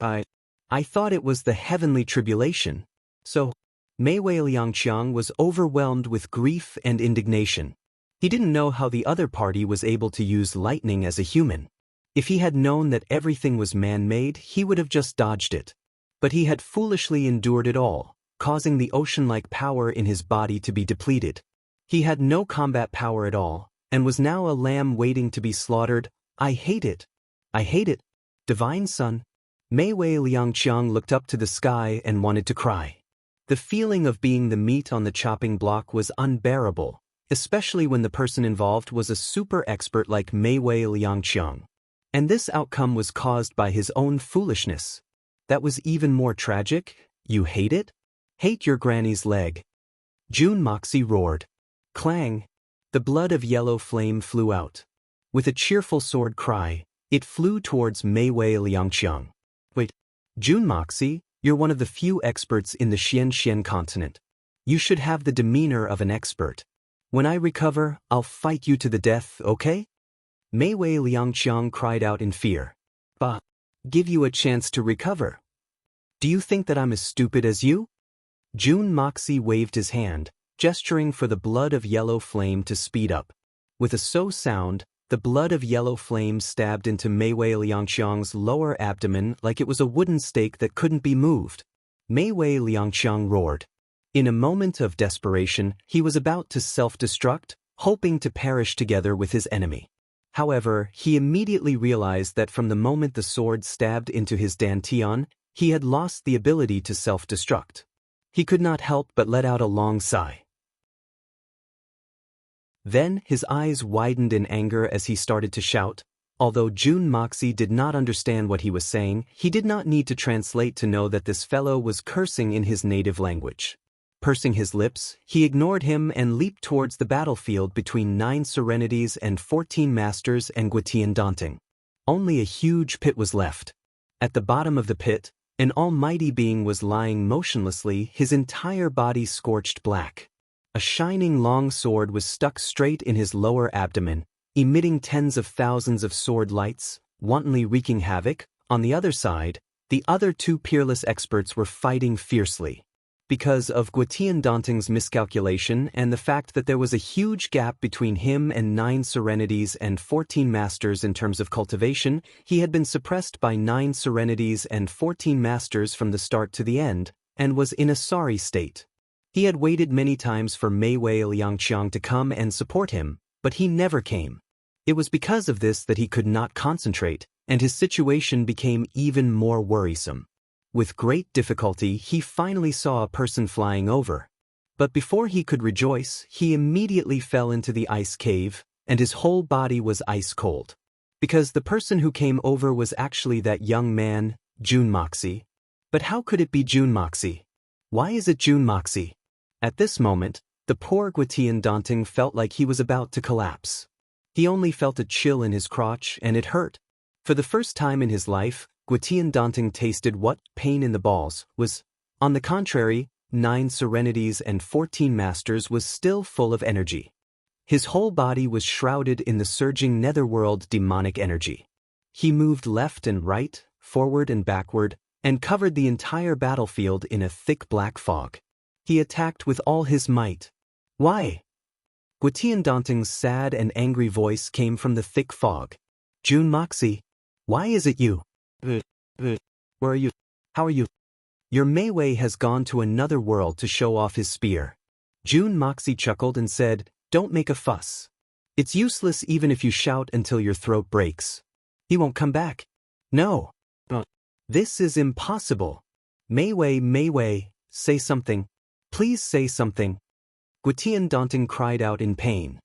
I thought it was the heavenly tribulation. So, Mei Wei Liangqiang was overwhelmed with grief and indignation. He didn't know how the other party was able to use lightning as a human. If he had known that everything was man-made, he would have just dodged it. But he had foolishly endured it all, causing the ocean-like power in his body to be depleted. He had no combat power at all, and was now a lamb waiting to be slaughtered. I hate it. I hate it. Divine Son. Mei Wei Liangqiang looked up to the sky and wanted to cry. The feeling of being the meat on the chopping block was unbearable, especially when the person involved was a super expert like Mei Wei Liangqiang. And this outcome was caused by his own foolishness. That was even more tragic. You hate it? Hate your granny's leg. June Moxie roared. Clang! The blood of yellow flame flew out. With a cheerful sword cry, it flew towards Mei Wei Liangqiang. Wait, June Moxie, you're one of the few experts in the Xian continent. You should have the demeanor of an expert. When I recover, I'll fight you to the death, okay? Mei Wei Liangqiang cried out in fear. Bah! Give you a chance to recover. Do you think that I'm as stupid as you? June Moxie waved his hand, gesturing for the blood of yellow flame to speed up. With a so sound, the blood of yellow flame stabbed into Mei Wei Liangqiang's lower abdomen like it was a wooden stake that couldn't be moved. Mei Wei Liangqiang roared. In a moment of desperation, he was about to self-destruct, hoping to perish together with his enemy. However, he immediately realized that from the moment the sword stabbed into his dantian, he had lost the ability to self-destruct. He could not help but let out a long sigh. Then his eyes widened in anger as he started to shout. Although June Moxie did not understand what he was saying, he did not need to translate to know that this fellow was cursing in his native language. Pursing his lips, he ignored him and leaped towards the battlefield between 9 Serenities and 14 Masters and Guitian Daunting. Only a huge pit was left. At the bottom of the pit, an almighty being was lying motionlessly, his entire body scorched black. A shining long sword was stuck straight in his lower abdomen, emitting tens of thousands of sword lights, wantonly wreaking havoc. On the other side, the other 2 peerless experts were fighting fiercely. Because of Guitian Daunting's miscalculation and the fact that there was a huge gap between him and 9 Serenities and 14 Masters in terms of cultivation, he had been suppressed by 9 Serenities and 14 Masters from the start to the end, and was in a sorry state. He had waited many times for Mei Wei Liangqiang to come and support him, but he never came. It was because of this that he could not concentrate, and his situation became even more worrisome. With great difficulty, he finally saw a person flying over. But before he could rejoice, he immediately fell into the ice cave, and his whole body was ice cold. Because the person who came over was actually that young man, June Moxie. But how could it be June Moxie? Why is it June Moxie? At this moment, the poor Guitian Daunting felt like he was about to collapse. He only felt a chill in his crotch, and it hurt. For the first time in his life, Guitian Daunting tasted what pain in the balls was. On the contrary, 9 Serenities and 14 Masters was still full of energy. His whole body was shrouded in the surging netherworld demonic energy. He moved left and right, forward and backward, and covered the entire battlefield in a thick black fog. He attacked with all his might. Why? Guitian Daunting's sad and angry voice came from the thick fog. June Moxie, why is it you? Where are you? How are you? Your Mei Wei has gone to another world to show off his spear. June Moxie chuckled and said, Don't make a fuss. It's useless even if you shout until your throat breaks. He won't come back. No. This is impossible. Mei Wei, say something. Please say something. Guitian Daunting cried out in pain.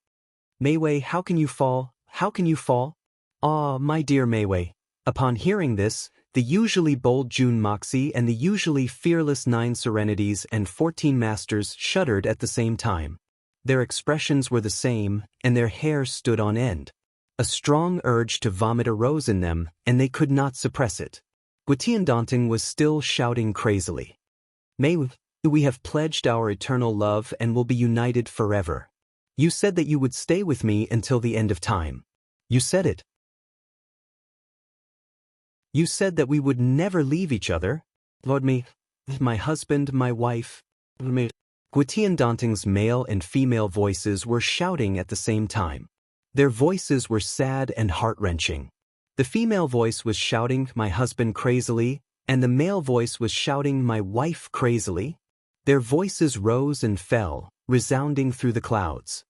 Mei Wei, how can you fall? How can you fall? Ah, my dear Mei Wei. Upon hearing this, the usually bold June Moxie and the usually fearless 9 Serenities and 14 Masters shuddered at the same time. Their expressions were the same, and their hair stood on end. A strong urge to vomit arose in them, and they could not suppress it. Guitian Daunting was still shouting crazily. Mei Wei, we have pledged our eternal love and will be united forever. You said that you would stay with me until the end of time. You said it. You said that we would never leave each other. Lord me, my husband, my wife, me. Guitian Daunting's male and female voices were shouting at the same time. Their voices were sad and heart-wrenching. The female voice was shouting, my husband crazily, and the male voice was shouting, my wife crazily. Their voices rose and fell, resounding through the clouds.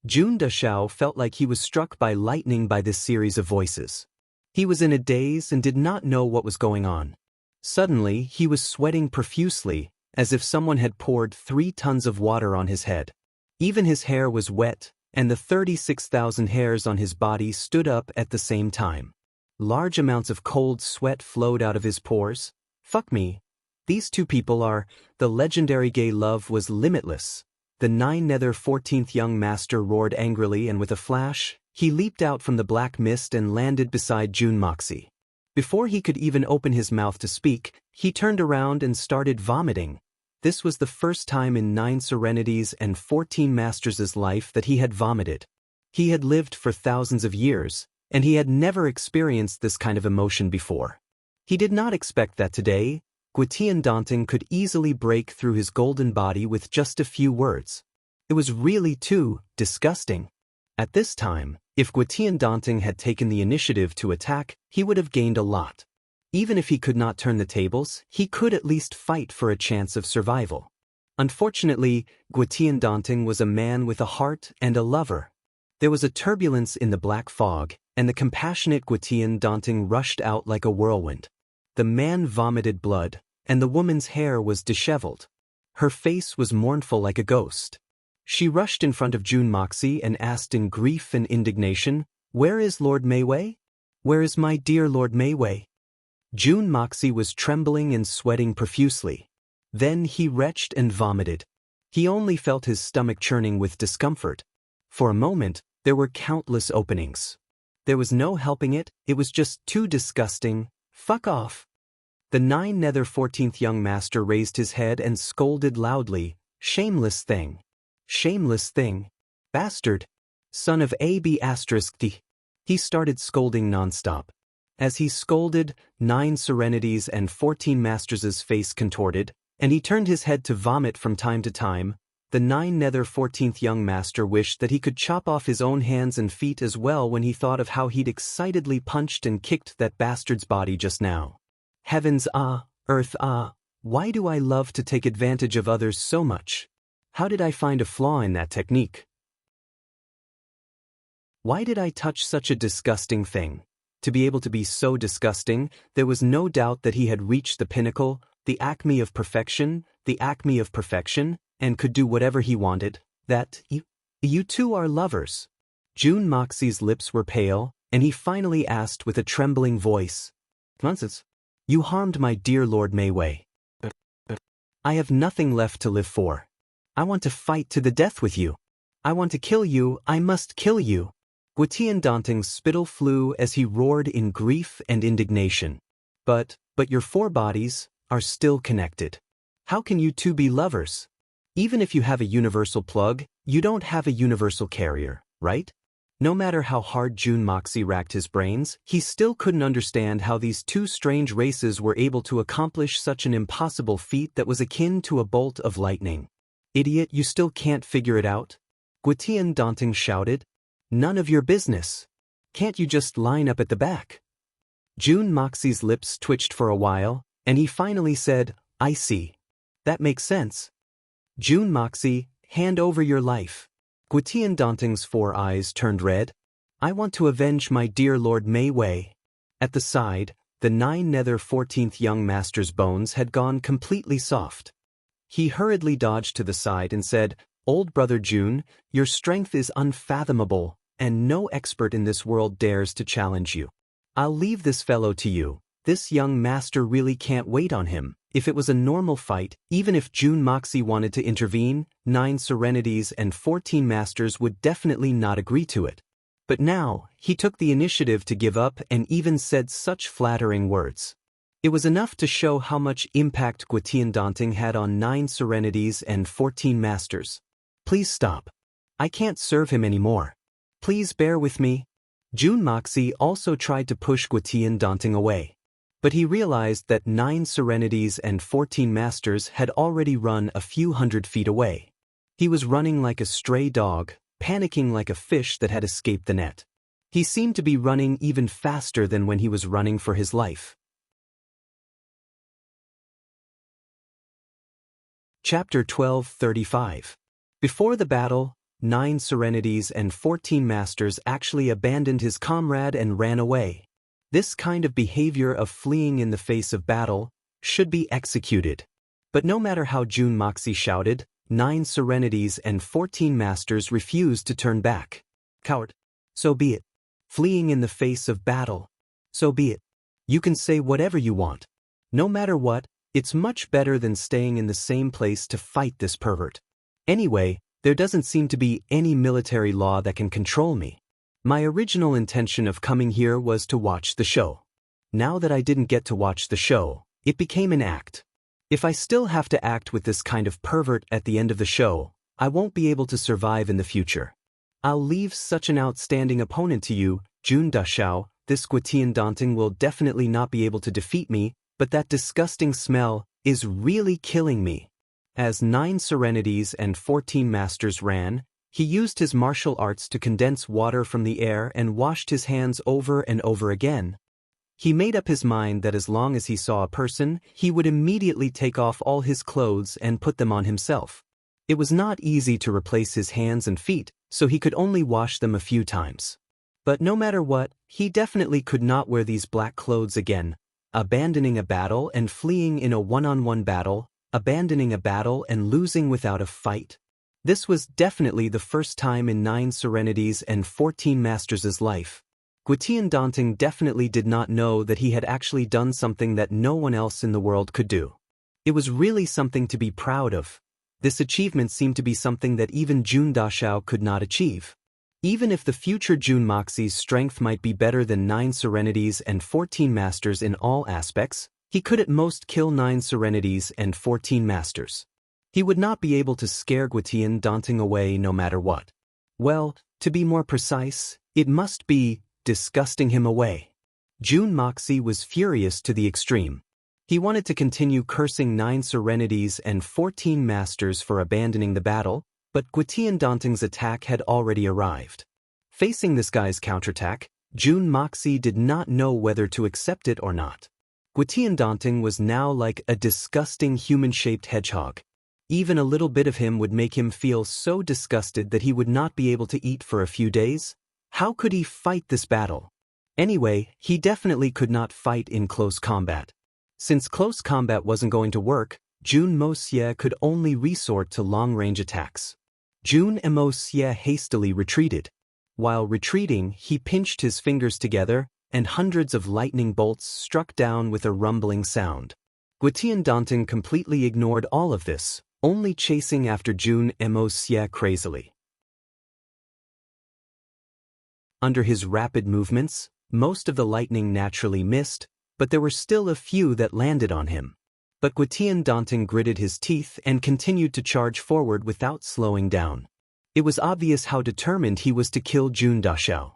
June Dashao felt like he was struck by lightning by this series of voices. He was in a daze and did not know what was going on. Suddenly, he was sweating profusely, as if someone had poured 3 tons of water on his head. Even his hair was wet, and the 36,000 hairs on his body stood up at the same time. Large amounts of cold sweat flowed out of his pores. Fuck me. These 2 people are, the legendary gay love was limitless. the nine nether 14th young master roared angrily, and with a flash, he leaped out from the black mist and landed beside June Moxie. Before he could even open his mouth to speak, he turned around and started vomiting. This was the first time in 9 Serenities and 14 Masters' life that he had vomited. He had lived for thousands of years, and he had never experienced this kind of emotion before. He did not expect that today, Gwyttian Daunting could easily break through his golden body with just a few words. It was really too disgusting. At this time, if Gwyttian Daunting had taken the initiative to attack, he would have gained a lot. Even if he could not turn the tables, he could at least fight for a chance of survival. Unfortunately, Gwyttian Daunting was a man with a heart and a lover. There was a turbulence in the black fog, and the compassionate Gwyttian Daunting rushed out like a whirlwind. The man vomited blood, and the woman's hair was disheveled. Her face was mournful like a ghost. She rushed in front of June Moxie and asked in grief and indignation, "Where is Lord Mayway? Where is my dear Lord Mayway?" June Moxie was trembling and sweating profusely. Then he retched and vomited. He only felt his stomach churning with discomfort. For a moment, there were countless openings. There was no helping it, it was just too disgusting. Fuck off. The 9 nether 14th young master raised his head and scolded loudly, "Shameless thing. Shameless thing. Bastard. Son of AB***. He started scolding nonstop. As he scolded, 9 Serenities and 14 Masters' face contorted, and he turned his head to vomit from time to time. The 9 nether 14th young master wished that he could chop off his own hands and feet as well when he thought of how he'd excitedly punched and kicked that bastard's body just now. Heavens ah, earth ah, why do I love to take advantage of others so much? How did I find a flaw in that technique? Why did I touch such a disgusting thing? To be able to be so disgusting, there was no doubt that he had reached the pinnacle, the acme of perfection, and could do whatever he wanted. That, you two are lovers. June Moxie's lips were pale, and he finally asked with a trembling voice, "Nonsense. You harmed my dear Lord Mayway. I have nothing left to live for. I want to fight to the death with you. I want to kill you, I must kill you." Gwyttian Daunting's spittle flew as he roared in grief and indignation. But your 4 bodies are still connected. How can you two be lovers? Even if you have a universal plug, you don't have a universal carrier, right? No matter how hard June Moxie racked his brains, he still couldn't understand how these two strange races were able to accomplish such an impossible feat that was akin to a bolt of lightning. "Idiot, you still can't figure it out?" Gwyttian Daunting shouted. "None of your business. Can't you just line up at the back?" June Moxie's lips twitched for a while, and he finally said, "I see. That makes sense. June Moxie, hand over your life." Gwyttian Daunting's 4 eyes turned red. "I want to avenge my dear Lord Mayway." At the side, the 9 nether 14th young master's bones had gone completely soft. He hurriedly dodged to the side and said, "Old brother June, your strength is unfathomable, and no expert in this world dares to challenge you. I'll leave this fellow to you. This young master really can't wait on him." If it was a normal fight, even if June Moxie wanted to intervene, 9 Serenities and 14 Masters would definitely not agree to it. But now, he took the initiative to give up and even said such flattering words. It was enough to show how much impact Gwyttian Daunting had on 9 Serenities and 14 Masters. "Please stop. I can't serve him anymore. Please bear with me." June Moxie also tried to push Gwyttian Daunting away. But he realized that 9 Serenities and 14 Masters had already run a few hundred feet away. He was running like a stray dog, panicking like a fish that had escaped the net. He seemed to be running even faster than when he was running for his life. Chapter 12:35. Before the battle, 9 Serenities and 14 Masters actually abandoned his comrade and ran away. This kind of behavior of fleeing in the face of battle should be executed. But no matter how June Moxie shouted, 9 Serenities and 14 Masters refused to turn back. "Coward. So be it. Fleeing in the face of battle. So be it. You can say whatever you want. No matter what, it's much better than staying in the same place to fight this pervert. Anyway, There doesn't seem to be any military law that can control me. My original intention of coming here was to watch the show. Now that I didn't get to watch the show, it became an act. If I still have to act with this kind of pervert at the end of the show, I won't be able to survive in the future. I'll leave such an outstanding opponent to you, Jun Dashao. This Guitian Daunting will definitely not be able to defeat me, but that disgusting smell is really killing me. As 9 serenities and 14 masters ran, he used his martial arts to condense water from the air and washed his hands over and over again. He made up his mind that as long as he saw a person, he would immediately take off all his clothes and put them on himself. It was not easy to replace his hands and feet, so he could only wash them a few times. But no matter what, he definitely could not wear these black clothes again, abandoning a battle and fleeing in a one-on-one battle, abandoning a battle and losing without a fight. This was definitely the first time in 9 serenities and 14 masters' life. Guitian Daunting definitely did not know that he had actually done something that no one else in the world could do. It was really something to be proud of. This achievement seemed to be something that even Jun Dashao could not achieve. Even if the future Jun Moxi's strength might be better than 9 serenities and 14 masters in all aspects, he could at most kill 9 serenities and 14 masters. He would not be able to scare Guitian Daunting away no matter what. Well, to be more precise, it must be disgusting him away. Jun Moxi was furious to the extreme. He wanted to continue cursing 9 serenities and 14 masters for abandoning the battle, but Guitian Daunting's attack had already arrived. Facing this guy's counterattack, Jun Moxi did not know whether to accept it or not. Guitian Daunting was now like a disgusting human-shaped hedgehog. Even a little bit of him would make him feel so disgusted that he would not be able to eat for a few days. How could he fight this battle? Anyway, he definitely could not fight in close combat. Since close combat wasn't going to work, Jun Moxi could only resort to long-range attacks. Jun Moxi hastily retreated. While retreating, he pinched his fingers together, and hundreds of lightning bolts struck down with a rumbling sound. Guitian Daunting completely ignored all of this, only chasing after Jun Moxi crazily. Under his rapid movements, most of the lightning naturally missed, but there were still a few that landed on him. But Guitian Daunting gritted his teeth and continued to charge forward without slowing down. It was obvious how determined he was to kill Jun Dashao.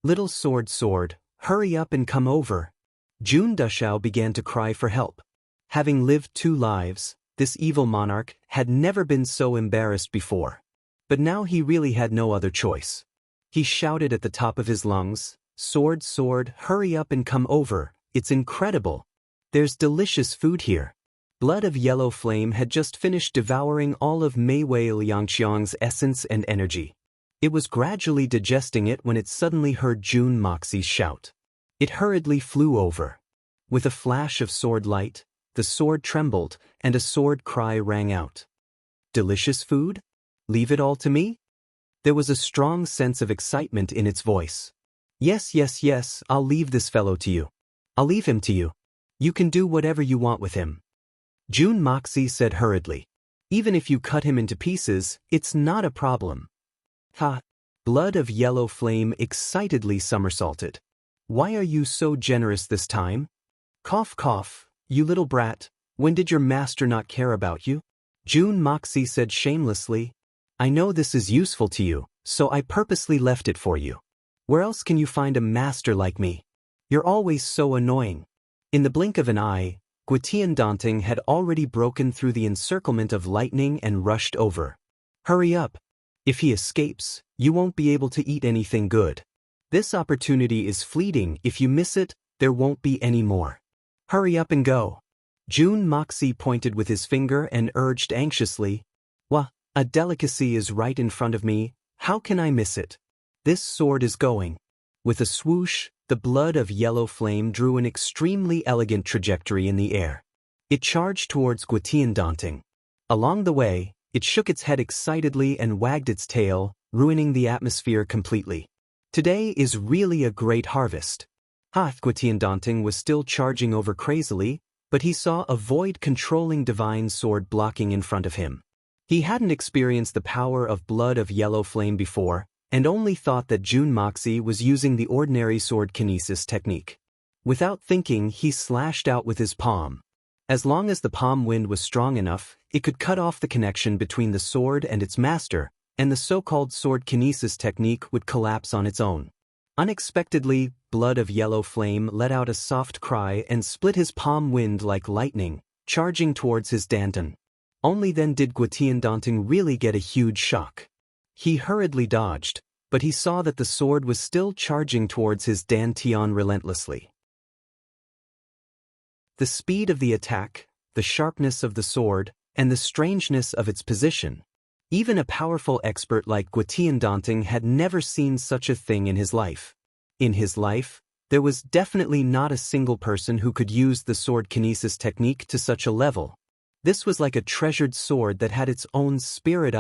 Little sword, hurry up and come over. Jun Dashao began to cry for help. Having lived 2 lives, this evil monarch had never been so embarrassed before. But now he really had no other choice. He shouted at the top of his lungs, sword, hurry up and come over, it's incredible. There's delicious food here. Blood of Yellow Flame had just finished devouring all of Mei Wei Liangqiang's essence and energy. It was gradually digesting it when it suddenly heard Jun Moxi's shout. It hurriedly flew over. With a flash of sword light, the sword trembled, and a sword cry rang out. Delicious food? Leave it all to me? There was a strong sense of excitement in its voice. Yes, I'll leave this fellow to you. I'll leave him to you. You can do whatever you want with him. Jun Moxi said hurriedly. Even if you cut him into pieces, it's not a problem. Ha! Blood of Yellow Flame excitedly somersaulted. Why are you so generous this time? Cough, you little brat, when did your master not care about you? Jun Moxi said shamelessly. I know this is useful to you, so I purposely left it for you. Where else can you find a master like me? You're always so annoying. In the blink of an eye, Guitian Daunting had already broken through the encirclement of lightning and rushed over. Hurry up. If he escapes, you won't be able to eat anything good. This opportunity is fleeting. If you miss it, there won't be any more. Hurry up and go. Jun Moxi pointed with his finger and urged anxiously. A delicacy is right in front of me, how can I miss it? This sword is going. With a swoosh, the blood of Yellow Flame drew an extremely elegant trajectory in the air. It charged towards Guitian Daunting. Along the way, it shook its head excitedly and wagged its tail, ruining the atmosphere completely. Today is really a great harvest. Guitian Daunting was still charging over crazily, but he saw a void-controlling divine sword blocking in front of him. He hadn't experienced the power of blood of yellow flame before, and only thought that Jun Moxie was using the ordinary sword kinesis technique. Without thinking, he slashed out with his palm. As long as the palm wind was strong enough, it could cut off the connection between the sword and its master, and the so-called sword kinesis technique would collapse on its own. Unexpectedly, blood of yellow flame let out a soft cry and split his palm wind like lightning, charging towards his dantian. Only then did Guitian really get a huge shock. He hurriedly dodged, but he saw that the sword was still charging towards his dantian relentlessly. The speed of the attack, the sharpness of the sword, and the strangeness of its position. Even a powerful expert like Guitian had never seen such a thing in his life. In his life, there was definitely not a single person who could use the sword kinesis technique to such a level. This was like a treasured sword that had its own spirit.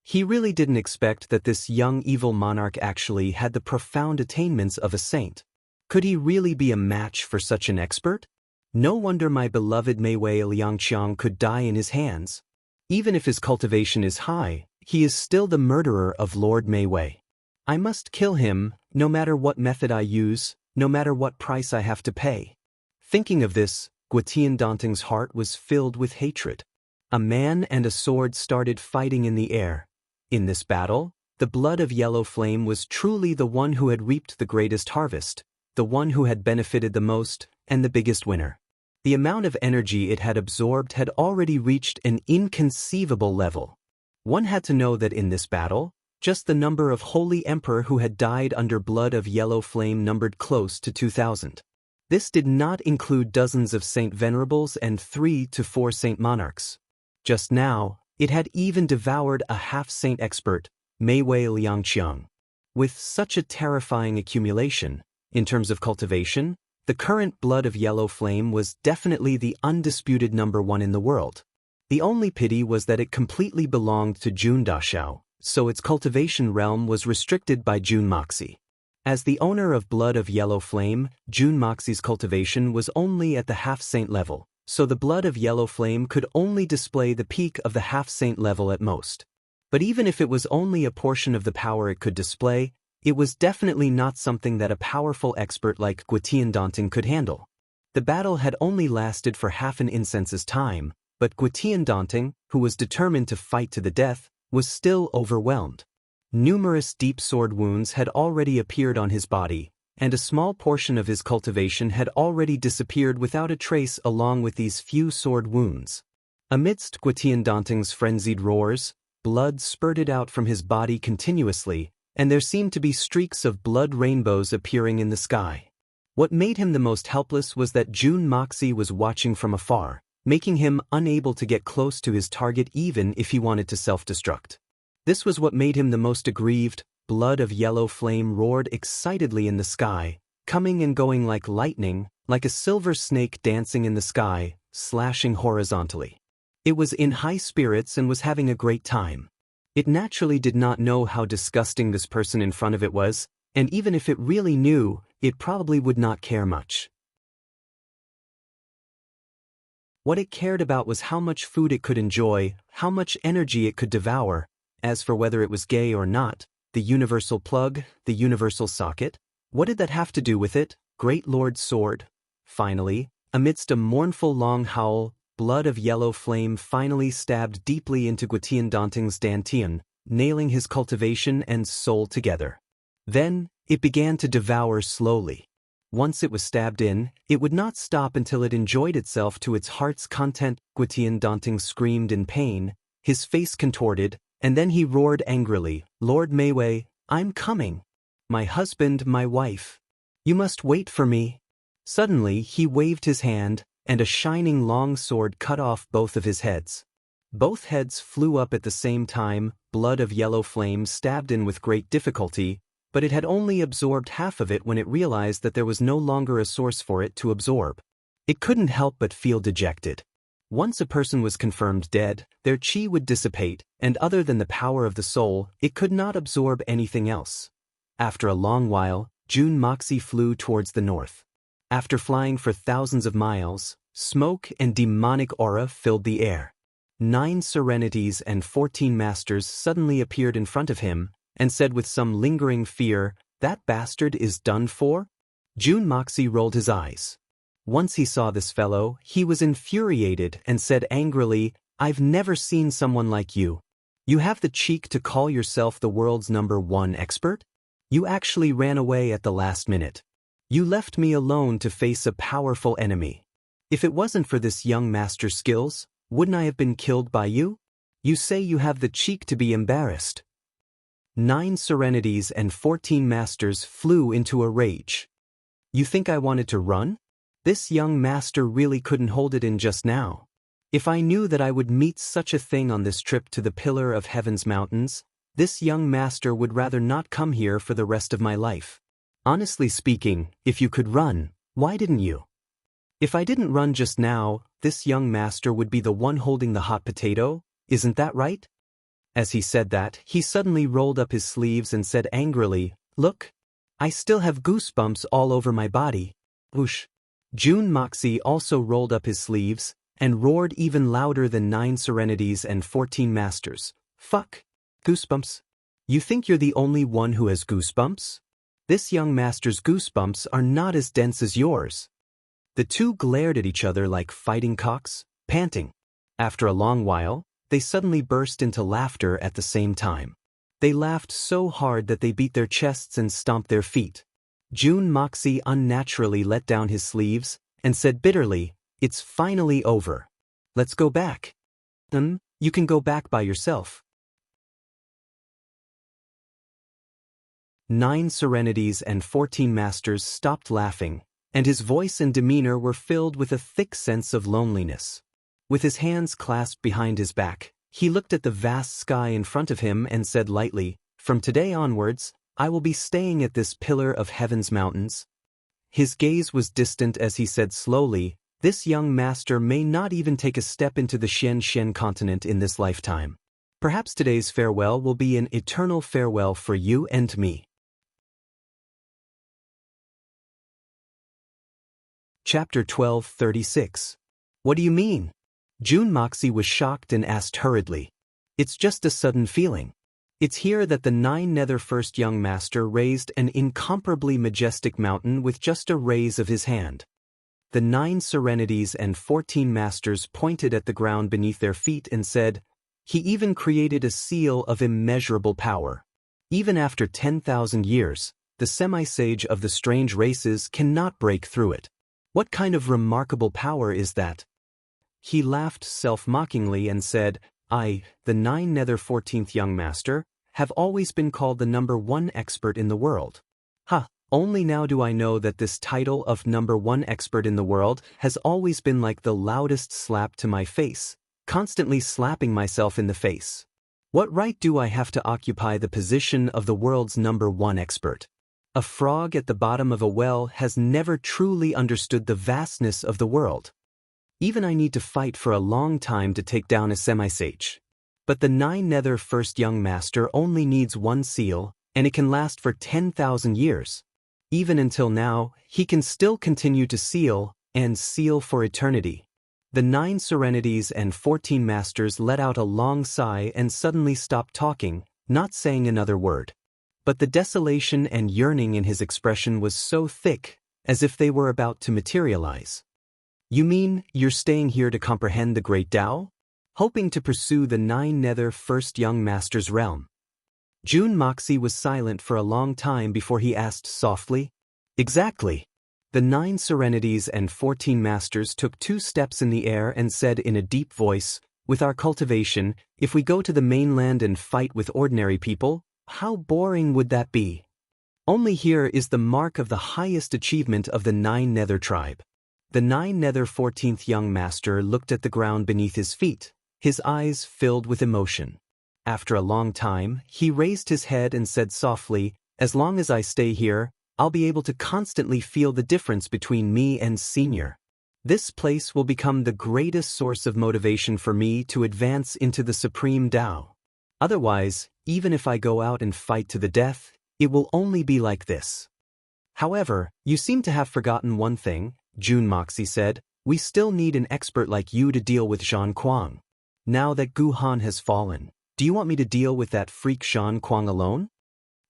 He really didn't expect that this young evil monarch actually had the profound attainments of a saint. Could he really be a match for such an expert? No wonder my beloved Mei Wei Liangqiang could die in his hands. Even if his cultivation is high, he is still the murderer of Lord Mei Wei. I must kill him, no matter what method I use, no matter what price I have to pay. Thinking of this, Guitian's heart was filled with hatred. A man and a sword started fighting in the air. In this battle, the blood of yellow flame was truly the one who had reaped the greatest harvest, the one who had benefited the most, and the biggest winner. The amount of energy it had absorbed had already reached an inconceivable level. One had to know that in this battle, just the number of holy emperor who had died under blood of yellow flame numbered close to 2,000. This did not include dozens of saint venerables and 3 to 4 saint monarchs. Just now, it had even devoured a half-saint expert, Mei Wei Liangqiang. With such a terrifying accumulation, in terms of cultivation, the current blood of yellow flame was definitely the undisputed #1 in the world. The only pity was that it completely belonged to Jun Dashao, so its cultivation realm was restricted by Jun Moxie. As the owner of blood of yellow flame, Jun Moxie's cultivation was only at the half-saint level, so the blood of yellow flame could only display the peak of the half-saint level at most. But even if it was only a portion of the power it could display, it was definitely not something that a powerful expert like Guitian could handle. The battle had only lasted for half an incense's time, but Guitian, who was determined to fight to the death, was still overwhelmed. Numerous deep sword wounds had already appeared on his body, and a small portion of his cultivation had already disappeared without a trace along with these few sword wounds. Amidst Guitian's frenzied roars, blood spurted out from his body continuously, and there seemed to be streaks of blood rainbows appearing in the sky. What made him the most helpless was that Jun Moxie was watching from afar, making him unable to get close to his target even if he wanted to self-destruct. This was what made him the most aggrieved. Blood of yellow flame roared excitedly in the sky, coming and going like lightning, like a silver snake dancing in the sky, slashing horizontally. It was in high spirits and was having a great time. It naturally did not know how disgusting this person in front of it was, and even if it really knew, it probably would not care much. What it cared about was how much food it could enjoy, how much energy it could devour. As for whether it was gay or not, the universal plug, the universal socket, what did that have to do with it, Great Lord Sword? Finally, amidst a mournful long howl, blood of yellow flame finally stabbed deeply into Guitian's dantian, nailing his cultivation and soul together. Then, it began to devour slowly. Once it was stabbed in, it would not stop until it enjoyed itself to its heart's content. Guitian screamed in pain, his face contorted, and then he roared angrily, "Lord Mei Wei, I'm coming. My husband, my wife. You must wait for me." Suddenly he waved his hand, and a shining long sword cut off both of his heads. Both heads flew up at the same time, blood of yellow flame stabbed in with great difficulty, but it had only absorbed half of it when it realized that there was no longer a source for it to absorb. It couldn't help but feel dejected. Once a person was confirmed dead, their chi would dissipate, and other than the power of the soul, it could not absorb anything else. After a long while, Jun Moxie flew towards the north. After flying for thousands of miles, smoke and demonic aura filled the air. 9 serenities and 14 masters suddenly appeared in front of him and said with some lingering fear, "That bastard is done for?" Jun Moxie rolled his eyes. Once he saw this fellow, he was infuriated and said angrily, "I've never seen someone like you. You have the cheek to call yourself the world's #1 expert? You actually ran away at the last minute. You left me alone to face a powerful enemy. If it wasn't for this young master's skills, wouldn't I have been killed by you? You say you have the cheek to be embarrassed." 9 serenities and 14 masters flew into a rage. "You think I wanted to run? This young master really couldn't hold it in just now. If I knew that I would meet such a thing on this trip to the Pillar of Heaven's mountains, this young master would rather not come here for the rest of my life. Honestly speaking, if you could run, why didn't you? If I didn't run just now, this young master would be the one holding the hot potato, isn't that right?" As he said that, he suddenly rolled up his sleeves and said angrily, "Look, I still have goosebumps all over my body. Whoosh." Jun Moxie also rolled up his sleeves and roared even louder than 9 serenities and 14 masters. "Fuck. Goosebumps? You think you're the only one who has goosebumps? This young master's goosebumps are not as dense as yours." The two glared at each other like fighting cocks, panting. After a long while, they suddenly burst into laughter at the same time. They laughed so hard that they beat their chests and stomped their feet. Jun Moxie unnaturally let down his sleeves and said bitterly, "It's finally over. Let's go back." You can go back by yourself." 9 serenities and 14 masters stopped laughing, and his voice and demeanor were filled with a thick sense of loneliness. With his hands clasped behind his back, he looked at the vast sky in front of him and said lightly, "From today onwards, I will be staying at this Pillar of Heaven's mountains." His gaze was distant as he said slowly, "This young master may not even take a step into the Shen continent in this lifetime. Perhaps today's farewell will be an eternal farewell for you and me." Chapter 12:36. "What do you mean?" Jun Moxie was shocked and asked hurriedly. "It's just a sudden feeling. It's here that the 9 Nether First Young Master raised an incomparably majestic mountain with just a raise of his hand." The 9 serenities and 14 masters pointed at the ground beneath their feet and said, "He even created a seal of immeasurable power. Even after 10,000 years, the semi-sage of the strange races cannot break through it. What kind of remarkable power is that?" He laughed self-mockingly and said, "I, the 9 Nether 14th Young Master, have always been called the #1 expert in the world. Only now do I know that this title of #1 expert in the world has always been like the loudest slap to my face, constantly slapping myself in the face. What right do I have to occupy the position of the world's #1 expert? A frog at the bottom of a well has never truly understood the vastness of the world. Even I need to fight for a long time to take down a semi-sage. But the 9 Nether First Young Master only needs one seal, and it can last for 10,000 years. Even until now, he can still continue to seal, and seal for eternity." The 9 serenities and 14 masters let out a long sigh and suddenly stopped talking, not saying another word. But the desolation and yearning in his expression was so thick, as if they were about to materialize. "You mean, you're staying here to comprehend the Great Tao? Hoping to pursue the 9 Nether First Young Master's realm?" Jun Moxie was silent for a long time before he asked softly, "Exactly." The 9 serenities and 14 masters took 2 steps in the air and said in a deep voice, "With our cultivation, if we go to the mainland and fight with ordinary people, how boring would that be? Only here is the mark of the highest achievement of the 9 Nether tribe." The 9 Nether 14th Young Master looked at the ground beneath his feet, his eyes filled with emotion. After a long time, he raised his head and said softly, "As long as I stay here, I'll be able to constantly feel the difference between me and Senior. This place will become the greatest source of motivation for me to advance into the Supreme Tao. Otherwise, even if I go out and fight to the death, it will only be like this." "However, you seem to have forgotten one thing," Jun Moxie said. "We still need an expert like you to deal with Zhang Kuang. Now that Gu Han has fallen, do you want me to deal with that freak Shan Kuang alone?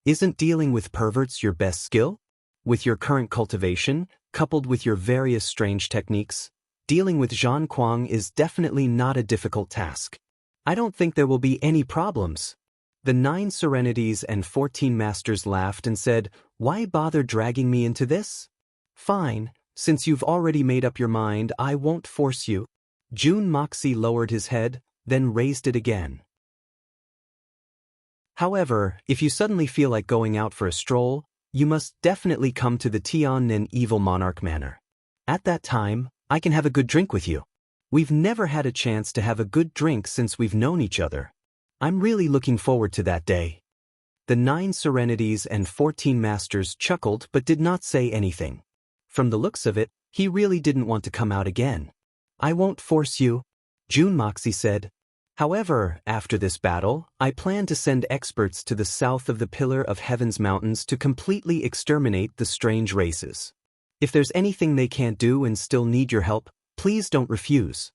Isn't dealing with perverts your best skill? With your current cultivation, coupled with your various strange techniques, dealing with Zhan Kuang is definitely not a difficult task. I don't think there will be any problems. The 9 Serenities and 14 Masters laughed and said, "Why bother dragging me into this? Fine, since you've already made up your mind, I won't force you." Jun Moxie lowered his head, then raised it again. However, if you suddenly feel like going out for a stroll, you must definitely come to the Tiannan Evil Monarch Manor. At that time, I can have a good drink with you. We've never had a chance to have a good drink since we've known each other. I'm really looking forward to that day. The 9 Serenities and 14 Masters chuckled but did not say anything. From the looks of it, he really didn't want to come out again. "I won't force you," Jun Moxie said. "However, after this battle, I plan to send experts to the south of the Pillar of Heaven's mountains to completely exterminate the strange races. If there's anything they can't do and still need your help, please don't refuse."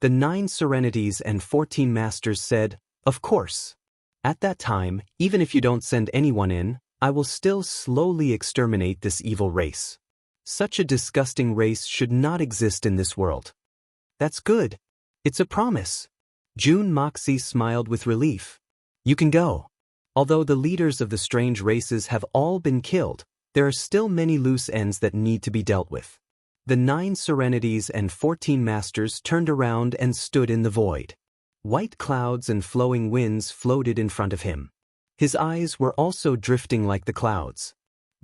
The 9 Serenities and 14 Masters said, "Of course. At that time, even if you don't send anyone in, I will still slowly exterminate this evil race. Such a disgusting race should not exist in this world." "That's good. It's a promise." Jun Moxie smiled with relief. "You can go. Although the leaders of the strange races have all been killed, there are still many loose ends that need to be dealt with." The 9 Serenities and 14 Masters turned around and stood in the void. White clouds and flowing winds floated in front of him. His eyes were also drifting like the clouds.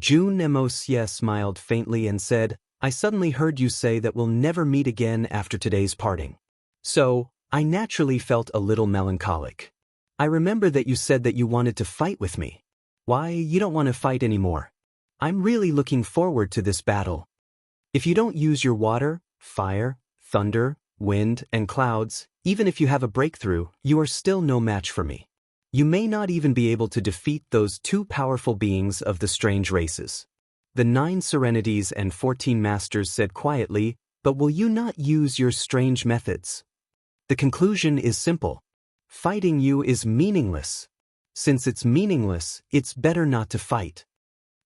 Jun Moxie smiled faintly and said, "I suddenly heard you say that we'll never meet again after today's parting. So, I naturally felt a little melancholic. I remember that you said that you wanted to fight with me. Why, you don't want to fight anymore. I'm really looking forward to this battle. If you don't use your water, fire, thunder, wind, and clouds, even if you have a breakthrough, you are still no match for me. You may not even be able to defeat those 2 powerful beings of the strange races." The 9 Serenities and 14 Masters said quietly, "But will you not use your strange methods? The conclusion is simple. Fighting you is meaningless. Since it's meaningless, it's better not to fight."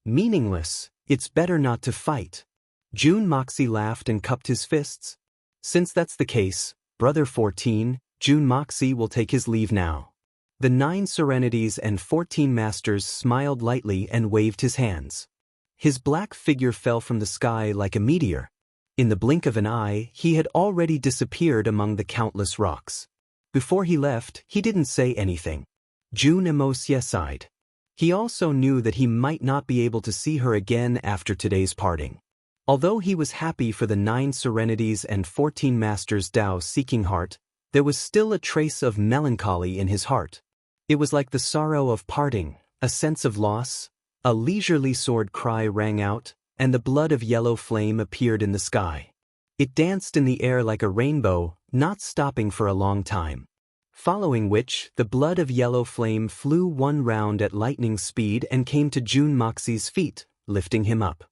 "Meaningless, it's better not to fight." Jun Moxie laughed and cupped his fists. "Since that's the case, Brother 14, Jun Moxie will take his leave now." The 9 Serenities and 14 Masters smiled lightly and waved his hands. His black figure fell from the sky like a meteor. In the blink of an eye, he had already disappeared among the countless rocks. Before he left, he didn't say anything. Jun Moxie sighed. He also knew that he might not be able to see her again after today's parting. Although he was happy for the 9 Serenities and 14 Masters' Tao-seeking heart, there was still a trace of melancholy in his heart. It was like the sorrow of parting, a sense of loss. A leisurely sword cry rang out, and the blood of yellow flame appeared in the sky. It danced in the air like a rainbow, not stopping for a long time. Following which, the blood of yellow flame flew one round at lightning speed and came to Jun Moxie's feet, lifting him up.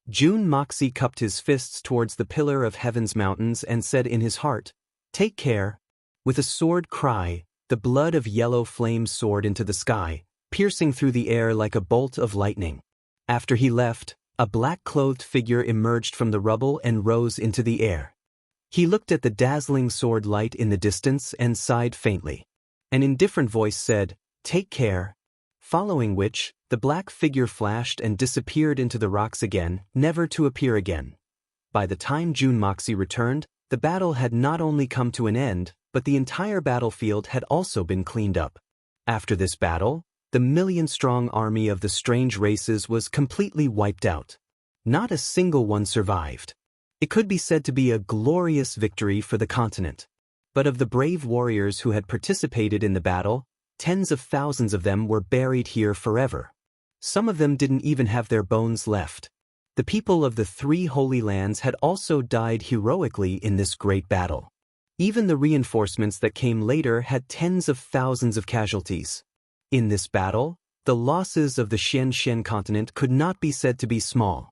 Jun Moxie cupped his fists towards the Pillar of Heaven's mountains and said in his heart, "Take care." With a sword cry, the blood of yellow flame soared into the sky, piercing through the air like a bolt of lightning. After he left, a black-clothed figure emerged from the rubble and rose into the air. He looked at the dazzling sword light in the distance and sighed faintly. An indifferent voice said, "Take care." Following which, the black figure flashed and disappeared into the rocks again, never to appear again. By the time Jun Moxie returned, the battle had not only come to an end, but the entire battlefield had also been cleaned up. After this battle, the million-strong army of the strange races was completely wiped out. Not a single one survived. It could be said to be a glorious victory for the continent. But of the brave warriors who had participated in the battle, tens of thousands of them were buried here forever. Some of them didn't even have their bones left. The people of the 3 Holy Lands had also died heroically in this great battle. Even the reinforcements that came later had tens of thousands of casualties. In this battle, the losses of the Xian continent could not be said to be small.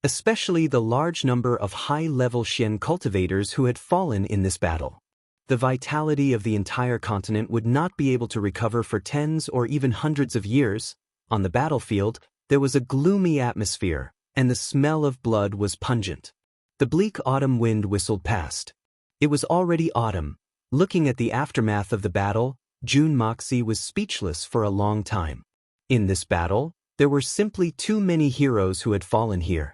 especially the large number of high-level Xian cultivators who had fallen in this battle. The vitality of the entire continent would not be able to recover for tens or even hundreds of years. On the battlefield, there was a gloomy atmosphere, and the smell of blood was pungent. The bleak autumn wind whistled past. It was already autumn. Looking at the aftermath of the battle, Jun Moxie was speechless for a long time. In this battle, there were simply too many heroes who had fallen here.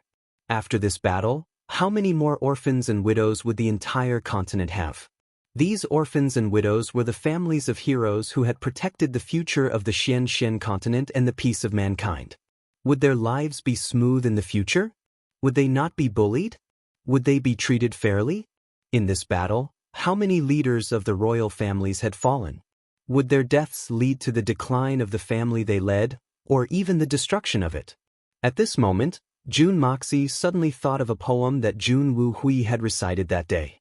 After this battle, how many more orphans and widows would the entire continent have? These orphans and widows were the families of heroes who had protected the future of the Xian continent and the peace of mankind. Would their lives be smooth in the future? Would they not be bullied? Would they be treated fairly? In this battle, how many leaders of the royal families had fallen? Would their deaths lead to the decline of the family they led, or even the destruction of it? At this moment, Jun Moxie suddenly thought of a poem that Jun Wu Hui had recited that day.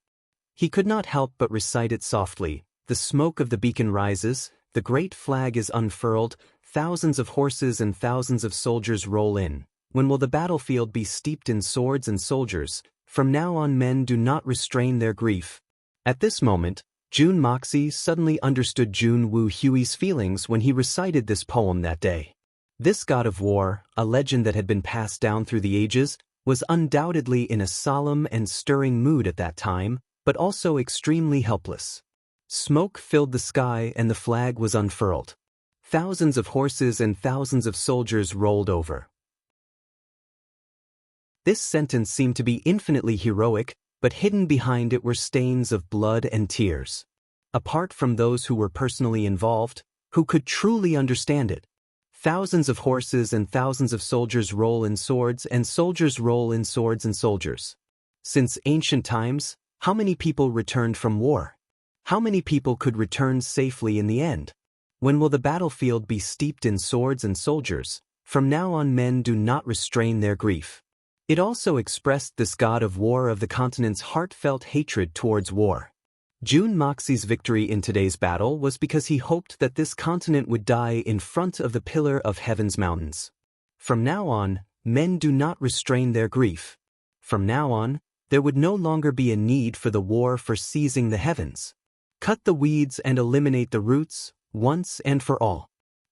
He could not help but recite it softly. The smoke of the beacon rises, the great flag is unfurled, thousands of horses and thousands of soldiers roll in. When will the battlefield be steeped in swords and soldiers? From now on men do not restrain their grief. At this moment, Jun Moxie suddenly understood Jun Wu Hui's feelings when he recited this poem that day. This god of war, a legend that had been passed down through the ages, was undoubtedly in a solemn and stirring mood at that time, but also extremely helpless. Smoke filled the sky and the flag was unfurled. Thousands of horses and thousands of soldiers rolled over. This sentence seemed to be infinitely heroic, but hidden behind it were stains of blood and tears. Apart from those who were personally involved, who could truly understand it? Thousands of horses and thousands of soldiers roll in swords, and soldiers roll in swords and soldiers. Since ancient times, how many people returned from war? How many people could return safely in the end? When will the battlefield be steeped in swords and soldiers? From now on men do not restrain their grief. It also expressed this god of war of the continent's heartfelt hatred towards war. Jun Moxie's victory in today's battle was because he hoped that this continent would die in front of the pillar of heaven's mountains. From now on, men do not restrain their grief. From now on, there would no longer be a need for the war for seizing the heavens. Cut the weeds and eliminate the roots, once and for all.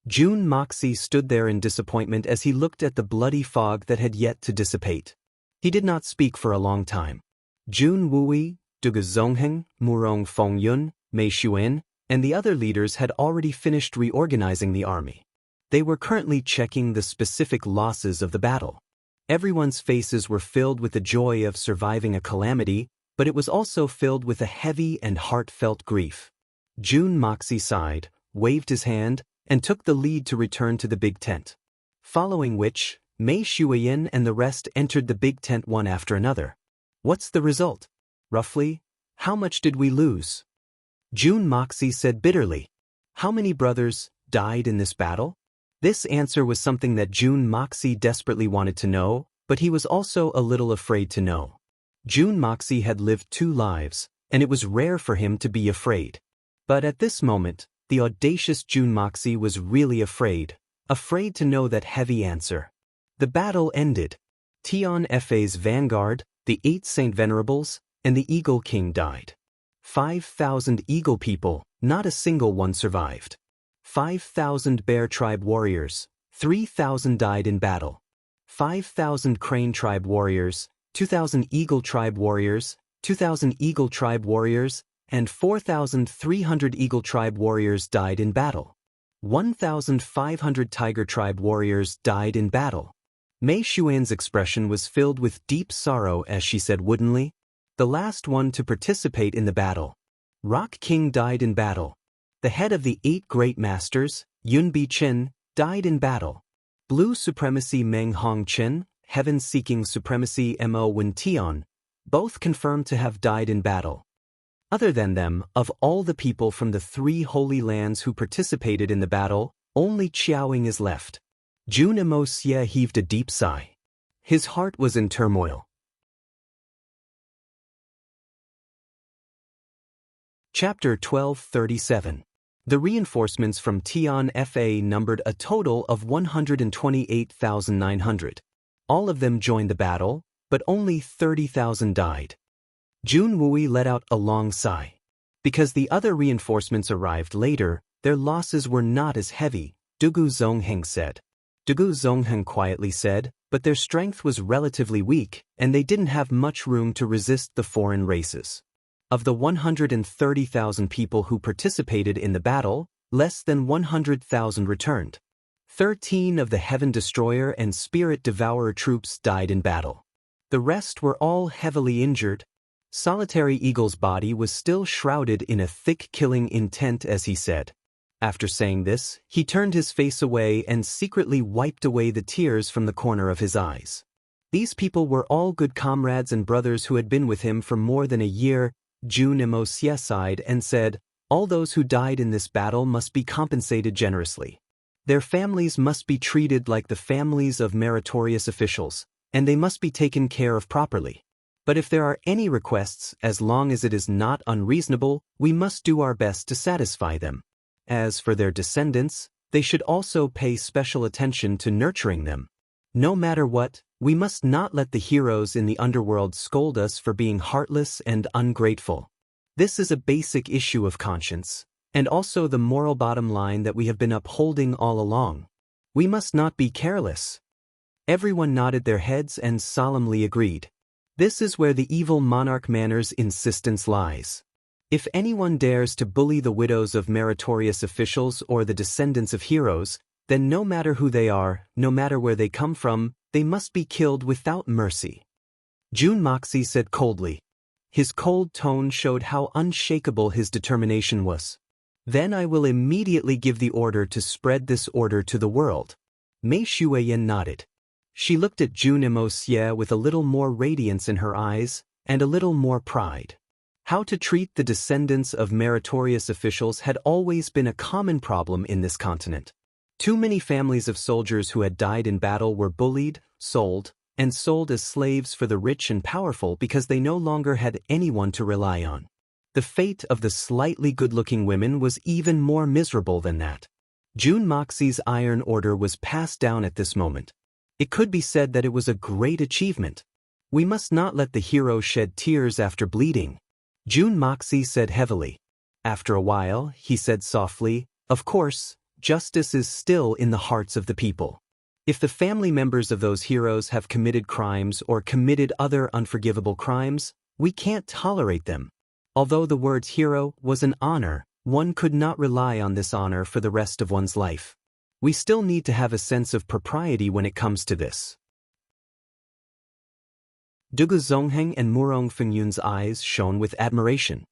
Jun Moxie stood there in disappointment as he looked at the bloody fog that had yet to dissipate. He did not speak for a long time. Jun Wui, Duga Zongheng, Murong Fengyun, Mei Xuan, and the other leaders had already finished reorganizing the army. They were currently checking the specific losses of the battle. Everyone's faces were filled with the joy of surviving a calamity, but it was also filled with a heavy and heartfelt grief. Jun Moxie sighed, waved his hand, and took the lead to return to the big tent. Following which, Mei Xuan and the rest entered the big tent one after another. What's the result? Roughly, how much did we lose? Jun Moxie said bitterly. How many brothers died in this battle? This answer was something that Jun Moxie desperately wanted to know, but he was also a little afraid to know. Jun Moxie had lived 2 lives, and it was rare for him to be afraid. But at this moment, the audacious Jun Moxie was really afraid to know that heavy answer. The battle ended. Tian Fa's vanguard, the 8 Saint Venerables, and the Eagle King died. 5,000 Eagle people, not a single one survived. 5,000 Bear Tribe warriors, 3,000 died in battle. 5,000 Crane Tribe warriors, 2,000 Eagle Tribe warriors, 2,000 Eagle Tribe warriors, and 4,300 Eagle Tribe warriors died in battle. 1,500 Tiger Tribe warriors died in battle. Mei Xuan's expression was filled with deep sorrow as she said woodenly, "The last one to participate in the battle. Rock King died in battle. The head of the 8 great masters, Yun Bi Chen, died in battle. Blue Supremacy Meng Hong Chen, Heaven-Seeking Supremacy Mo Wen Tian, both confirmed to have died in battle. Other than them, of all the people from the 3 holy lands who participated in the battle, only Qiaoying is left." Jun Mo Xie heaved a deep sigh. His heart was in turmoil. Chapter 1237. The reinforcements from Tian Fa numbered a total of 128,900. All of them joined the battle, but only 30,000 died. Jun Wui let out a long sigh. Because the other reinforcements arrived later, their losses were not as heavy, Dugu Zongheng said. Dugu Zongheng quietly said, but their strength was relatively weak, and they didn't have much room to resist the foreign races. Of the 130,000 people who participated in the battle, less than 100,000 returned. 13 of the Heaven Destroyer and Spirit Devourer troops died in battle. The rest were all heavily injured. Solitary Eagle's body was still shrouded in a thick killing intent as he said. After saying this, he turned his face away and secretly wiped away the tears from the corner of his eyes. These people were all good comrades and brothers who had been with him for more than a year. Jun Emosia sighed and said, all those who died in this battle must be compensated generously. Their families must be treated like the families of meritorious officials, and they must be taken care of properly. But if there are any requests, as long as it is not unreasonable, we must do our best to satisfy them. As for their descendants, they should also pay special attention to nurturing them. No matter what, we must not let the heroes in the underworld scold us for being heartless and ungrateful. This is a basic issue of conscience, and also the moral bottom line that we have been upholding all along. We must not be careless. Everyone nodded their heads and solemnly agreed. This is where the evil monarch Manor's insistence lies. If anyone dares to bully the widows of meritorious officials or the descendants of heroes, then no matter who they are, no matter where they come from, they must be killed without mercy. Jun Moxie said coldly. His cold tone showed how unshakable his determination was. Then I will immediately give the order to spread this order to the world. Mei Shuiyan nodded. She looked at Jun Emosia with a little more radiance in her eyes and a little more pride. How to treat the descendants of meritorious officials had always been a common problem in this continent. Too many families of soldiers who had died in battle were bullied, sold, and sold as slaves for the rich and powerful because they no longer had anyone to rely on. The fate of the slightly good-looking women was even more miserable than that. Jun Moxie's iron order was passed down at this moment. It could be said that it was a great achievement. We must not let the hero shed tears after bleeding. Jun Moxie said heavily. After a while, he said softly, of course, justice is still in the hearts of the people. If the family members of those heroes have committed crimes or committed other unforgivable crimes, we can't tolerate them. Although the word hero was an honor, one could not rely on this honor for the rest of one's life. We still need to have a sense of propriety when it comes to this. Dugu Zongheng and Murong Fengyun's eyes shone with admiration.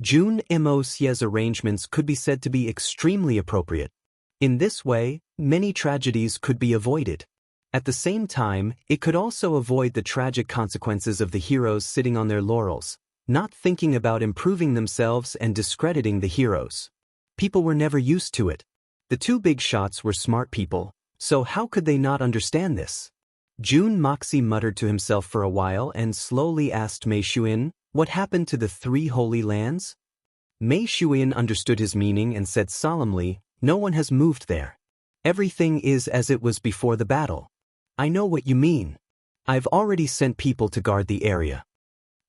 Jun Emosia's arrangements could be said to be extremely appropriate. In this way, many tragedies could be avoided. At the same time, it could also avoid the tragic consequences of the heroes sitting on their laurels, not thinking about improving themselves and discrediting the heroes. People were never used to it. The two big shots were smart people, so how could they not understand this? Jun Moxie muttered to himself for a while and slowly asked Mei Shuiyan, what happened to the 3 holy lands? Mei Shuiyan understood his meaning and said solemnly, no one has moved there. Everything is as it was before the battle. I know what you mean. I've already sent people to guard the area.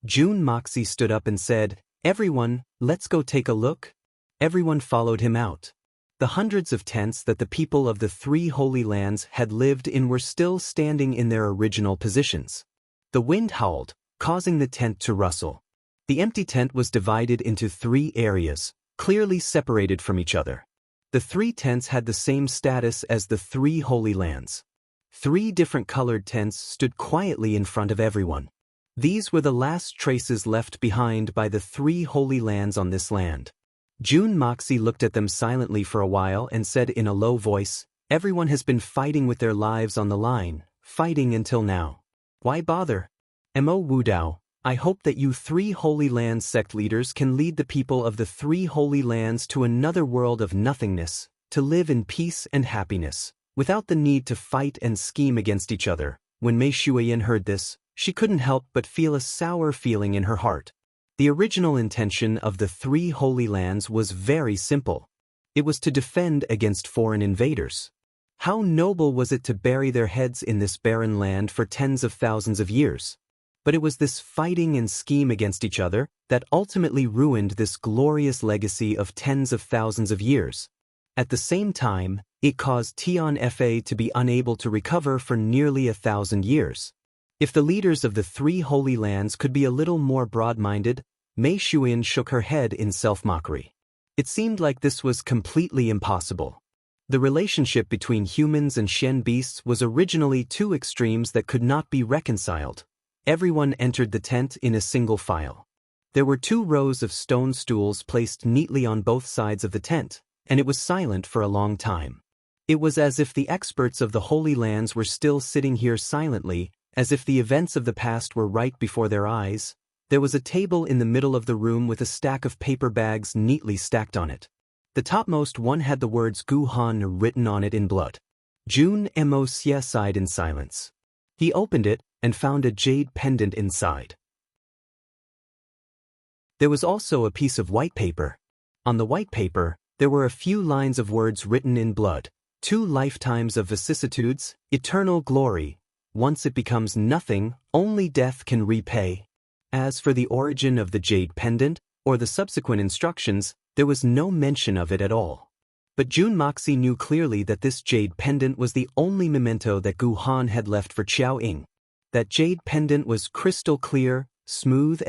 Jun Moxie stood up and said, everyone, let's go take a look. Everyone followed him out. The hundreds of tents that the people of the 3 holy lands had lived in were still standing in their original positions. The wind howled, causing the tent to rustle. The empty tent was divided into 3 areas, clearly separated from each other. The 3 tents had the same status as the 3 holy lands. 3 different colored tents stood quietly in front of everyone. These were the last traces left behind by the 3 holy lands on this land. Jun Moxie looked at them silently for a while and said in a low voice, everyone has been fighting with their lives on the line, fighting until now. Why bother? Mo Wudao, I hope that you 3 Holy Land sect leaders can lead the people of the 3 Holy Lands to another world of nothingness, to live in peace and happiness, without the need to fight and scheme against each other. When Mei Shuiyan heard this, she couldn't help but feel a sour feeling in her heart. The original intention of the 3 Holy Lands was very simple. It was to defend against foreign invaders. How noble was it to bury their heads in this barren land for tens of thousands of years? But it was this fighting and scheme against each other that ultimately ruined this glorious legacy of tens of thousands of years. At the same time, it caused Tian Fa to be unable to recover for nearly 1,000 years. If the leaders of the three holy lands could be a little more broad-minded, Mei Xuan shook her head in self-mockery. It seemed like this was completely impossible. The relationship between humans and Shen beasts was originally two extremes that could not be reconciled. Everyone entered the tent in a single file. There were 2 rows of stone stools placed neatly on both sides of the tent, and it was silent for a long time. It was as if the experts of the Holy Lands were still sitting here silently, as if the events of the past were right before their eyes. There was a table in the middle of the room with a stack of paper bags neatly stacked on it. The topmost one had the words Gu Han written on it in blood. Jun Mo Xie sighed in silence. He opened it and found a jade pendant inside. There was also a piece of white paper. On the white paper, there were a few lines of words written in blood. 2 lifetimes of vicissitudes, eternal glory. Once it becomes nothing, only death can repay. As for the origin of the jade pendant, or the subsequent instructions, there was no mention of it at all. But Jun Moxie knew clearly that this jade pendant was the only memento that Gu Han had left for Qiao Ying. That jade pendant was crystal clear, smooth,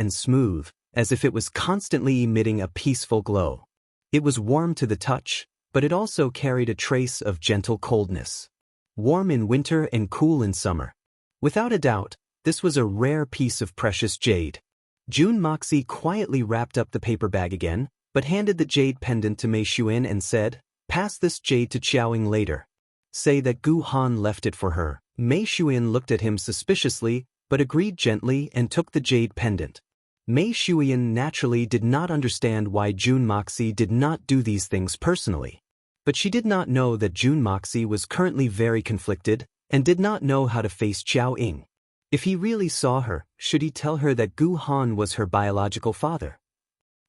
as if it was constantly emitting a peaceful glow. It was warm to the touch, but it also carried a trace of gentle coldness. Warm in winter and cool in summer. Without a doubt, this was a rare piece of precious jade. Jun Moxie quietly wrapped up the paper bag again, but handed the jade pendant to Mei Xuan and said, "Pass this jade to Qiao Ying later. Say that Gu Han left it for her." Mei Xuan looked at him suspiciously, but agreed gently and took the jade pendant. Mei Xuan naturally did not understand why Jun Moxie did not do these things personally. But she did not know that Jun Moxie was currently very conflicted and did not know how to face Qiao Ying. If he really saw her, should he tell her that Gu Han was her biological father?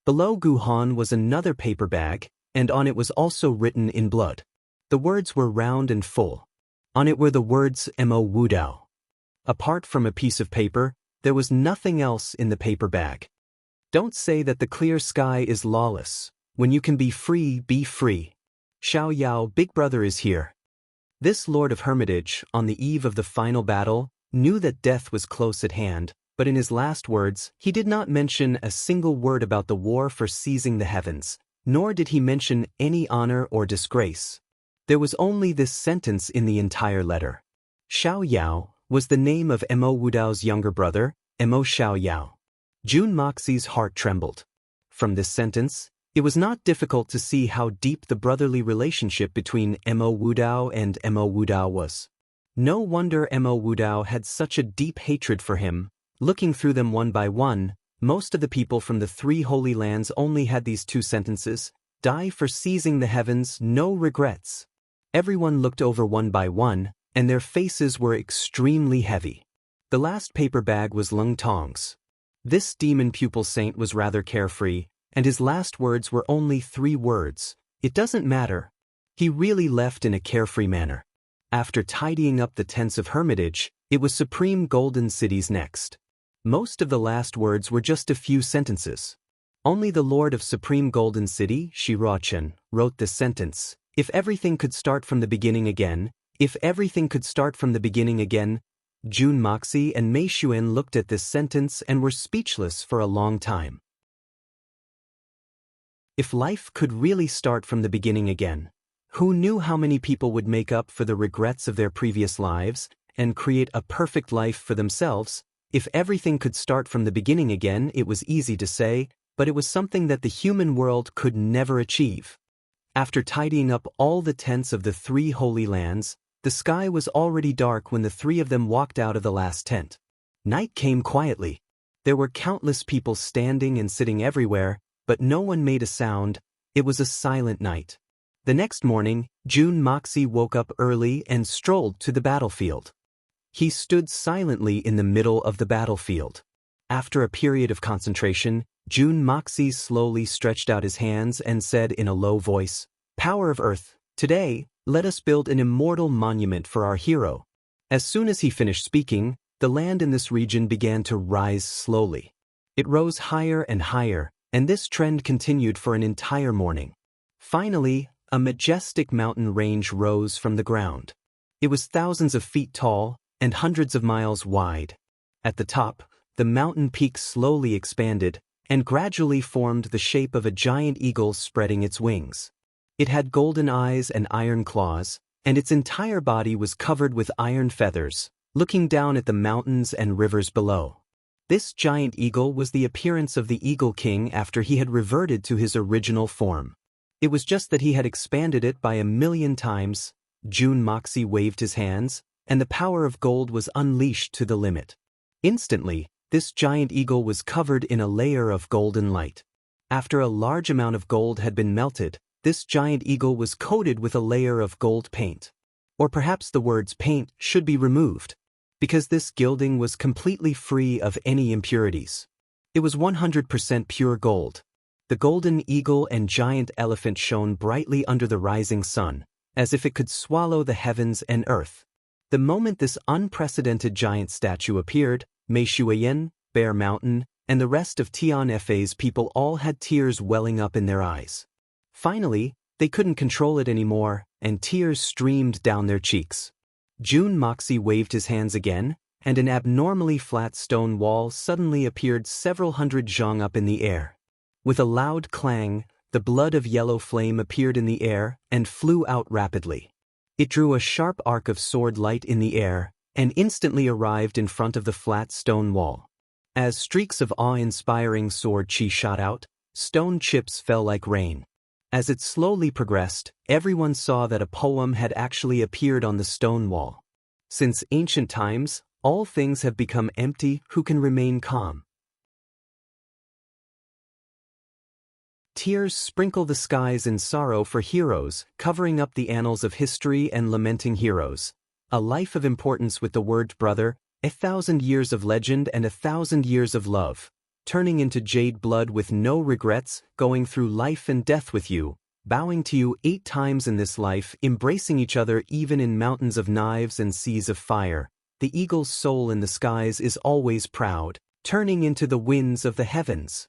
Below Gu Han was another paper bag, and on it was also written in blood. The words were round and full. On it were the words Mo Wudao. Apart from a piece of paper, there was nothing else in the paper bag. Don't say that the clear sky is lawless. When you can be free, be free. Xiao Yao, Big Brother is here. This Lord of Hermitage, on the eve of the final battle, knew that death was close at hand, but in his last words, he did not mention a single word about the war for seizing the heavens, nor did he mention any honor or disgrace. There was only this sentence in the entire letter. Xiao Yao was the name of Mo Wudao's younger brother, Mo Xiao Yao. Jun Moxie's heart trembled. From this sentence, it was not difficult to see how deep the brotherly relationship between Mo Wudao and Mo Wudao was. No wonder Mo Wudao had such a deep hatred for him. Looking through them one by one, most of the people from the 3 holy lands only had these 2 sentences: die for seizing the heavens, no regrets. Everyone looked over one by one, and their faces were extremely heavy. The last paper bag was Lung Tong's. This demon pupil saint was rather carefree, and his last words were only 3 words: "It doesn't matter." He really left in a carefree manner. After tidying up the tents of Hermitage, it was Supreme Golden City's next. Most of the last words were just a few sentences. Only the Lord of Supreme Golden City, Shi Ruochen, wrote this sentence: "If everything could start from the beginning again, if everything could start from the beginning again." Jun Moxie and Mei Xuan looked at this sentence and were speechless for a long time. If life could really start from the beginning again, who knew how many people would make up for the regrets of their previous lives and create a perfect life for themselves? If everything could start from the beginning again, it was easy to say, but it was something that the human world could never achieve. After tidying up all the tents of the 3 holy lands, the sky was already dark when the 3 of them walked out of the last tent. Night came quietly. There were countless people standing and sitting everywhere, but no one made a sound. It was a silent night. The next morning, Jun Moxie woke up early and strolled to the battlefield. He stood silently in the middle of the battlefield. After a period of concentration, Jun Moxie slowly stretched out his hands and said in a low voice, "Power of Earth, today, let us build an immortal monument for our hero." As soon as he finished speaking, the land in this region began to rise slowly. It rose higher and higher, and this trend continued for an entire morning. Finally, a majestic mountain range rose from the ground. It was thousands of feet tall and hundreds of miles wide. At the top, the mountain peak slowly expanded and gradually formed the shape of a giant eagle spreading its wings. It had golden eyes and iron claws, and its entire body was covered with iron feathers, looking down at the mountains and rivers below. This giant eagle was the appearance of the Eagle King after he had reverted to his original form. It was just that he had expanded it by 1,000,000 times. June Moxie waved his hands, and the power of gold was unleashed to the limit. Instantly, this giant eagle was covered in a layer of golden light. After a large amount of gold had been melted, this giant eagle was coated with a layer of gold paint. Or perhaps the words paint should be removed, because this gilding was completely free of any impurities. It was 100% pure gold. The golden eagle and giant elephant shone brightly under the rising sun, as if it could swallow the heavens and earth. The moment this unprecedented giant statue appeared, Mei Shuiyan, Bear Mountain, and the rest of Tianfei's people all had tears welling up in their eyes. Finally, they couldn't control it anymore, and tears streamed down their cheeks. June Moxie waved his hands again, and an abnormally flat stone wall suddenly appeared several hundred zhang up in the air. With a loud clang, the blood of yellow flame appeared in the air and flew out rapidly. It drew a sharp arc of sword light in the air, and instantly arrived in front of the flat stone wall. As streaks of awe-inspiring sword chi shot out, stone chips fell like rain. As it slowly progressed, everyone saw that a poem had actually appeared on the stone wall. Since ancient times, all things have become empty. Who can remain calm? Tears sprinkle the skies in sorrow for heroes, covering up the annals of history and lamenting heroes. A life of importance with the word brother, 1,000 years of legend and 1,000 years of love. Turning into jade blood with no regrets, going through life and death with you, bowing to you 8 times in this life, embracing each other even in mountains of knives and seas of fire. The eagle's soul in the skies is always proud, turning into the winds of the heavens.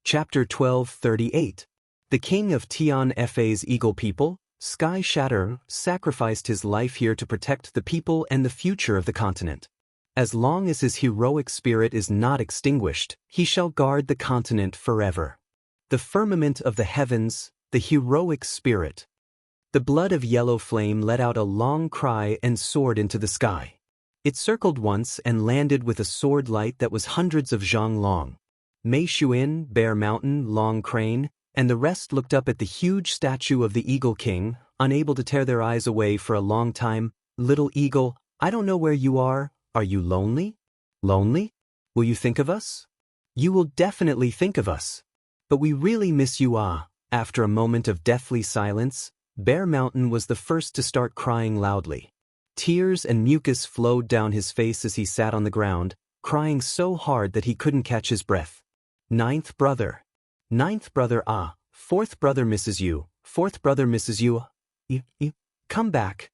Chapter 12:38. The king of Tianfei's eagle people, Sky Shatter, sacrificed his life here to protect the people and the future of the continent. As long as his heroic spirit is not extinguished, he shall guard the continent forever. The firmament of the heavens, the heroic spirit. The blood of yellow flame let out a long cry and soared into the sky. It circled once and landed with a sword light that was hundreds of zhang long. Mei Shuin, Bear Mountain, Long Crane, and the rest looked up at the huge statue of the Eagle King, unable to tear their eyes away for a long time. Little eagle, I don't know where you are. Are you lonely? Lonely? Will you think of us? You will definitely think of us. But we really miss you. After a moment of deathly silence, Bear Mountain was the first to start crying loudly. Tears and mucus flowed down his face as he sat on the ground, crying so hard that he couldn't catch his breath. Ninth brother. Ninth brother, fourth brother misses you, fourth brother misses you. Come back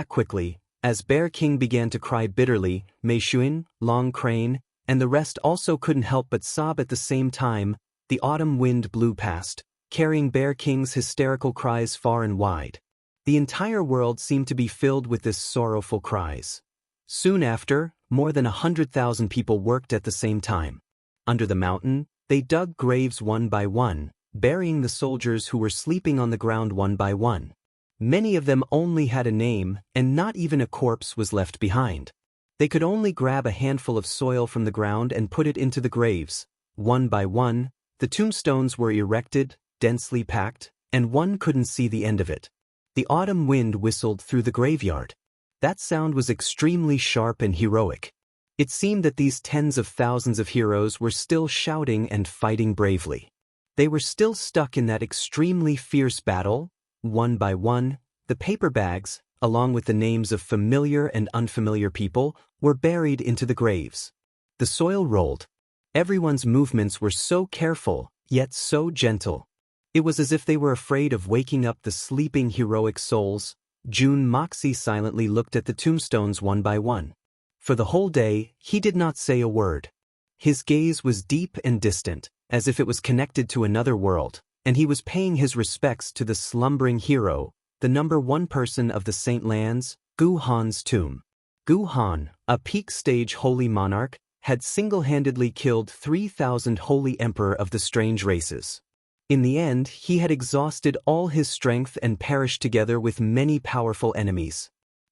quickly. As Bear King began to cry bitterly, Mei Shuin, Long Crane, and the rest also couldn't help but sob at the same time. The autumn wind blew past, carrying Bear King's hysterical cries far and wide. The entire world seemed to be filled with this sorrowful cries. Soon after, more than 100,000 people worked at the same time. Under the mountain, they dug graves one by one, burying the soldiers who were sleeping on the ground one by one. Many of them only had a name, and not even a corpse was left behind. They could only grab a handful of soil from the ground and put it into the graves. One by one, the tombstones were erected, densely packed, and one couldn't see the end of it. The autumn wind whistled through the graveyard. That sound was extremely sharp and heroic. It seemed that these tens of thousands of heroes were still shouting and fighting bravely. They were still stuck in that extremely fierce battle. One by one, the paper bags, along with the names of familiar and unfamiliar people, were buried into the graves. The soil rolled. Everyone's movements were so careful, yet so gentle. It was as if they were afraid of waking up the sleeping heroic souls. Jun Moxie silently looked at the tombstones one by one. For the whole day, he did not say a word. His gaze was deep and distant, as if it was connected to another world, and he was paying his respects to the slumbering hero, the #1 person of the Saint Lands, Gu Han's tomb. Gu Han, a peak stage holy monarch, had single-handedly killed 3,000 holy emperor of the strange races. In the end, he had exhausted all his strength and perished together with many powerful enemies.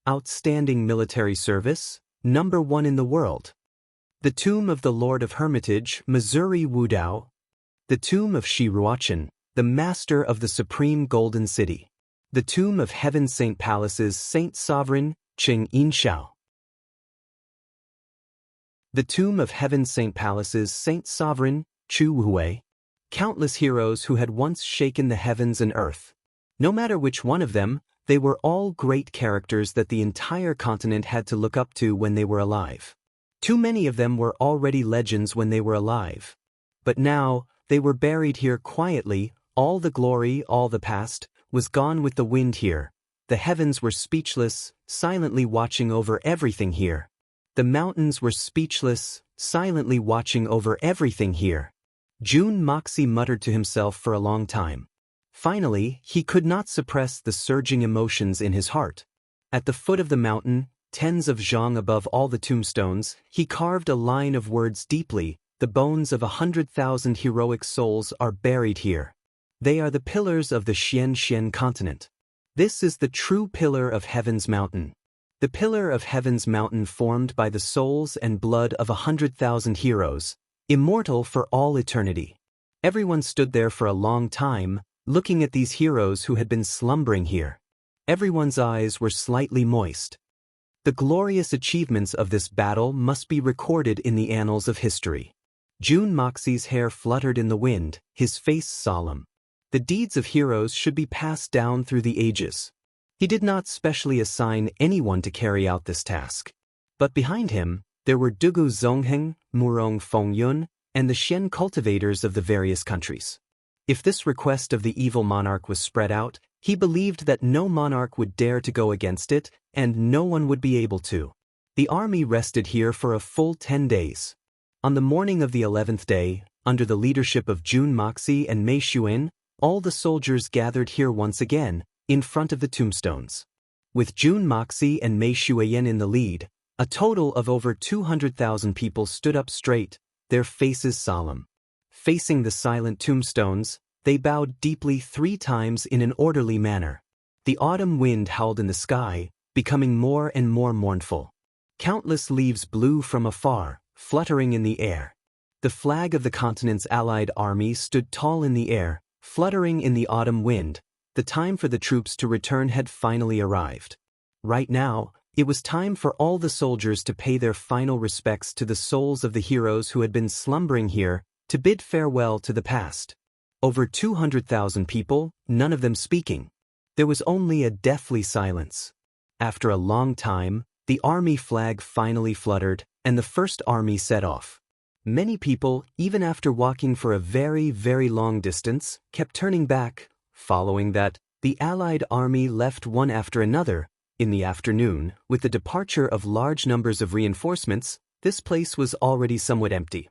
Outstanding military service, #1 in the world. The tomb of the Lord of Hermitage, Missouri Wudao. The tomb of Shi Ruochen, the master of the supreme golden city. The tomb of Heaven Saint Palace's Saint Sovereign, Qing Inshao. The tomb of Heaven Saint Palace's Saint Sovereign, Chu Hui. Countless heroes who had once shaken the heavens and earth. No matter which one of them, they were all great characters that the entire continent had to look up to when they were alive. Too many of them were already legends when they were alive. But now, they were buried here quietly. All the glory, all the past, was gone with the wind here. The heavens were speechless, silently watching over everything here. The mountains were speechless, silently watching over everything here. Jun Moxie muttered to himself for a long time. Finally, he could not suppress the surging emotions in his heart. At the foot of the mountain, tens of zhang above all the tombstones, he carved a line of words deeply. The bones of 100,000 heroic souls are buried here. They are the pillars of the Xian continent. This is the true pillar of Heaven's Mountain. The pillar of Heaven's Mountain formed by the souls and blood of 100,000 heroes, immortal for all eternity. Everyone stood there for a long time, looking at these heroes who had been slumbering here. Everyone's eyes were slightly moist. The glorious achievements of this battle must be recorded in the annals of history. Jun Moxie's hair fluttered in the wind, his face solemn. The deeds of heroes should be passed down through the ages. He did not specially assign anyone to carry out this task. But behind him, there were Dugu Zongheng, Murong Fengyun, and the Xian cultivators of the various countries. If this request of the evil monarch was spread out, he believed that no monarch would dare to go against it, and no one would be able to. The army rested here for a full 10 days. On the morning of the 11th day, under the leadership of Jun Moxie and Mei Xuan, all the soldiers gathered here once again, in front of the tombstones. With Jun Moxie and Mei Xuan in the lead, a total of over 200,000 people stood up straight, their faces solemn. Facing the silent tombstones, they bowed deeply 3 times in an orderly manner. The autumn wind howled in the sky, becoming more and more mournful. Countless leaves blew from afar, fluttering in the air. The flag of the continent's allied army stood tall in the air, fluttering in the autumn wind. The time for the troops to return had finally arrived. Right now, it was time for all the soldiers to pay their final respects to the souls of the heroes who had been slumbering here, to bid farewell to the past. Over 200,000 people, none of them speaking. There was only a deathly silence. After a long time, the army flag finally fluttered, and the first army set off. Many people, even after walking for a very, very long distance, kept turning back. Following that, the Allied army left one after another. In the afternoon, with the departure of large numbers of reinforcements, this place was already somewhat empty.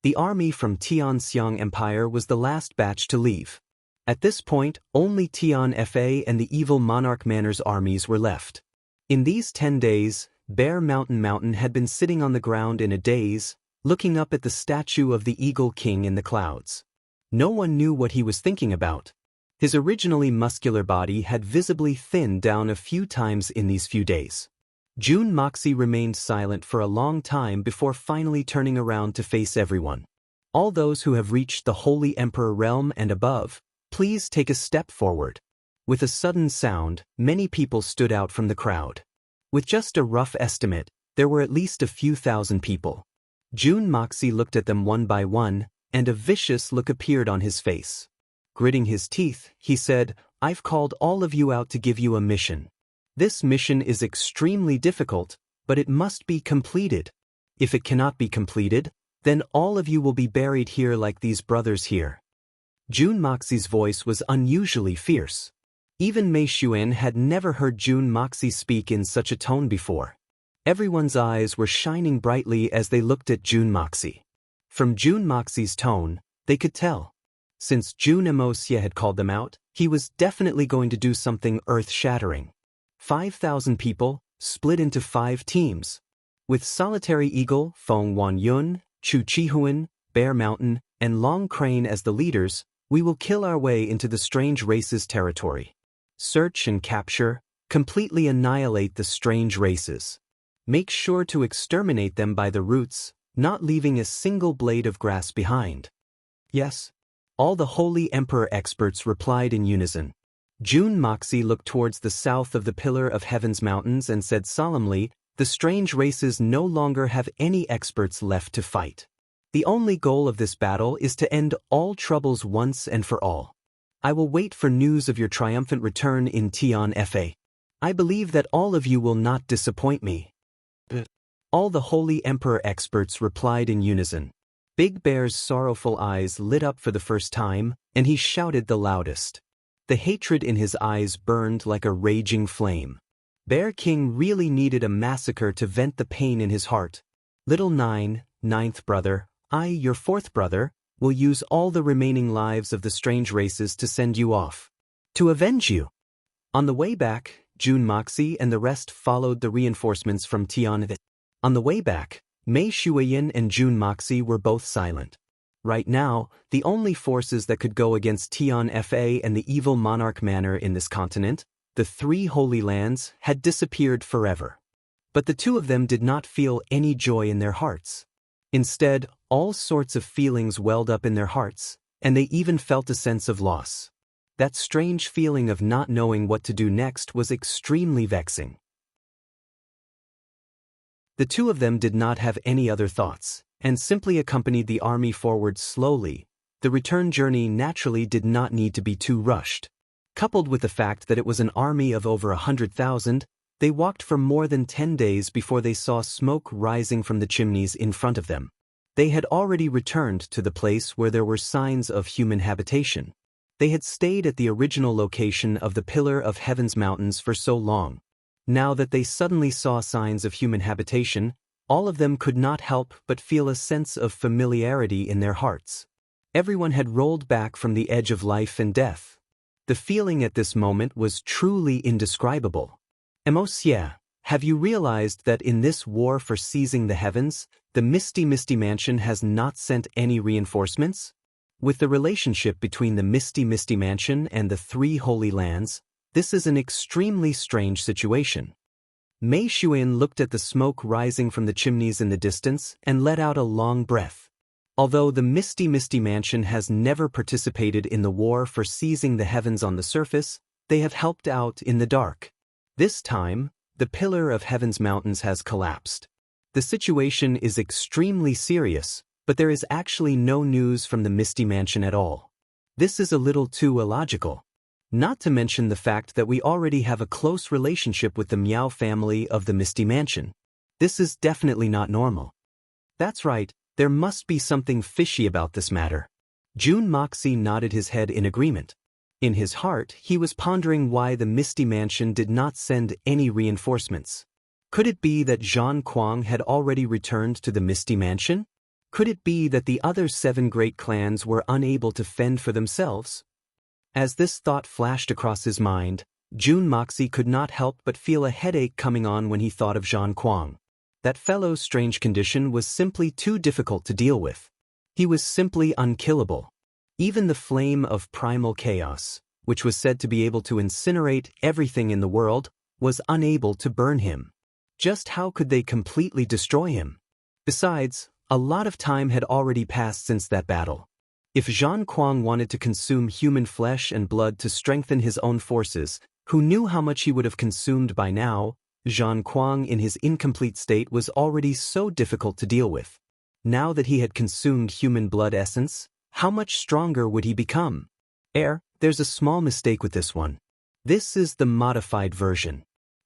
The army from Tianxiang Empire was the last batch to leave. At this point, only Tian Fa and the evil Monarch Manor's armies were left. In these 10 days, Bear Mountain had been sitting on the ground in a daze, looking up at the statue of the Eagle King in the clouds. No one knew what he was thinking about. His originally muscular body had visibly thinned down a few times in these few days. Jun Moxie remained silent for a long time before finally turning around to face everyone. All those who have reached the Holy Emperor realm and above, please take a step forward. With a sudden sound, many people stood out from the crowd. With just a rough estimate, there were at least a few thousand people. Jun Moxie looked at them one by one, and a vicious look appeared on his face. Gritting his teeth, he said, "I've called all of you out to give you a mission. This mission is extremely difficult, but it must be completed. If it cannot be completed, then all of you will be buried here like these brothers here." Jun Moxie's voice was unusually fierce. Even Mei Xuan had never heard Jun Moxie speak in such a tone before. Everyone's eyes were shining brightly as they looked at Jun Moxie. From Jun Moxie's tone, they could tell. Since Jun Emosia had called them out, he was definitely going to do something earth-shattering. 5,000 people, split into 5 teams. With Solitary Eagle, Feng Wanyun, Chu Chihuan, Bear Mountain, and Long Crane as the leaders, we will kill our way into the strange race's territory. Search and capture, completely annihilate the strange races. Make sure to exterminate them by the roots, not leaving a single blade of grass behind. Yes. All the Holy Emperor experts replied in unison. Jun Moxie looked towards the south of the Pillar of Heaven's mountains and said solemnly, the strange races no longer have any experts left to fight. The only goal of this battle is to end all troubles once and for all. I will wait for news of your triumphant return in Tian Fa. I believe that all of you will not disappoint me. All the Holy Emperor experts replied in unison. Big Bear's sorrowful eyes lit up for the first time, and he shouted the loudest. The hatred in his eyes burned like a raging flame. Bear King really needed a massacre to vent the pain in his heart. Little Nine, 9th brother, I, your 4th brother, will use all the remaining lives of the strange races to send you off. To avenge you. On the way back, Jun Moxie and the rest followed the reinforcements from Tianvet. On the way back, Mei Xuan and Jun Moxie were both silent. Right now, the only forces that could go against Tian Fa and the evil Monarch Manor in this continent, the 3 Holy Lands, had disappeared forever. But the 2 of them did not feel any joy in their hearts. Instead, all sorts of feelings welled up in their hearts, and they even felt a sense of loss. That strange feeling of not knowing what to do next was extremely vexing. The 2 of them did not have any other thoughts, and simply accompanied the army forward slowly. The return journey naturally did not need to be too rushed. Coupled with the fact that it was an army of over 100,000, they walked for more than 10 days before they saw smoke rising from the chimneys in front of them. They had already returned to the place where there were signs of human habitation. They had stayed at the original location of the Pillar of Heaven's mountains for so long. Now that they suddenly saw signs of human habitation, all of them could not help but feel a sense of familiarity in their hearts. Everyone had rolled back from the edge of life and death. The feeling at this moment was truly indescribable. Emosia, have you realized that in this war for seizing the heavens, the Misty Mansion has not sent any reinforcements? With the relationship between the Misty Mansion and the 3 Holy Lands, this is an extremely strange situation. Mei Xuan looked at the smoke rising from the chimneys in the distance and let out a long breath. Although the Misty Mansion has never participated in the war for seizing the heavens on the surface, they have helped out in the dark. This time, the Pillar of Heaven's mountains has collapsed. The situation is extremely serious, but there is actually no news from the Misty Mansion at all. This is a little too illogical. Not to mention the fact that we already have a close relationship with the Miao family of the Misty Mansion. This is definitely not normal. That's right, there must be something fishy about this matter. Jun Moxie nodded his head in agreement. In his heart, he was pondering why the Misty Mansion did not send any reinforcements. Could it be that Zhang Kuang had already returned to the Misty Mansion? Could it be that the other 7 great clans were unable to fend for themselves? As this thought flashed across his mind, Jun Moxie could not help but feel a headache coming on when he thought of Zhang Kuang. That fellow's strange condition was simply too difficult to deal with. He was simply unkillable. Even the flame of primal chaos, which was said to be able to incinerate everything in the world, was unable to burn him. Just how could they completely destroy him? Besides, a lot of time had already passed since that battle. If Zhang Kuang wanted to consume human flesh and blood to strengthen his own forces, who knew how much he would have consumed by now? Zhang Kuang in his incomplete state was already so difficult to deal with. Now that he had consumed human blood essence, how much stronger would he become? There's a small mistake with this one. This is the modified version.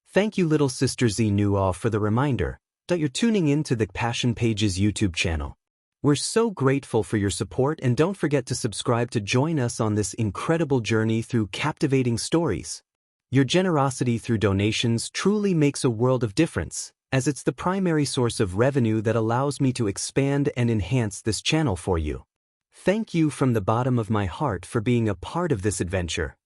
Thank you little sister Zinua for the reminder that you're tuning in to the Passion Pages YouTube channel. We're so grateful for your support, and don't forget to subscribe to join us on this incredible journey through captivating stories. Your generosity through donations truly makes a world of difference, as it's the primary source of revenue that allows me to expand and enhance this channel for you. Thank you from the bottom of my heart for being a part of this adventure.